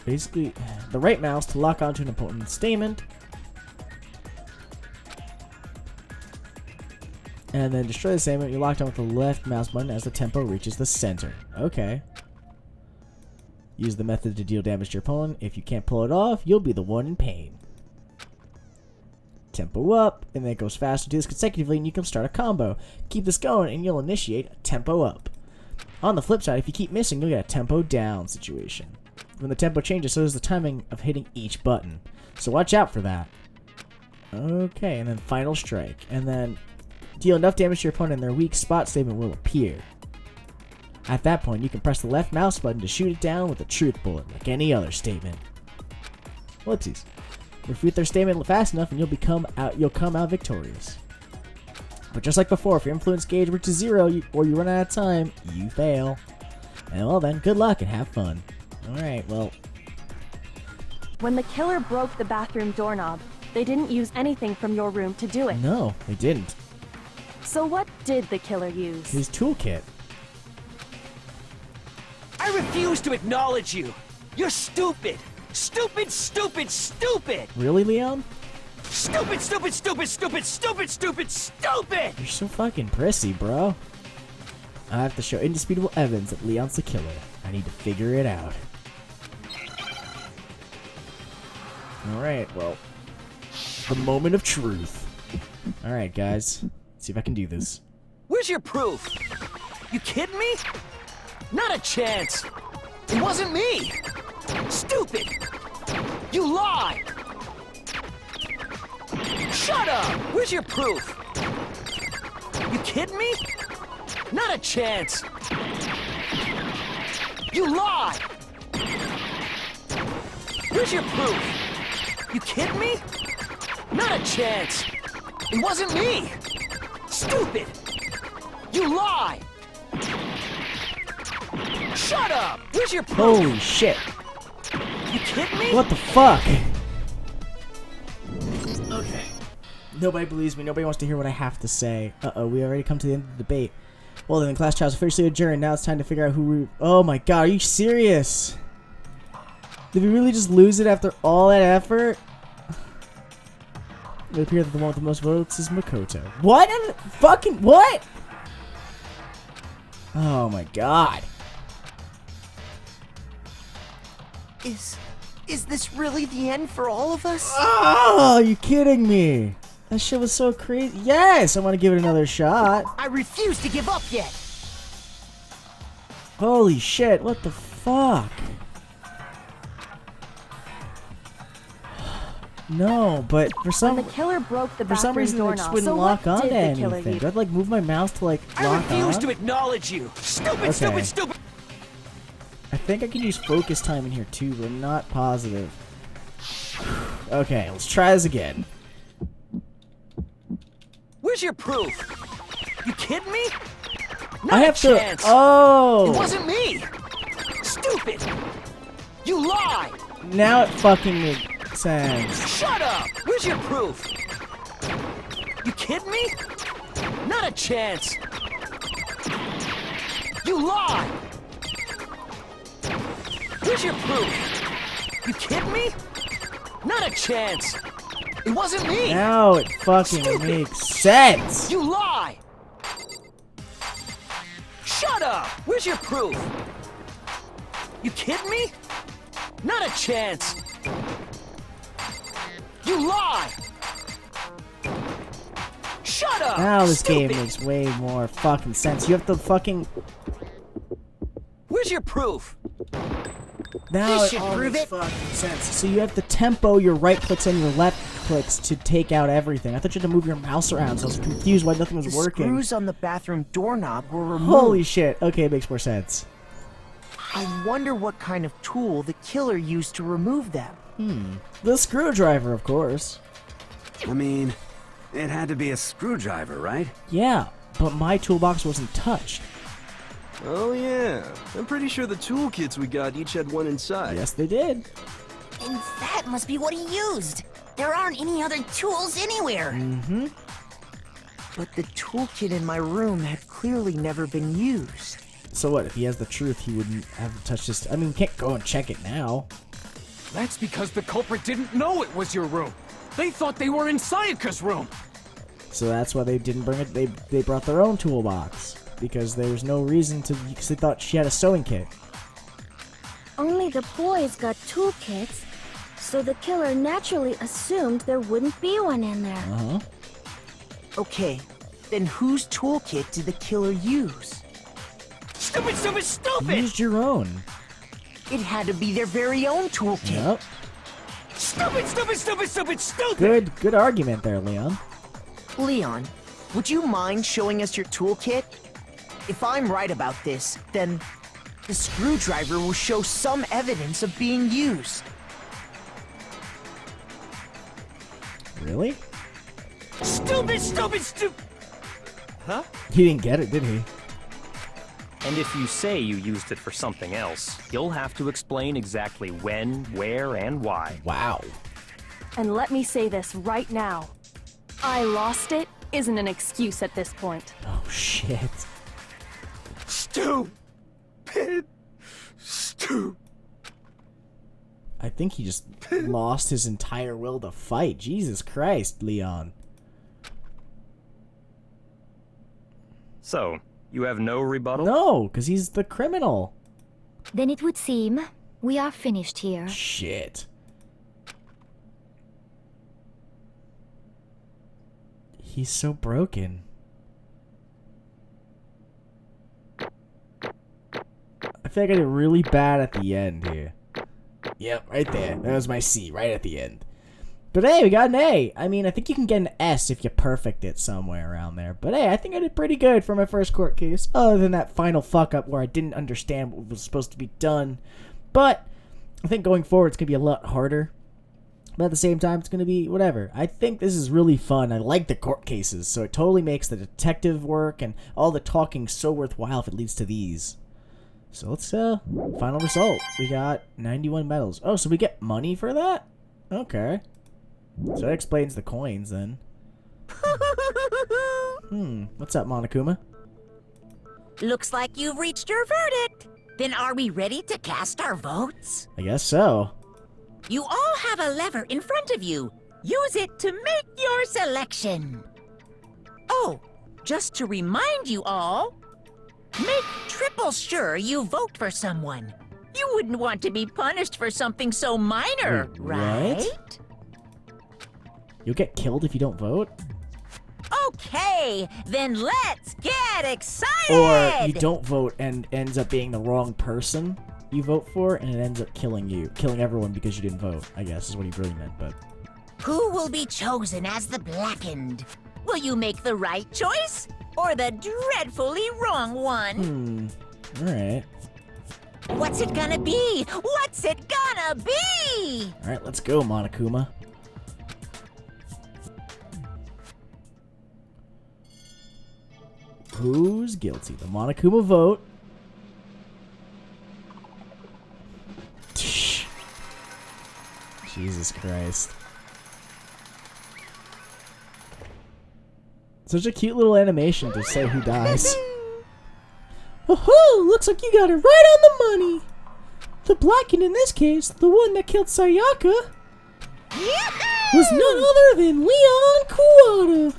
S1: Basically, the right mouse to lock onto an opponent's statement. And then destroy the statement. You lock on with the left mouse button as the tempo reaches the center. Okay. Use the method to deal damage to your opponent. If you can't pull it off, you'll be the one in pain. Tempo up, and then it goes faster. Do this consecutively, and you can start a combo. Keep this going, and you'll initiate a tempo up. On the flip side, if you keep missing, you'll get a tempo down situation. When the tempo changes, so does the timing of hitting each button. So watch out for that. Okay, and then final strike. And then deal enough damage to your opponent and their weak spot statement will appear. At that point, you can press the left mouse button to shoot it down with a truth bullet, like any other statement. Whoopsies. Refute their statement fast enough and you'll come out victorious. But just like before, if your influence gauge reaches 0 or you run out of time, you fail. And well then, good luck and have fun. Alright, well.
S13: When the killer broke the bathroom doorknob, they didn't use anything from your room to do it.
S1: No, they didn't.
S13: So what did the killer use?
S1: His toolkit.
S11: I refuse to acknowledge you. You're stupid. Stupid, stupid, stupid.
S1: Really, Leon?
S11: Stupid, stupid, stupid, stupid, stupid, stupid, stupid.
S1: You're so fucking prissy, bro. I have to show indisputable evidence that Leon's the killer. I need to figure it out. Alright, well. The moment of truth. Alright, guys. Let's see if I can do this.
S11: Where's your proof? You kidding me? Not a chance. It wasn't me. Stupid. You lie. Shut up. Where's your proof? You kidding me? Not a chance. You lie. Where's your proof? You kidding me? Not a chance. It wasn't me. Stupid. You lie. Shut up. Where's your proof?
S1: Holy shit.
S11: You kidding me?
S1: What the fuck? Okay. Nobody believes me. Nobody wants to hear what I have to say. Uh-oh, we already come to the end of the debate. Well then, the class trial is officially adjourned. Now it's time to figure out who we... Oh my god, are you serious? Did we really just lose it after all that effort? It appears that the one with the most votes is Makoto. What? Fucking what? Oh my god.
S5: Is this really the end for all of us?
S1: Oh, are you kidding me? That shit was so crazy. Yes, I want to give it another shot.
S5: I refuse to give up yet.
S1: Holy shit, what the fuck? No, but for some
S13: When the killer broke the
S1: for some
S13: bathroom
S1: reason it just
S13: doorknob,
S1: wouldn't
S13: so
S1: lock
S13: what
S1: onto
S13: did the killer
S1: anything.
S13: use?
S1: Do I have to like move my mouse to like
S11: I
S1: lock
S11: refuse
S1: on?
S11: to acknowledge you. Stupid,
S1: Okay.
S11: stupid, stupid.
S1: I think I can use focus time in here too, but I'm not positive. Okay, let's try this again.
S11: Where's your proof? You kidding me? Not
S1: I have
S11: a
S1: to.
S11: chance.
S1: Oh!
S11: It wasn't me. Stupid. You lie.
S1: Now it fucking makes sense.
S11: Shut up. Where's your proof? You kidding me? Not a chance. You lie. Where's your proof? You kidding me? Not a chance. It wasn't me.
S1: Now it fucking
S11: Stupid.
S1: makes sense.
S11: You lie. Shut up. Where's your proof? You kidding me? Not a chance. You lie. Shut up.
S1: Now this
S11: Stupid.
S1: game makes way more fucking sense. You have to fucking.
S11: Where's your proof?
S1: Now
S11: This
S1: it
S11: should
S1: all
S11: prove
S1: makes
S11: it.
S1: fucking sense. So you have to tempo your right clicks and your left clicks to take out everything. I thought you had to move your mouse around, so I was confused why nothing was
S5: The
S1: working.
S5: screws on the bathroom doorknob were removed.
S1: Holy shit. Okay, it makes more sense.
S5: I wonder what kind of tool the killer used to remove them.
S1: The screwdriver, of course.
S6: I mean, it had to be a screwdriver, right?
S1: Yeah, but my toolbox wasn't touched.
S7: Oh yeah, I'm pretty sure the toolkits we got each had one inside.
S1: Yes, they did.
S3: And that must be what he used. There aren't any other tools anywhere.
S1: Mm-hmm.
S5: But the toolkit in my room had clearly never been used.
S1: So what, if he has the truth, he wouldn't have touched this. I mean, we can't go and check it now.
S2: That's because the culprit didn't know it was your room. They thought they were in Sayaka's room.
S1: So that's why they didn't bring it. They brought their own toolbox. Because there's no reason to, because they thought she had a sewing kit.
S9: Only the boys got toolkits, so the killer naturally assumed there wouldn't be one in there.
S1: Uh-huh.
S5: Okay, then whose toolkit did the killer use?
S11: Stupid, stupid, stupid!
S1: Used your own.
S5: It had to be their very own toolkit.
S1: Yep.
S11: Stupid, stupid, stupid, stupid, stupid!
S1: Good argument there, Leon.
S5: Leon, would you mind showing us your toolkit? If I'm right about this, then the screwdriver will show some evidence of being used.
S1: Really?
S11: Stupid, stupid, stupid! Huh?
S1: He didn't get it, did he?
S8: And if you say you used it for something else, you'll have to explain exactly when, where, and why.
S1: Wow.
S13: And let me say this right now. I lost it isn't an excuse at this point.
S1: Oh, shit.
S11: Stupid!
S1: I think he just lost his entire will to fight. Jesus Christ, Leon.
S8: So, you have no rebuttal?
S1: No, because he's the criminal.
S4: Then it would seem we are finished here.
S1: Shit. He's so broken. I feel like I did really bad at the end here. Yep, right there. That was my C, right at the end. But hey, we got an A. I mean, I think you can get an S if you perfect it somewhere around there. But hey, I think I did pretty good for my first court case. Other than that final fuck-up where I didn't understand what was supposed to be done. But I think going forward it's going to be a lot harder. But at the same time, it's going to be whatever. I think this is really fun. I like the court cases, so it totally makes the detective work and all the talking so worthwhile if it leads to these. So let's, final result. We got 91 medals. Oh, so we get money for that? Okay. So that explains the coins, then. What's up, Monokuma?
S3: Looks like you've reached your verdict. Then are we ready to cast our votes?
S1: I guess so.
S3: You all have a lever in front of you. Use it to make your selection. Oh, just to remind you all, make triple sure you vote for someone. You wouldn't want to be punished for something so minor,
S1: Wait,
S3: right?
S1: what? You'll get killed if you don't vote?
S3: Okay, then let's get excited!
S1: Or you don't vote and ends up being the wrong person you vote for, and it ends up killing you. Killing everyone because you didn't vote, I guess, is what he really meant, but...
S3: Who will be chosen as the Blackened? Will you make the right choice, or the dreadfully wrong one?
S1: Alright.
S3: What's it gonna be? What's it gonna be?
S1: Alright, let's go, Monokuma. Who's guilty? The Monokuma vote. Jesus Christ. Such a cute little animation to say who dies. Oh, looks like you got it right on the money. The Blackened in this case, the one that killed Sayaka, was none other than Leon Kuwata.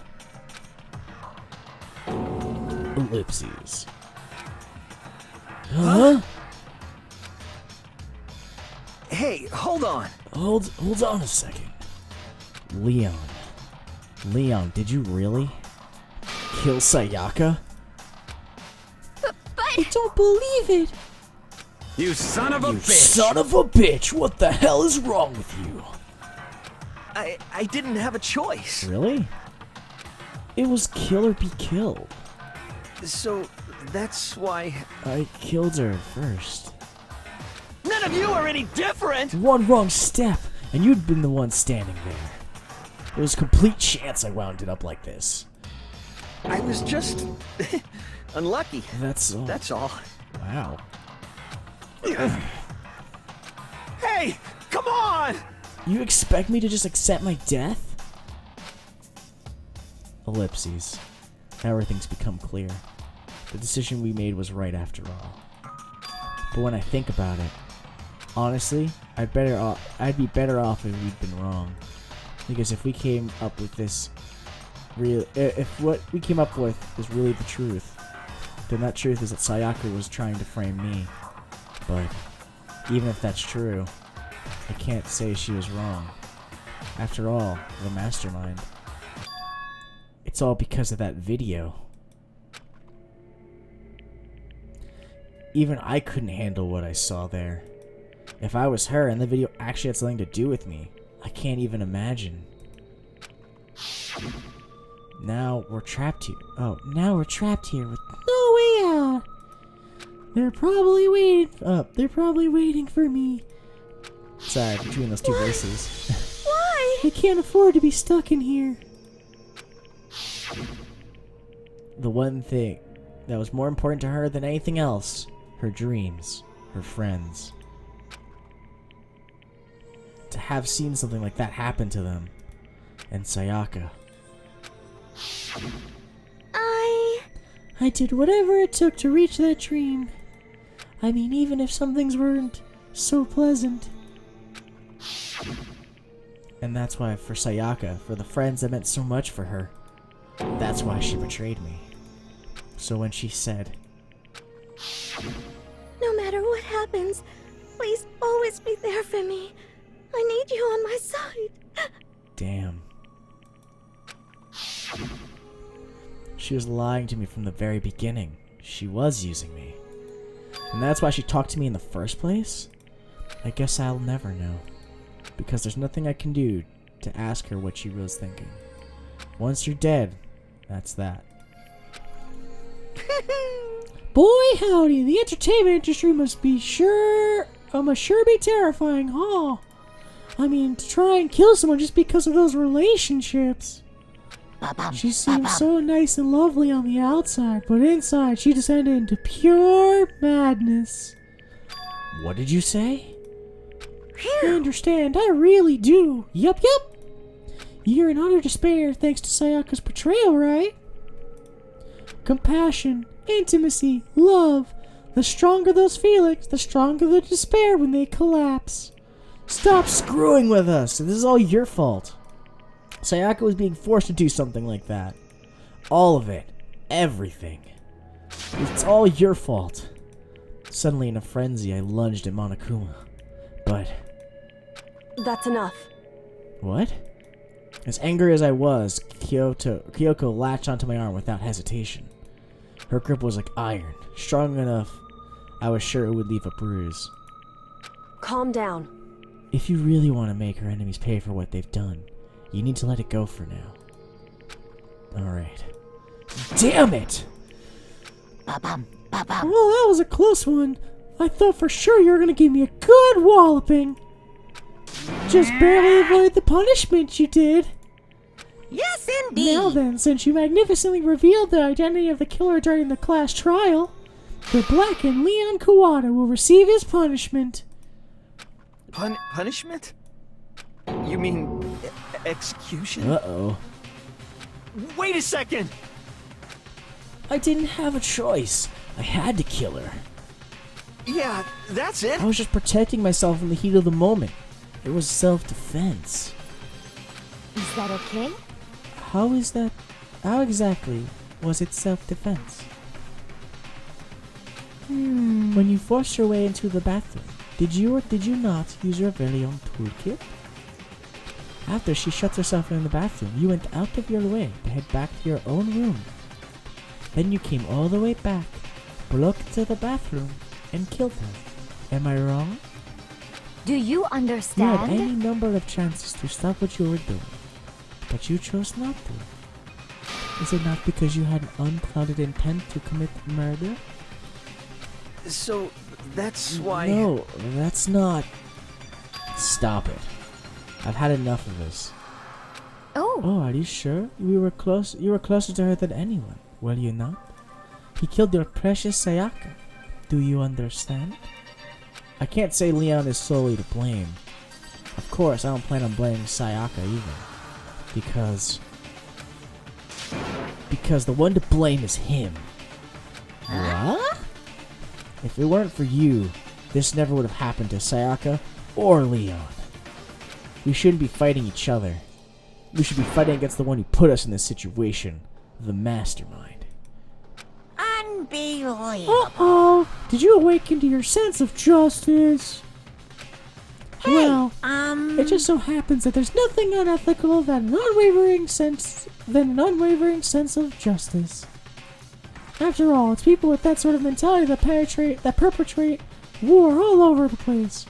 S1: Ellipses. Huh?
S11: Hey, hold on.
S1: Hold on a second. Leon, did you really kill Sayaka?
S14: But
S1: I don't believe it.
S6: You son of a bitch!
S1: Son of a bitch! What the hell is wrong with you?
S11: I didn't have a choice.
S1: Really? It was kill or be killed.
S11: So, that's why...
S1: I killed her first.
S11: None of you are any different!
S1: One wrong step, and you'd been the one standing there. It was complete chance I wound it up like this.
S11: I was just... unlucky.
S1: That's all.
S11: That's all.
S1: Wow.
S11: Hey! Come on!
S1: You expect me to just accept my death? Ellipses. Now everything's become clear. The decision we made was right after all. But when I think about it, honestly, I'd be better off if we'd been wrong. Because if we came up with this if what we came up with is really the truth, then that truth is that Sayaka was trying to frame me. But even if that's true, I can't say she was wrong. After all, the mastermind. It's all because of that video. Even I couldn't handle what I saw there. If I was her and the video actually had something to do with me, I can't even imagine. Now we're trapped here. Oh, now we're trapped here with no way out. They're probably waiting for me. Sorry, between those two voices.
S14: Why?
S1: I can't afford to be stuck in here. The one thing that was more important to her than anything else, her dreams, her friends. To have seen something like that happen to them. And Sayaka. I did whatever it took to reach that dream. I mean, even if some things weren't so pleasant. And that's why, for Sayaka, for the friends that meant so much for her, that's why she betrayed me. So when she said,
S9: No matter what happens, please always be there for me. I need you on my side.
S1: damn. She was lying to me from the very beginning. She was using me. And that's why she talked to me in the first place? I guess I'll never know. Because there's nothing I can do to ask her what she was thinking. Once you're dead, that's that. Boy howdy, the entertainment industry must sure be terrifying, huh? I mean, to try and kill someone just because of those relationships. She seemed so nice and lovely on the outside, but inside she descended into pure madness. What did you say? I understand, I really do. Yup. You're in utter despair thanks to Sayaka's betrayal, right? Compassion, intimacy, love. The stronger those feelings, the stronger the despair when they collapse. Stop screwing with us. This is all your fault. Sayaka was being forced to do something like that. All of it. Everything. It's all your fault. Suddenly in a frenzy, I lunged at Monokuma. But...
S13: That's enough.
S1: What? As angry as I was, Kyoko latched onto my arm without hesitation. Her grip was like iron, strong enough I was sure it would leave a bruise.
S13: Calm down.
S1: If you really want to make her enemies pay for what they've done, you need to let it go for now. Alright. Damn it! Well, that was a close one. I thought for sure you were going to give me a good walloping. Just barely avoid the punishment you did.
S3: Yes, indeed.
S1: Now then, since you magnificently revealed the identity of the killer during the class trial, the blackened Leon Kawada will receive his punishment.
S11: Punishment? You mean execution?
S1: Uh-oh.
S11: Wait a second!
S1: I didn't have a choice. I had to kill her.
S11: Yeah, that's it.
S1: I was just protecting myself in the heat of the moment. It was self-defense.
S4: Is that okay?
S1: How exactly was it self-defense? When you forced your way into the bathroom, did you or did you not use your very own toolkit? After she shut herself in the bathroom, you went out of your way to head back to your own room. Then you came all the way back, broke into the bathroom, and killed her. Am I wrong?
S4: Do you
S1: You
S4: understand?
S1: had any number of chances to stop what you were doing, but you chose not to. Is it not because you had an unclouded intent to commit murder?
S11: So, that's why...
S1: No, that's not... Stop it. I've had enough of this. Oh, are you sure? You were closer to her than anyone, were you not? He killed your precious Sayaka. Do you understand? I can't say Leon is solely to blame. Of course, I don't plan on blaming Sayaka either. Because the one to blame is him. What? If it weren't for you, this never would have happened to Sayaka or Leon. We shouldn't be fighting each other. We should be fighting against the one who put us in this situation, the mastermind.
S3: Unbelievable.
S1: Uh-oh! Did you awaken to your sense of justice?
S3: Hey,
S1: well, it just so happens that there's nothing unethical than an unwavering sense of justice. After all, it's people with that sort of mentality that perpetrate war all over the place.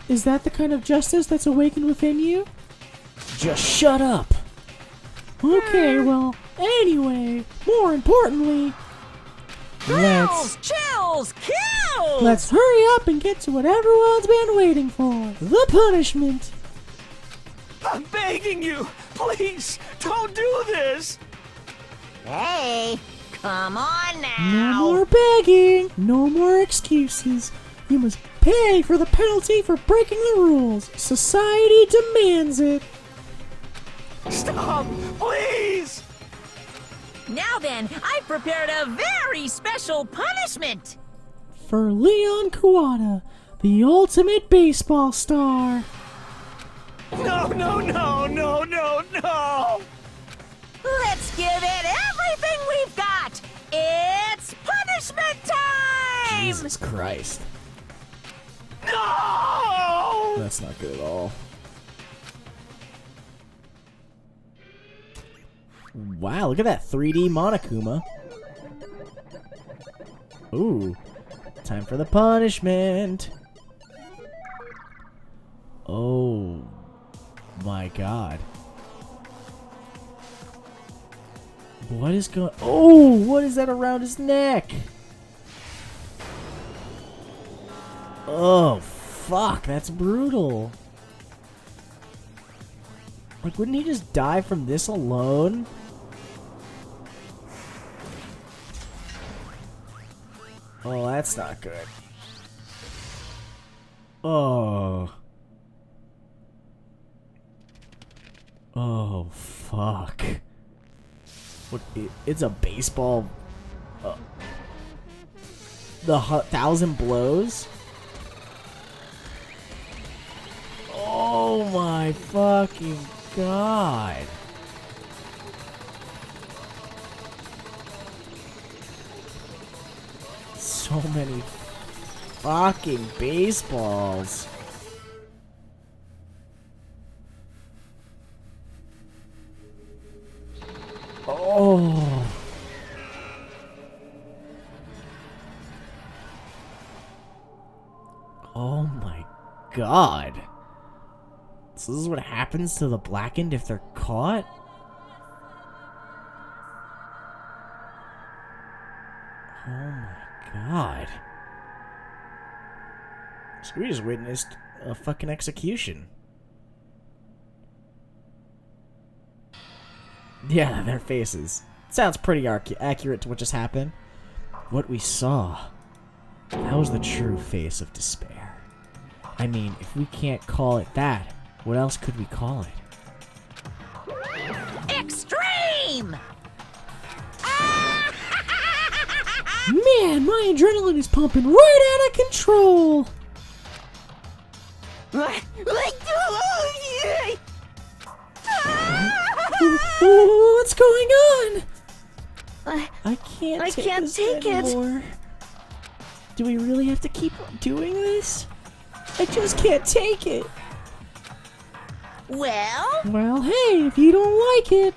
S1: Is that the kind of justice that's awakened within you? Just shut up. Okay, well, anyway, more importantly,
S3: Chills! Kills!
S1: let's hurry up and get to what everyone's been waiting for. The punishment.
S11: I'm begging you! Please, don't do this!
S3: Hey, come on
S1: No
S3: now.
S1: more begging. No more excuses. You must pay for the penalty for breaking the rules. Society demands it.
S11: Stop! Please!
S3: Now then, I've prepared a very special punishment.
S1: For Leon Kawada, the ultimate baseball star.
S11: No, no, no, no, no, no!
S3: Let's give it everything we've got. It's punishment time!
S1: Jesus Christ.
S11: No!
S1: That's not good at all. Wow, look at that 3D Monokuma. Ooh. Time for the punishment. Oh my god. What is going... Oh, what is that around his neck? Oh, fuck, that's brutal. Like, wouldn't he just die from this alone? Oh, that's not good. Oh. Oh, fuck. What? It's a baseball. The 1,000 blows? Oh my fucking god. So many fucking baseballs. Oh. Oh my god. So this is what happens to the blackened if they're caught? Oh my god. So we just witnessed a fucking execution. Yeah, their faces. Sounds pretty accurate to what just happened. What we saw, that was the true face of despair. I mean, if we can't call it that, what else could we call it?
S3: Extreme!
S1: Man, my adrenaline is pumping right out of control! What's going on? I can't take it anymore. Do we really have to keep doing this? I just can't take it. Well, hey, if you don't like it,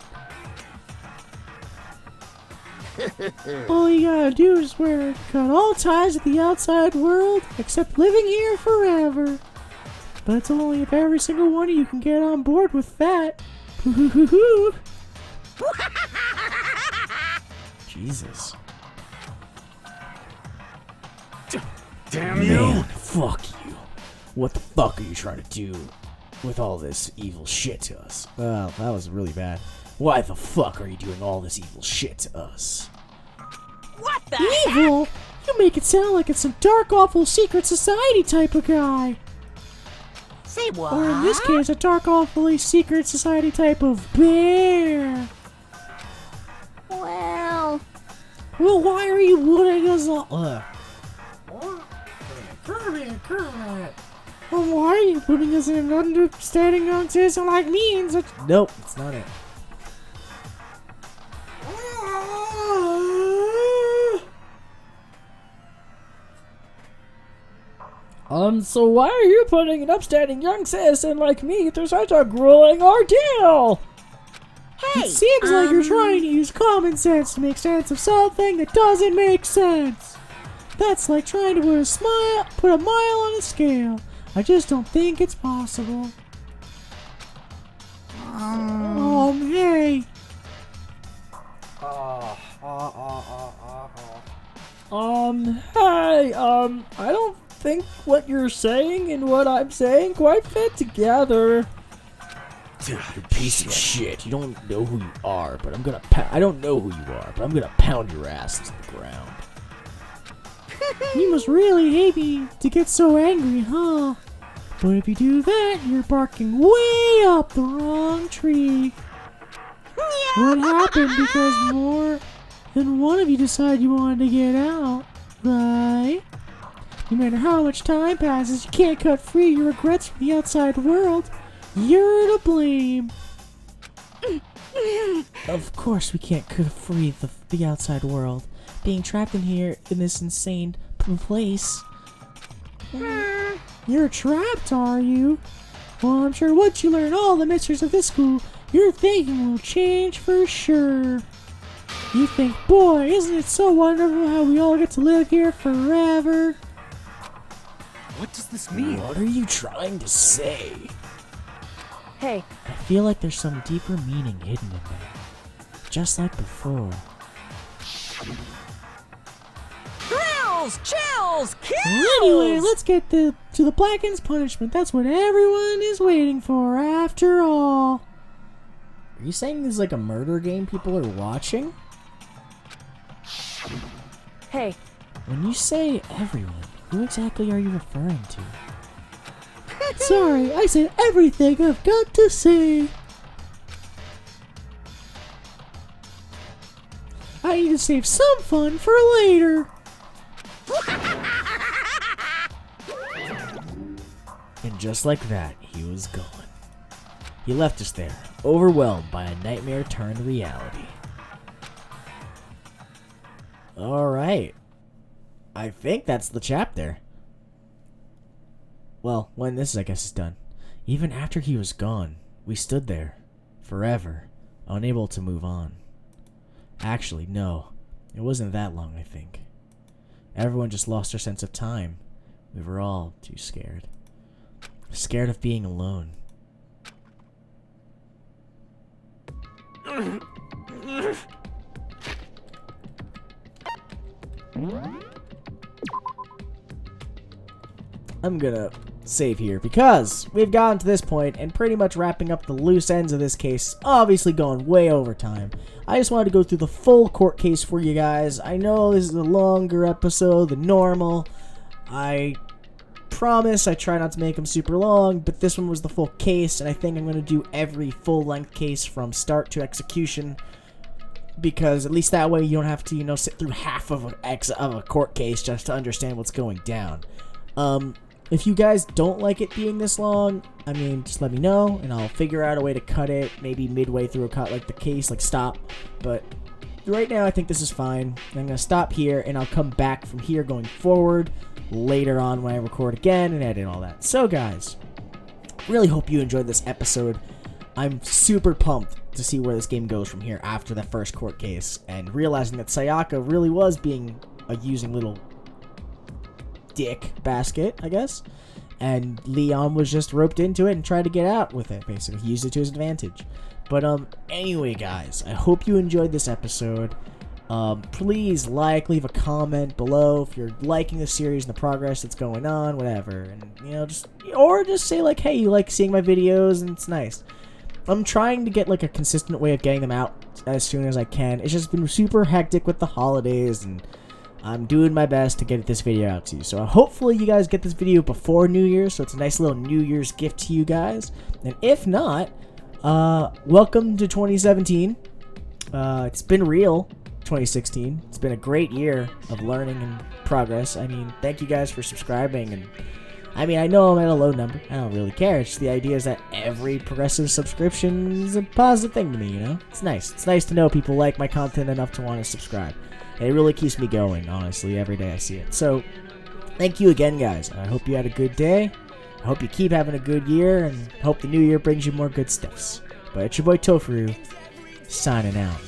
S1: all you gotta do is cut all ties with the outside world, except living here forever. But it's only if every single one of you can get on board with that. Jesus.
S6: Damn you!
S1: Man, fuck you. What the fuck are you trying to do with all this evil shit to us? Well, that was really bad. Why the fuck are you doing all this evil shit to us?
S3: What the
S1: Evil?
S3: heck?
S1: You make it sound like it's some dark, awful secret society type of guy.
S3: Say what?
S1: Or in this case, a dark, awfully secret society type of bear.
S9: Well,
S1: why are you putting us all... Well, why are you putting us in an understanding young citizen like me in such... Nope, it's not it. So why are you putting an upstanding young citizen like me through such a grueling ordeal?
S3: Hey,
S1: it seems like you're trying to use common sense to make sense of something that doesn't make sense. That's like trying to put a mile on a scale. I just don't think it's possible. Hey. Hey, I don't think what you're saying and what I'm saying quite fit together. You piece of shit. You don't know who you are, but I'm gonna I don't know who you are, but I'm gonna pound your ass to the ground. You must really hate me to get so angry, huh? But if you do that, you're barking way up the wrong tree. What happened? Because more than one of you decided you wanted to get out, right? No matter how much time passes, you can't cut free your regrets from the outside world. You're to blame. Of course we can't cut free the outside world. Being trapped in here in this insane place. You're trapped, are you? Well, I'm sure once you learn all the mysteries of this school, your thinking will change for sure. You think, boy, isn't it so wonderful how we all get to live here forever?
S2: What does this mean?
S1: What are you trying to say?
S13: Hey.
S1: I feel like there's some deeper meaning hidden in there. Just like before.
S3: Thrills, chills, kills!
S1: Anyway, let's get to the Blackened's punishment. That's what everyone is waiting for, after all. Are you saying this is like a murder game people are watching?
S13: Hey.
S1: When you say everyone, who exactly are you referring to? Sorry, I said everything I've got to say. I need to save some fun for later. And just like that, he was gone. He left us there, overwhelmed by a nightmare turned reality. Alright. I think that's the chapter. Well, when this, I guess, is done. Even after he was gone, we stood there, forever, unable to move on. Actually, no. It wasn't that long, I think. Everyone just lost their sense of time. We were all too scared. Scared of being alone. I'm gonna save here because we've gotten to this point and pretty much wrapping up the loose ends of this case, obviously going way over time. I just wanted to go through the full court case for you guys. I know this is a longer episode than normal. I promise I try not to make them super long, but this one was the full case, and I think I'm going to do every full-length case from start to execution, because at least that way you don't have to, you know, sit through half of a court case just to understand what's going down. If you guys don't like it being this long, I mean, just let me know, and I'll figure out a way to cut it, maybe midway through a cut, like the case, like stop. But right now, I think this is fine. I'm going to stop here, and I'll come back from here going forward later on when I record again and edit all that. So, guys, really hope you enjoyed this episode. I'm super pumped to see where this game goes from here after that first court case, and realizing that Sayaka really was being a using little dick basket, I guess, and Leon was just roped into it and tried to get out with it, basically. He used it to his advantage. But anyway, guys, I hope you enjoyed this episode. Please leave a comment below if you're liking the series and the progress that's going on, whatever, and you know, just say like, hey, you like seeing my videos and it's nice. I'm trying to get like a consistent way of getting them out as soon as I can. It's just been super hectic with the holidays, and I'm doing my best to get this video out to you. So hopefully you guys get this video before New Year's, so it's a nice little New Year's gift to you guys. And if not, welcome to 2017. It's been real, 2016. It's been a great year of learning and progress. I mean, thank you guys for subscribing, and I mean, I know I'm at a low number. I don't really care. It's just the idea is that every progressive subscription is a positive thing to me, you know? It's nice. It's nice to know people like my content enough to want to subscribe. It really keeps me going, honestly, every day I see it. So, thank you again, guys. I hope you had a good day. I hope you keep having a good year, and hope the new year brings you more good stuffs. But it's your boy Tofuru, signing out.